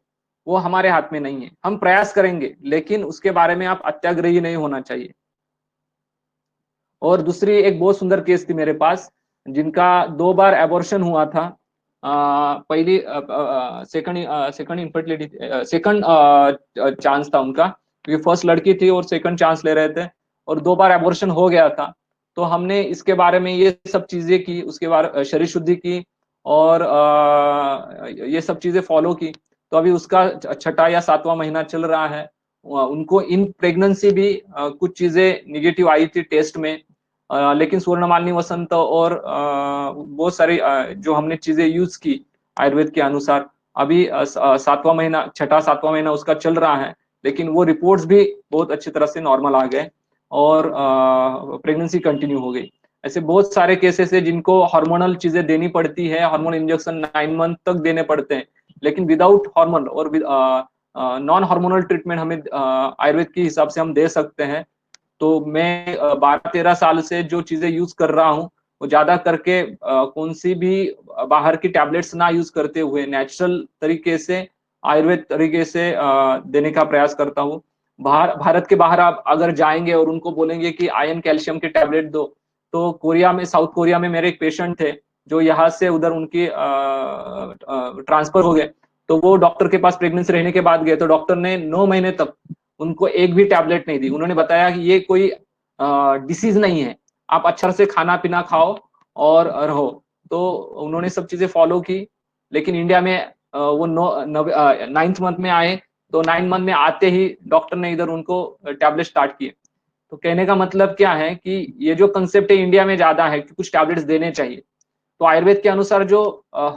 वो हमारे हाथ में नहीं है। हम प्रयास करेंगे, लेकिन उसके बारे में आप अत्याग्रही नहीं होना चाहिए। और दूसरी एक बहुत सुंदर केस थी मेरे पास, जिनका 2 बार एबॉर्शन हुआ था। पहली सेकंड इनफर्टिलिटी, सेकंड चांस था उनका, क्योंकि फर्स्ट लड़की थी और सेकंड चांस ले रहे थे, और 2 बार एबॉर्शन हो गया था। तो हमने इसके बारे में ये सब चीजें की, उसके बाद शरीर शुद्धि की, और ये सब चीजें फॉलो की। तो अभी उसका 6ठा या 7वां महीना चल रहा है। उनको इन प्रेगनेंसी भी कुछ चीजें निगेटिव आई थी टेस्ट में, लेकिन स्वर्णमालिनी वसंत और बहुत सारी जो हमने चीजें यूज की आयुर्वेद के अनुसार, अभी 7वां महीना, 6वां-7वां महीना उसका चल रहा है, लेकिन वो रिपोर्ट्स भी बहुत अच्छी तरह से नॉर्मल आ गए और प्रेगनेंसी कंटिन्यू हो गई। ऐसे बहुत सारे केसेस है जिनको हार्मोनल चीजें देनी पड़ती है, हार्मोन इंजेक्शन 9 मंथ तक देने पड़ते हैं, लेकिन विदाउट हार्मोन और नॉन हार्मोनल ट्रीटमेंट हमें आयुर्वेद के हिसाब से हम दे सकते हैं। तो मैं 12-13 साल से जो चीजें यूज कर रहा हूँ, वो ज्यादा करके कौन सी भी बाहर की टैबलेट्स ना यूज करते हुए नेचुरल तरीके से, आयुर्वेद तरीके से देने का प्रयास करता हूँ। भारत के बाहर आप अगर जाएंगे और उनको बोलेंगे कि आयरन कैल्शियम के टैबलेट दो, तो कोरिया में, साउथ कोरिया में मेरे एक पेशेंट थे जो यहाँ से उधर उनकी ट्रांसफर हो गए, तो वो डॉक्टर के पास प्रेगनेंसी रहने के बाद गए, तो डॉक्टर ने 9 महीने तक उनको एक भी टैबलेट नहीं दी। उन्होंने बताया कि ये कोई डिसीज नहीं है, आप अच्छा से खाना पीना खाओ और रहो। तो उन्होंने सब चीजें फॉलो की, लेकिन इंडिया में वो 9th मंथ में आए, तो 9 मंथ में आते ही डॉक्टर ने इधर उनको टैबलेट स्टार्ट किए। तो कहने का मतलब क्या है कि ये जो कंसेप्ट है इंडिया में ज्यादा है कि कुछ टैबलेट्स देने चाहिए। तो आयुर्वेद के अनुसार जो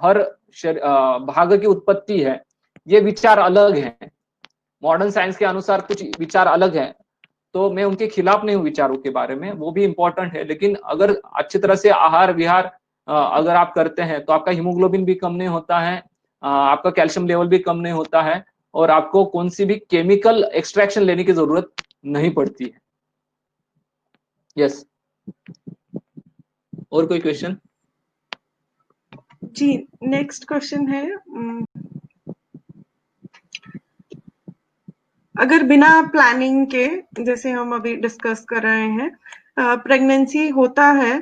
हर भाग की उत्पत्ति है, ये विचार अलग है। मॉडर्न साइंस के अनुसार कुछ विचार अलग है, तो मैं उनके खिलाफ नहीं हूँ विचारों के बारे में, वो भी इंपॉर्टेंट है, लेकिन अगर अच्छी तरह से आहार विहार अगर आप करते हैं तो आपका हीमोग्लोबिन भी कम नहीं होता है, आपका कैल्शियम लेवल भी कम नहीं होता है, और आपको कौन सी भी केमिकल एक्सट्रैक्शन लेने की जरूरत नहीं पड़ती है। यस, और कोई क्वेश्चन? जी, नेक्स्ट क्वेश्चन है, अगर बिना प्लानिंग के, जैसे हम अभी डिस्कस कर रहे हैं, प्रेगनेंसी होता है,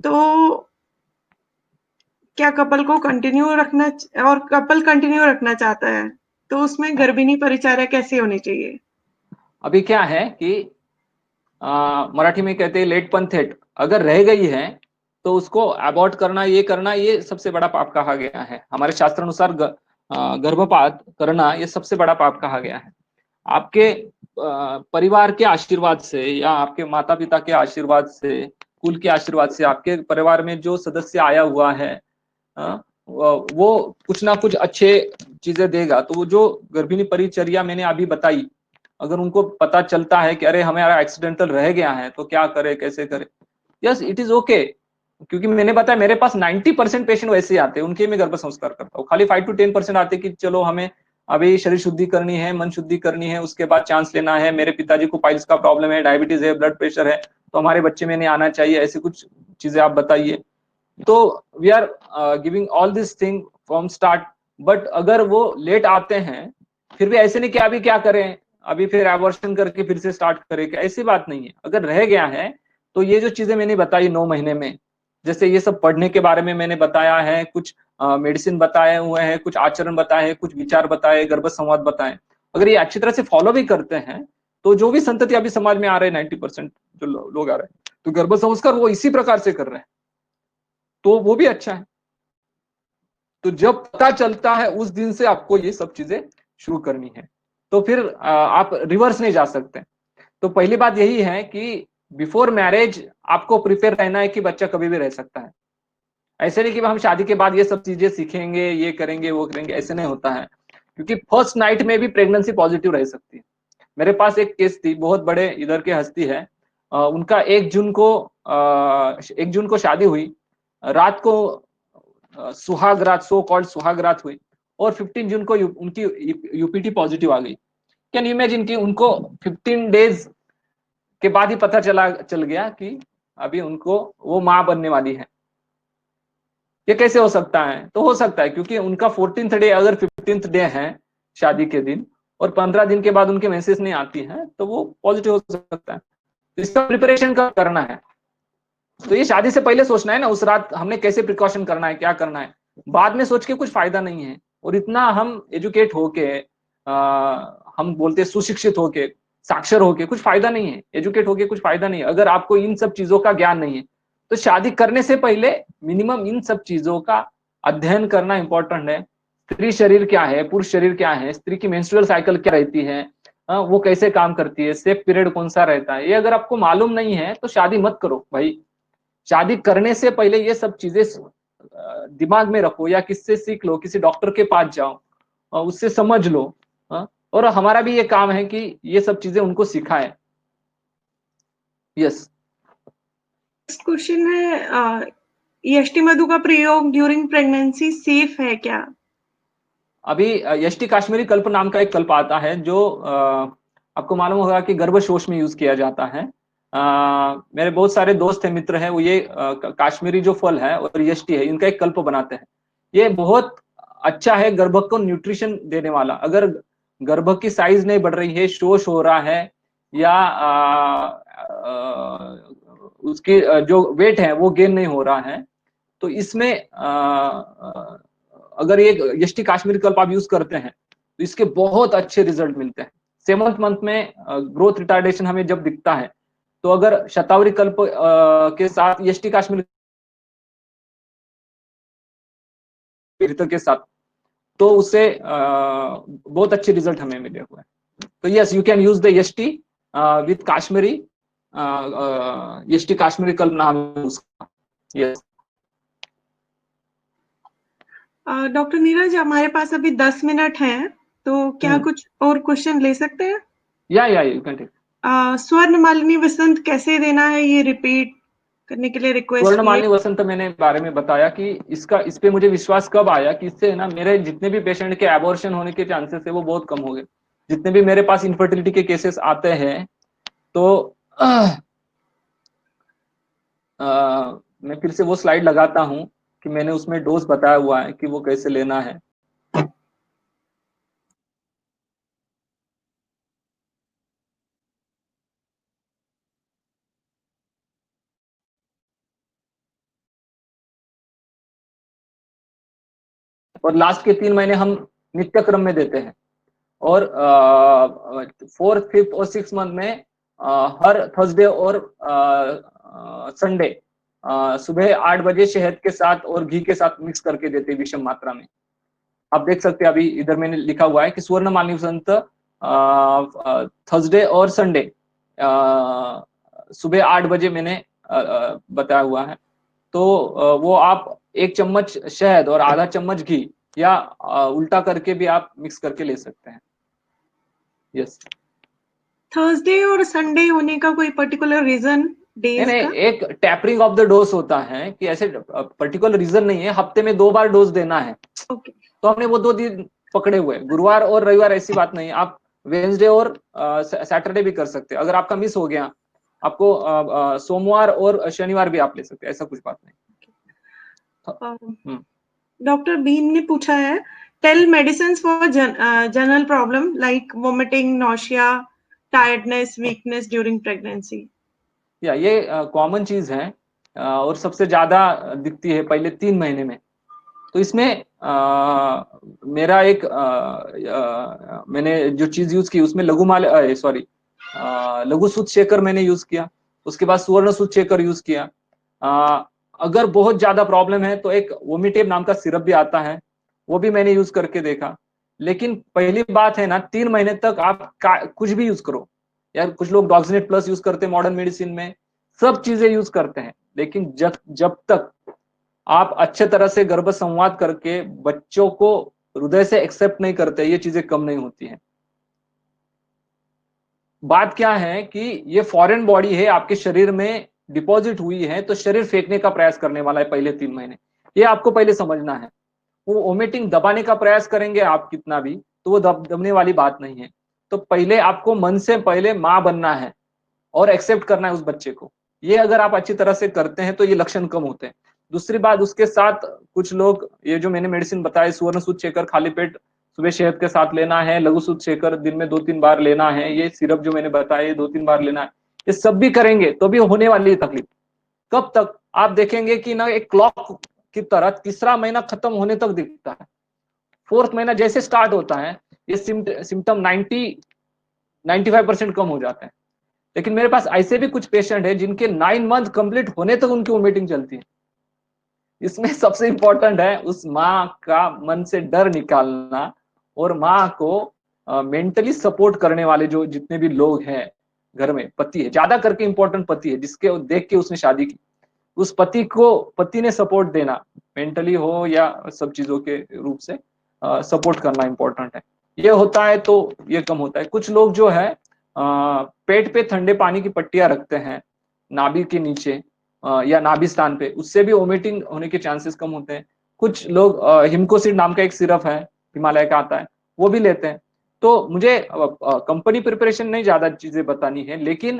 तो क्या कपल को कंटिन्यू रखना, और कपल कंटिन्यू रखना चाहता है, तो उसमें गर्भिणी परिचर्या कैसे होनी चाहिए? अभी क्या है कि मराठी में कहते हैं लेटपन थेट, अगर रह गई है तो उसको अबॉर्ट करना, ये करना, ये सबसे बड़ा पाप कहा गया है हमारे शास्त्र अनुसार। गर्भपात करना ये सबसे बड़ा पाप कहा गया है। आपके परिवार के आशीर्वाद से या आपके माता पिता के आशीर्वाद से, कुल के आशीर्वाद से, आपके परिवार में जो सदस्य आया हुआ है वो कुछ ना कुछ अच्छे चीजें देगा। तो वो जो गर्भिणी परिचर्या मैंने अभी बताई, अगर उनको पता चलता है कि अरे हमारा एक्सीडेंटल रह गया है तो क्या करे, कैसे करे, यस इट इज ओके। क्योंकि मैंने बताया मेरे पास 90% पेशेंट वैसे ही आते हैं, उनके मैं गर्भ संस्कार करता हूँ। खाली 5 to 10% आते कि चलो हमें अभी शरीर शुद्धि करनी है, मन शुद्धि करनी है, उसके बाद चांस लेना है, मेरे पिताजी को पाइल्स का प्रॉब्लम है, डायबिटीज है, ब्लड प्रेशर है, तो हमारे बच्चे में नहीं आना चाहिए, ऐसी कुछ चीजें आप बताइए। तो we are giving all this thing from start. But अगर वो लेट आते हैं, फिर भी ऐसे नहीं कि अभी क्या करें, अभी फिर एबॉर्शन करके फिर से स्टार्ट करें, ऐसी बात नहीं है। अगर रह गया है तो ये जो चीजें मैंने बताई 9 महीने में, जैसे ये सब पढ़ने के बारे में मैंने बताया है, कुछ मेडिसिन बताए हुए हैं, कुछ आचरण बताए हैं, कुछ विचार बताए, गर्भ संवाद बताए, अगर ये अच्छी तरह से फॉलो भी करते हैं, तो जो भी संतति अभी समाज में आ रहे हैं 90% जो लोग आ रहे हैं, तो गर्भ संस्कार वो इसी प्रकार से कर रहे हैं, तो वो भी अच्छा है। तो जब पता चलता है उस दिन से आपको ये सब चीजें शुरू करनी है, तो फिर आप रिवर्स नहीं जा सकते। तो पहली बात यही है कि बिफोर मैरिज आपको प्रिपेयर रहना है कि बच्चा कभी भी रह सकता है। ऐसे नहीं कि हम शादी के बाद ये सब चीजें सीखेंगे, ये करेंगे, वो करेंगे, ऐसे नहीं होता है। क्योंकि फर्स्ट नाइट में भी प्रेगनेंसी पॉजिटिव रह सकती है। मेरे पास एक केस थी, बहुत बड़े इधर के हस्ती है, उनका 1 जून को शादी हुई, रात को सुहाग रात, सो कॉल्ड सुहाग रात हुई, और 15 जून को उनकी यूपीटी पॉजिटिव आ गई। कैन यू इमेजिन कि उनको 15 डेज के बाद ही पता चल गया कि अभी उनको वो मां बनने वाली है। ये कैसे हो सकता है? तो हो सकता है क्योंकि उनका 14th डे अगर 15th डे है शादी के दिन, और 15 दिन के बाद उनके मैसेज नहीं आती है, तो वो पॉजिटिव हो सकता है। तो इसका प्रिपरेशन करना है। तो ये शादी से पहले सोचना है ना, उस रात हमने कैसे प्रिकॉशन करना है, क्या करना है। बाद में सोच के कुछ फायदा नहीं है। और इतना हम एजुकेट होके, हम बोलते हैं सुशिक्षित होके, साक्षर होके कुछ फायदा नहीं है, एजुकेट होके कुछ फायदा नहीं है, अगर आपको इन सब चीजों का ज्ञान नहीं है। तो शादी करने से पहले मिनिमम इन सब चीजों का अध्ययन करना इंपॉर्टेंट है। स्त्री शरीर क्या है, पुरुष शरीर क्या है, स्त्री की मेंस्ट्रुअल साइकिल क्या रहती है, वो कैसे काम करती है, सेफ पीरियड कौन सा रहता है, ये अगर आपको मालूम नहीं है तो शादी मत करो भाई। शादी करने से पहले ये सब चीजें दिमाग में रखो, या किससे सीख लो, किसी डॉक्टर के पास जाओ और उससे समझ लो। और हमारा भी ये काम है कि ये सब चीजें उनको सिखाएं। यस। नेक्स्ट क्वेश्चन है, यष्टि मधु का प्रयोग ड्यूरिंग प्रेगनेंसी सेफ है क्या? अभी यष्टि काश्मीरी कल्प नाम का एक कल्प आता है जो आपको मालूम होगा कि गर्भशोष में यूज किया जाता है। मेरे बहुत सारे दोस्त हैं, मित्र हैं, वो ये काश्मीरी जो फल है और यष्टि है, इनका एक कल्प बनाते हैं। ये बहुत अच्छा है गर्भ को न्यूट्रिशन देने वाला। अगर गर्भ की साइज नहीं बढ़ रही है, शोष हो रहा है, या उसकी जो वेट है वो गेन नहीं हो रहा है, तो इसमें अगर ये यष्टि काश्मीरी कल्प आप यूज करते हैं तो इसके बहुत अच्छे रिजल्ट मिलते हैं। 7th मंथ में ग्रोथ रिटार्डेशन हमें जब दिखता है, तो अगर शतावरी कल्प के साथ यष्टि काश्मीरी के साथ, तो उससे बहुत अच्छे रिजल्ट हमें मिले हुए हैं। तो yes, you can use the yashti with Kashmiri, Yashti Kashmiri Kalp नाम है उसका। यस। डॉक्टर नीरज, हमारे पास अभी 10 मिनट हैं, तो क्या कुछ और क्वेश्चन ले सकते हैं? या यू कैन टेक। स्वर्ण मालिनी वसंत कैसे देना है, ये रिपीट करने के लिए रिक्वेस्ट स्वर्ण की है। मालिनी वसंत मैंने बारे में बताया कि इस पे मुझे विश्वास कब आया कि इससे ना मेरे जितने भी पेशेंट के एबॉर्शन होने के चांसेस है वो बहुत कम हो गए। जितने भी मेरे पास इनफर्टिलिटी के केसेस आते हैं, तो मैं फिर से वो स्लाइड लगाता हूं कि मैंने उसमें डोज बताया हुआ है कि वो कैसे लेना है। और लास्ट के 3 महीने हम नित्य क्रम में देते हैं। और 4th, 5th और 6th मंथ में हर थर्सडे और संडे सुबह 8 बजे शहद के साथ और घी के साथ मिक्स करके देते हैं विषम मात्रा में। आप देख सकते हैं, अभी इधर मैंने लिखा हुआ है कि स्वर्ण मालिनी वसंत थर्सडे और संडे सुबह 8 बजे मैंने बताया हुआ है। तो वो आप 1 चम्मच शहद और आधा चम्मच घी, या उल्टा करके भी आप मिक्स करके ले सकते हैं। यस। थर्सडे और संडे होने का कोई पर्टिकुलर रीजन नहीं डेज नहीं, का? एक टैपरिंग ऑफ द डोज होता है कि ऐसे पर्टिकुलर रीजन नहीं है, हफ्ते में 2 बार डोज देना है। ओके। तो हमने वो 2 दिन पकड़े हुए, गुरुवार और रविवार ऐसी बात नहीं है। आप वेंसडे और सैटरडे भी कर सकते हैं। अगर आपका मिस हो गया, आपको सोमवार और शनिवार भी आप ले सकते हैं, ऐसा कुछ बात नहीं। डॉक्टर बीन ने पूछा है, tell medicine for general problem like vomiting, nausea, tiredness, weakness during pregnancy. या ये कॉमन चीज है और सबसे ज्यादा दिखती है पहले 3 महीने में। तो इसमें मेरा एक मैंने जो चीज यूज की उसमें लघु सूत शेकर मैंने यूज किया। उसके बाद सुवर्ण सूत शेकर यूज किया। अगर बहुत ज्यादा प्रॉब्लम है तो एक वोमिटेब नाम का सिरप भी आता है, वो भी मैंने यूज करके देखा। लेकिन पहली बात है ना, 3 महीने तक आप कुछ भी यूज करो। यार कुछ लोग डॉक्सिनेट प्लस यूज करते हैं मॉडर्न मेडिसिन में, सब चीजें यूज करते हैं, लेकिन जब तक आप अच्छे तरह से गर्भ संवाद करके बच्चों को हृदय से एक्सेप्ट नहीं करते, ये चीजें कम नहीं होती हैं। बात क्या है कि ये फॉरेन बॉडी है, आपके शरीर में डिपॉजिट हुई है, तो शरीर फेंकने का प्रयास करने वाला है पहले 3 महीने। ये आपको पहले समझना है। वो वोमिटिंग दबाने का प्रयास करेंगे आप कितना भी, तो वो दबने वाली बात नहीं है। तो पहले आपको मन से पहले मां बनना है और एक्सेप्ट करना है उस बच्चे को। ये अगर आप अच्छी तरह से करते हैं तो ये लक्षण कम होते हैं। दूसरी बात, उसके साथ कुछ लोग ये जो मैंने मेडिसिन बताया, सुवर्ण सूत शेकर खाली पेट सुबह शहद के साथ लेना है, लघु सूत शेकर दिन में 2-3 बार लेना है, ये सिरप जो मैंने बताया 2-3 बार लेना है, ये सब भी करेंगे तो भी होने वाली है तकलीफ। कब तक? आप देखेंगे कि ना एक क्लॉक की तरह तीसरा महीना खत्म होने तक दिखता है। 4th महीना जैसे स्टार्ट होता है, ये सिम्टम 95% कम हो जाते हैं। लेकिन मेरे पास ऐसे भी कुछ पेशेंट है जिनके 9 मंथ कंप्लीट होने तक उनकी वोमिटिंग चलती है। इसमें सबसे इंपॉर्टेंट है उस माँ का मन से डर निकालना, और माँ को मेंटली सपोर्ट करने वाले जो जितने भी लोग हैं घर में, पति है ज्यादा करके, इंपॉर्टेंट पति है जिसके देख के उसने शादी की, उस पति ने सपोर्ट देना, मेंटली हो या सब चीजों के रूप से सपोर्ट करना इंपॉर्टेंट है। ये होता है तो ये कम होता है। कुछ लोग जो है पेट पे ठंडे पानी की पट्टियां रखते हैं नाभि के नीचे या नाभि स्थान पे, उससे भी वोमिटिंग होने के चांसेस कम होते हैं। कुछ लोग हिमकोसिड नाम का एक सिरप है, हिमालय का आता है, वो भी लेते हैं। तो मुझे कंपनी प्रिपरेशन नहीं ज्यादा चीजें बतानी है, लेकिन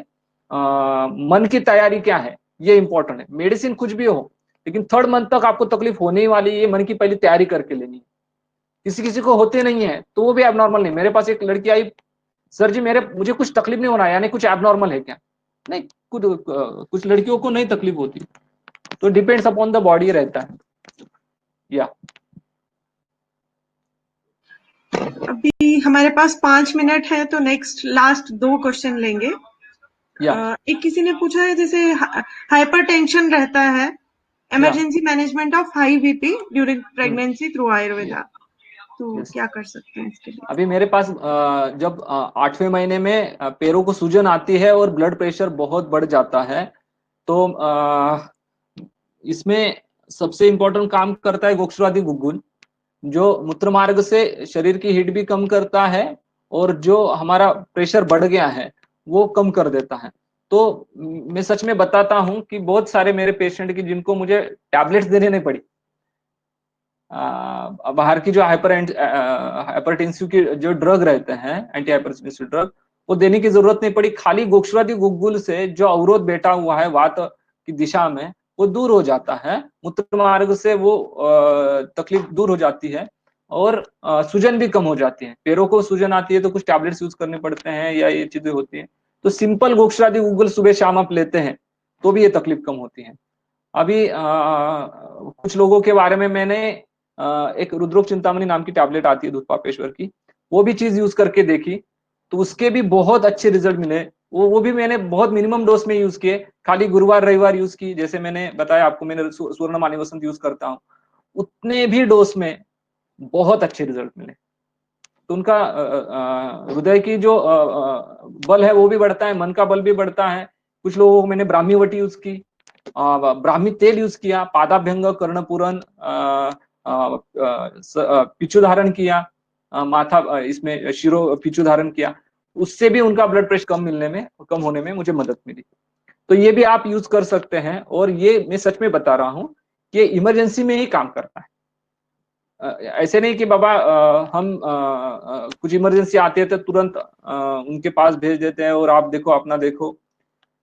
मन की तैयारी क्या है ये इंपॉर्टेंट है। मेडिसिन कुछ भी हो, लेकिन 3rd मंथ तक आपको तकलीफ होने ही वाली है, ये मन की पहले तैयारी करके लेनी है। किसी किसी को होते नहीं है तो वो भी एबनॉर्मल नहीं। मेरे पास एक लड़की आई, सर जी मुझे कुछ तकलीफ नहीं होना, यानी कुछ एबनॉर्मल है क्या? नहीं, कुछ लड़कियों को नहीं तकलीफ होती, तो डिपेंड्स अपॉन द बॉडी रहता है। या अभी हमारे पास 5 मिनट है, तो नेक्स्ट लास्ट 2 क्वेश्चन लेंगे। या एक किसी ने पूछा है, जैसे हाइपरटेंशन रहता है, emergency management of high BP during pregnancy through Ayurveda, तो क्या कर सकते हैं इसके लिए? अभी मेरे पास जब 8वें महीने में पैरों को सूजन आती है और ब्लड प्रेशर बहुत बढ़ जाता है, तो इसमें सबसे इंपॉर्टेंट काम करता है गोक्षुरादि गुग्गुल, जो मूत्र मार्ग से शरीर की हीट भी कम करता है और जो हमारा प्रेशर बढ़ गया है वो कम कर देता है। तो मैं सच में बताता हूं कि बहुत सारे मेरे पेशेंट की जिनको मुझे टैबलेट्स देने नहीं पड़ी, बाहर की जो हाइपरटेंसिव की जो ड्रग रहते हैं, एंटी हाइपरटेंसिव ड्रग, वो देने की जरूरत नहीं पड़ी। खाली गोक्षुरादि गुग्गुल से जो अवरोध बैठा हुआ है वात की दिशा में, वो दूर हो जाता है। मूत्र मार्ग से वो तकलीफ दूर हो जाती है और सूजन भी कम हो जाती है। पैरों को सूजन आती है तो कुछ टैबलेट्स यूज करने पड़ते हैं या ये चीजें होती हैं। तो सिंपल गोक्षुरादि गुग्गुल सुबह शाम आप लेते हैं तो भी ये तकलीफ कम होती है। अभी कुछ लोगों के बारे में मैंने एक रुद्रोक चिंतामणि नाम की टैबलेट आती है दूध पापेश्वर की, वो भी चीज यूज करके देखी, तो उसके भी बहुत अच्छे रिजल्ट मिले। वो भी मैंने बहुत मिनिमम डोज में यूज किए, खाली गुरुवार रविवार यूज की। जैसे मैंने बताया आपको, मैंने स्वर्ण मानी वसंत यूज करता हूँ, उतने भी डोज में बहुत अच्छे रिजल्ट मिले। तो उनका हृदय की जो बल है वो भी बढ़ता है, मन का बल भी बढ़ता है। कुछ लोगों को मैंने ब्राह्मी वटी यूज की, ब्राह्मी तेल यूज किया, पादाभ्यंग, कर्णपूरन, पिछू धारण किया, माथा इसमें शिरो पिछू धारण किया, उससे भी उनका ब्लड प्रेशर कम होने में मुझे मदद मिली। तो ये भी आप यूज कर सकते हैं, और ये मैं सच में बता रहा हूँ कि इमरजेंसी में ही काम करता है। ऐसे नहीं कि बाबा हम कुछ इमरजेंसी आती है तो तुरंत उनके पास भेज देते हैं और आप देखो अपना देखो,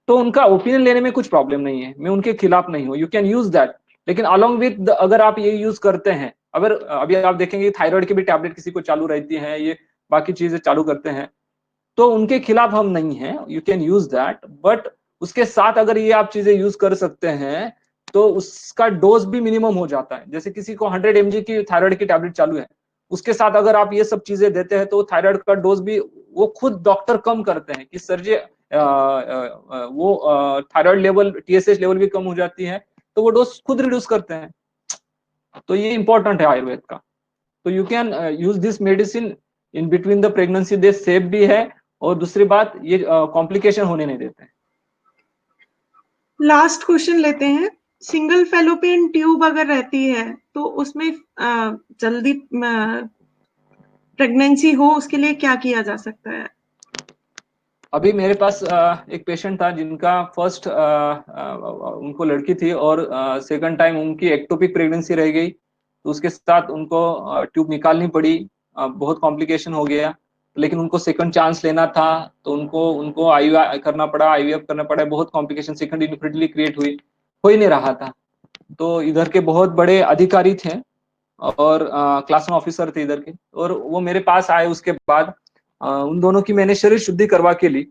तो उनका ओपिनियन लेने में कुछ प्रॉब्लम नहीं है, मैं उनके खिलाफ नहीं हूँ, यू कैन यूज दैट। लेकिन अलॉन्ग विद अगर आप ये यूज करते हैं, अगर अभी आप देखेंगे थायराइड की भी टैबलेट किसी को चालू रहती है, ये बाकी चीजें चालू करते हैं, तो उनके खिलाफ हम नहीं है, you can use that. But उसके साथ अगर ये आप चीजें यूज कर सकते हैं तो उसका डोज भी मिनिमम हो जाता है। जैसे किसी को 100 mg की थायराइड की टैबलेट चालू है, उसके साथ अगर आप ये सब चीजें देते हैं तो थायराइड का डोज भी वो खुद डॉक्टर कम करते हैं कि सर जी वो थायराइड लेवल, TSH लेवल भी कम हो जाती है, तो वो डोज खुद रिड्यूस करते हैं। तो ये इंपॉर्टेंट है आयुर्वेद का। तो you can use this medicine in between the pregnancy, they safe भी है, और दूसरी बात ये कॉम्प्लिकेशन होने नहीं देते हैं। लास्ट क्वेश्चन लेते हैं। सिंगल फेलोपियन ट्यूब अगर रहती है तो उसमें जल्दी प्रेगनेंसी हो, उसके लिए क्या किया जा सकता है? अभी मेरे पास एक पेशेंट था जिनका फर्स्ट उनको लड़की थी और सेकंड टाइम उनकी एक्टोपिक प्रेगनेंसी रह गई, तो उसके साथ उनको ट्यूब निकालनी पड़ी, बहुत कॉम्प्लिकेशन हो गया। लेकिन उनको सेकंड चांस लेना था, तो उनको उनको आईवीएफ करना पड़ा, आईवीएफ करना पड़ा, बहुत कॉम्प्लिकेशन, सेकंड इनफर्टिलिटी क्रिएट हुई, हो ही नहीं रहा था। तो इधर के बहुत बड़े अधिकारी थे और क्लास वन ऑफिसर थे इधर के, और वो मेरे पास आए। उसके बाद उन दोनों की मैंने शरीर शुद्धि करवा के ली।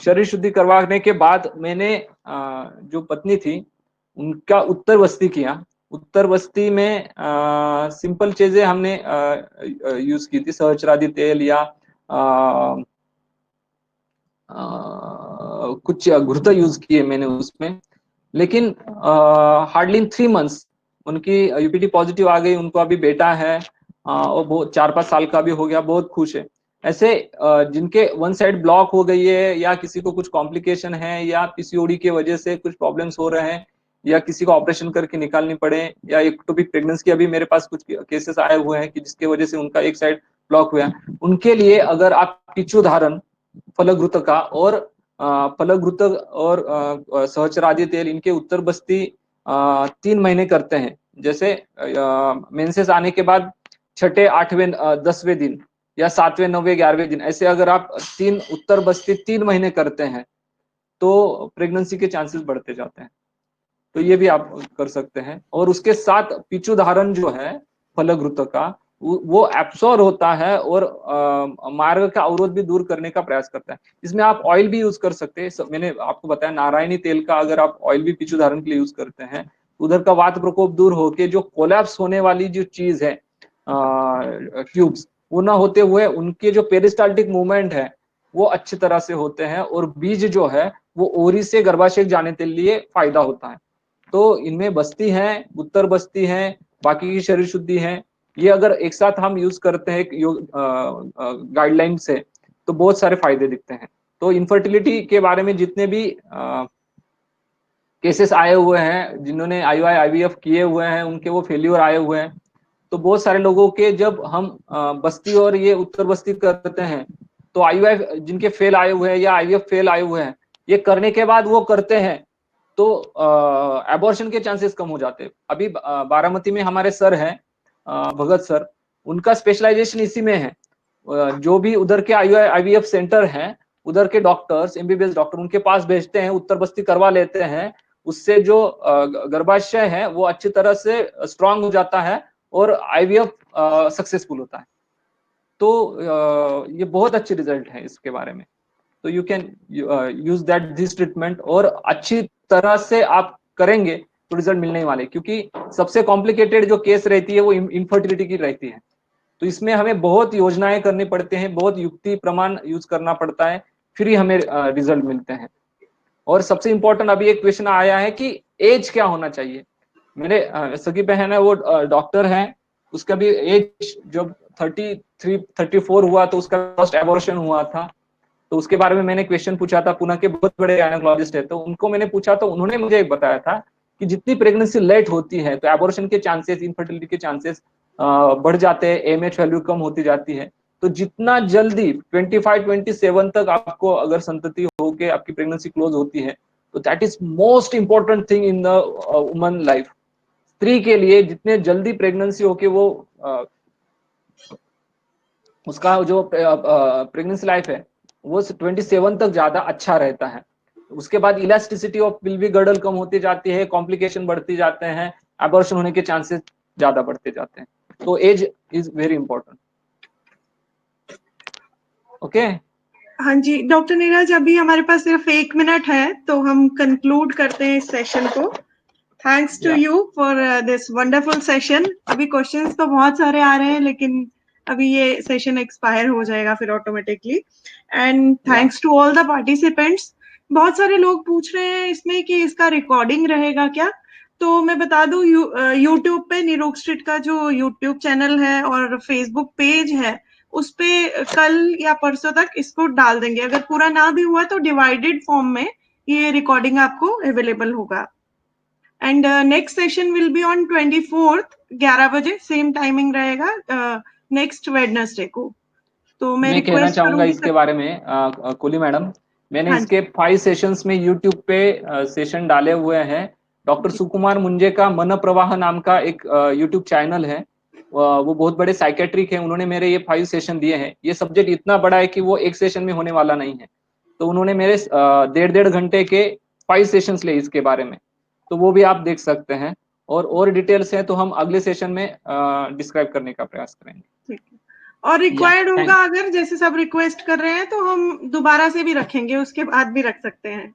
शरीर शुद्धि करवाने के बाद मैंने जो पत्नी थी उनका उत्तर वस्ती किया। उत्तर वस्ती में सिंपल चीजें हमने यूज की थी, सहस्रादि तेल या कुछ घुर्ता यूज किए मैंने उसमें। लेकिन हार्डली इन 3 मंथ्स उनकी यूपीटी पॉजिटिव आ गई। उनको अभी बेटा है और बहुत 4-5 साल का भी हो गया, बहुत खुश है। ऐसे जिनके वन साइड ब्लॉक हो गई है, या किसी को कुछ कॉम्प्लिकेशन है, या पीसीओडी की वजह से कुछ प्रॉब्लम्स हो रहे हैं, या किसी को ऑपरेशन करके निकालनी पड़े, या एक्टोपिक प्रेगनेंसी की अभी मेरे पास कुछ केसेस आए हुए हैं कि जिसके वजह से उनका एक साइड ब्लॉक हुआ, उनके लिए अगर आप पिछुधारण, फलग्रुतका और फलग्रुतक और सहचरादि तेल इनके उत्तर बस्ती 3 महीने करते हैं, जैसे मेंसेस आने के बाद 6ठे 8वें 10वें दिन या 7वें 9वें 11वें दिन, ऐसे अगर आप 3 उत्तर बस्ती 3 महीने करते हैं तो प्रेगनेंसी के चांसेस बढ़ते जाते हैं। तो ये भी आप कर सकते हैं। और उसके साथ पिछुधारण जो है फलग्रुतक का, वो एब्सॉर्ब होता है और मार्ग का अवरोध भी दूर करने का प्रयास करता है। इसमें आप ऑयल भी यूज कर सकते हैं। मैंने आपको बताया नारायणी तेल का अगर आप ऑयल भी पिछुधारण के लिए यूज करते हैं, उधर का वात प्रकोप दूर होके जो कोलैप्स होने वाली जो चीज है ट्यूब्स, वो ना होते हुए उनके जो पेरिस्टाल्टिक मूवमेंट है वो अच्छी तरह से होते हैं, और बीज जो है वो ओरी से गर्भाशय जाने के लिए फायदा होता है। तो इनमें बस्ती है, उत्तर बस्ती है, बाकी की शरीर शुद्धि है, ये अगर एक साथ हम यूज करते हैं गाइडलाइन से तो बहुत सारे फायदे दिखते हैं। तो इनफर्टिलिटी के बारे में जितने भी केसेस आए हुए हैं, जिन्होंने IUI IVF किए हुए हैं, उनके वो फेल्यूर आए हुए हैं, तो बहुत सारे लोगों के जब हम बस्ती और ये उत्तर बस्ती करते हैं तो IUI जिनके फेल आए हुए हैं या IVF फेल आए हुए हैं, ये करने के बाद वो करते हैं तो एबॉर्शन के चांसेस कम हो जाते हैं। अभी बारामती में हमारे सर हैं भगत सर, उनका स्पेशलाइजेशन इसी में है। जो भी उधर के IUI IVF सेंटर हैं, उधर के डॉक्टर्स, MBBS डॉक्टर उनके पास भेजते हैं, उत्तर बस्ती करवा लेते हैं, उससे जो गर्भाशय है वो अच्छी तरह से स्ट्रांग हो जाता है और IVF सक्सेसफुल होता है। तो ये बहुत अच्छे रिजल्ट है इसके बारे में। तो you can use that this treatment, और अच्छी तरह से आप करेंगे तो रिजल्ट मिलने वाले, क्योंकि सबसे कॉम्प्लिकेटेड जो केस रहती है वो इनफर्टिलिटी की रहती है। तो इसमें हमें बहुत योजनाएं करनी पड़ते हैं, बहुत युक्ति प्रमाण यूज करना पड़ता है, फिर ही हमें रिजल्ट मिलते हैं। और सबसे इंपॉर्टेंट अभी एक क्वेश्चन आया है कि एज क्या होना चाहिए। मेरे सगी बहन है, वो डॉक्टर है, उसका भी एज जब 33 34 हुआ तो उसका फर्स्ट एबॉर्शन हुआ था। तो उसके बारे में मैंने क्वेश्चन पूछा था, पुणे के बहुत बड़े गायनेकोलॉजिस्ट है, तो उनको मैंने पूछा तो उन्होंने मुझे एक बताया था कि जितनी प्रेगनेंसी लेट होती है तो एबॉर्शन के चांसेस, इनफर्टिलिटी के चांसेस बढ़ जाते हैं, AMH वैल्यू कम होती जाती है। तो जितना जल्दी 25-27 तक आपको अगर संतति होके आपकी प्रेगनेंसी क्लोज होती है तो that is most important thing in the woman life. स्त्री के लिए जितने जल्दी प्रेगनेंसी होके वो उसका जो प्रेगनेंसी लाइफ है वो 27 तक ज्यादा अच्छा रहता है। उसके बाद इलास्टिसिटी ऑफ पिल्विक गर्डल कम होती जाती है, कॉम्प्लिकेशन बढ़ती जाते हैं, एबॉर्शन होने के चांसेस ज्यादा बढ़ते जाते हैं। तो age is very important. Okay. हाँ जी डॉक्टर नीरज, अभी हमारे पास सिर्फ 1 मिनट है तो हम कंक्लूड करते हैं इस सेशन को। Thanks to you for this wonderful session. अभी क्वेश्चंस तो बहुत सारे आ रहे हैं लेकिन अभी ये सेशन एक्सपायर हो जाएगा फिर automatically. And thanks to all the participants. बहुत सारे लोग पूछ रहे हैं इसमें कि इसका रिकॉर्डिंग रहेगा क्या, तो मैं बता दूं यूट्यूब पे निरोग स्ट्रीट का जो यूट्यूब चैनल है और फेसबुक पेज है उस पे कल या परसों तक इसको डाल देंगे। अगर पूरा ना भी हुआ तो डिवाइडेड फॉर्म में ये रिकॉर्डिंग आपको अवेलेबल होगा। And next session will be on 24th 11 बजे सेम टाइमिंग रहेगा नेक्स्ट वेडनेसडे को। तो मैं कहना रिक्वेस्ट चाहूंगा करूंगी इसके बारे में कुली मैडम, मैंने हाँ इसके 5 सेशंस में यूट्यूब पे सेशन डाले हुए हैं। डॉक्टर सुकुमार मुंजे का मन प्रवाह नाम का एक यूट्यूब चैनल है, वो बहुत बड़े साइकेट्रिक हैं, उन्होंने मेरे ये 5 सेशन दिए हैं। ये सब्जेक्ट इतना बड़ा है कि वो एक सेशन में होने वाला नहीं है, तो उन्होंने मेरे 1.5 घंटे के 5 सेशंस लिए इसके बारे में, तो वो भी आप देख सकते हैं। और डिटेल्स हैं तो हम अगले सेशन में डिस्क्राइब करने का प्रयास करेंगे। ठीक है। और रिक्वायर्ड होगा अगर जैसे सब रिक्वेस्ट कर रहे हैं तो हम दोबारा से भी रखेंगे, उसके बाद भी रख सकते हैं।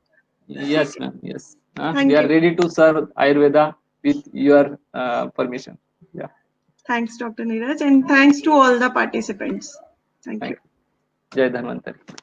Yes, ma'am. Yes. We thank are you. ready to serve Ayurveda with your permission. Yeah. Thanks, Dr. Neeraj, and thanks to all the participants. Thank Thank you. you. Jai Dhanvantari.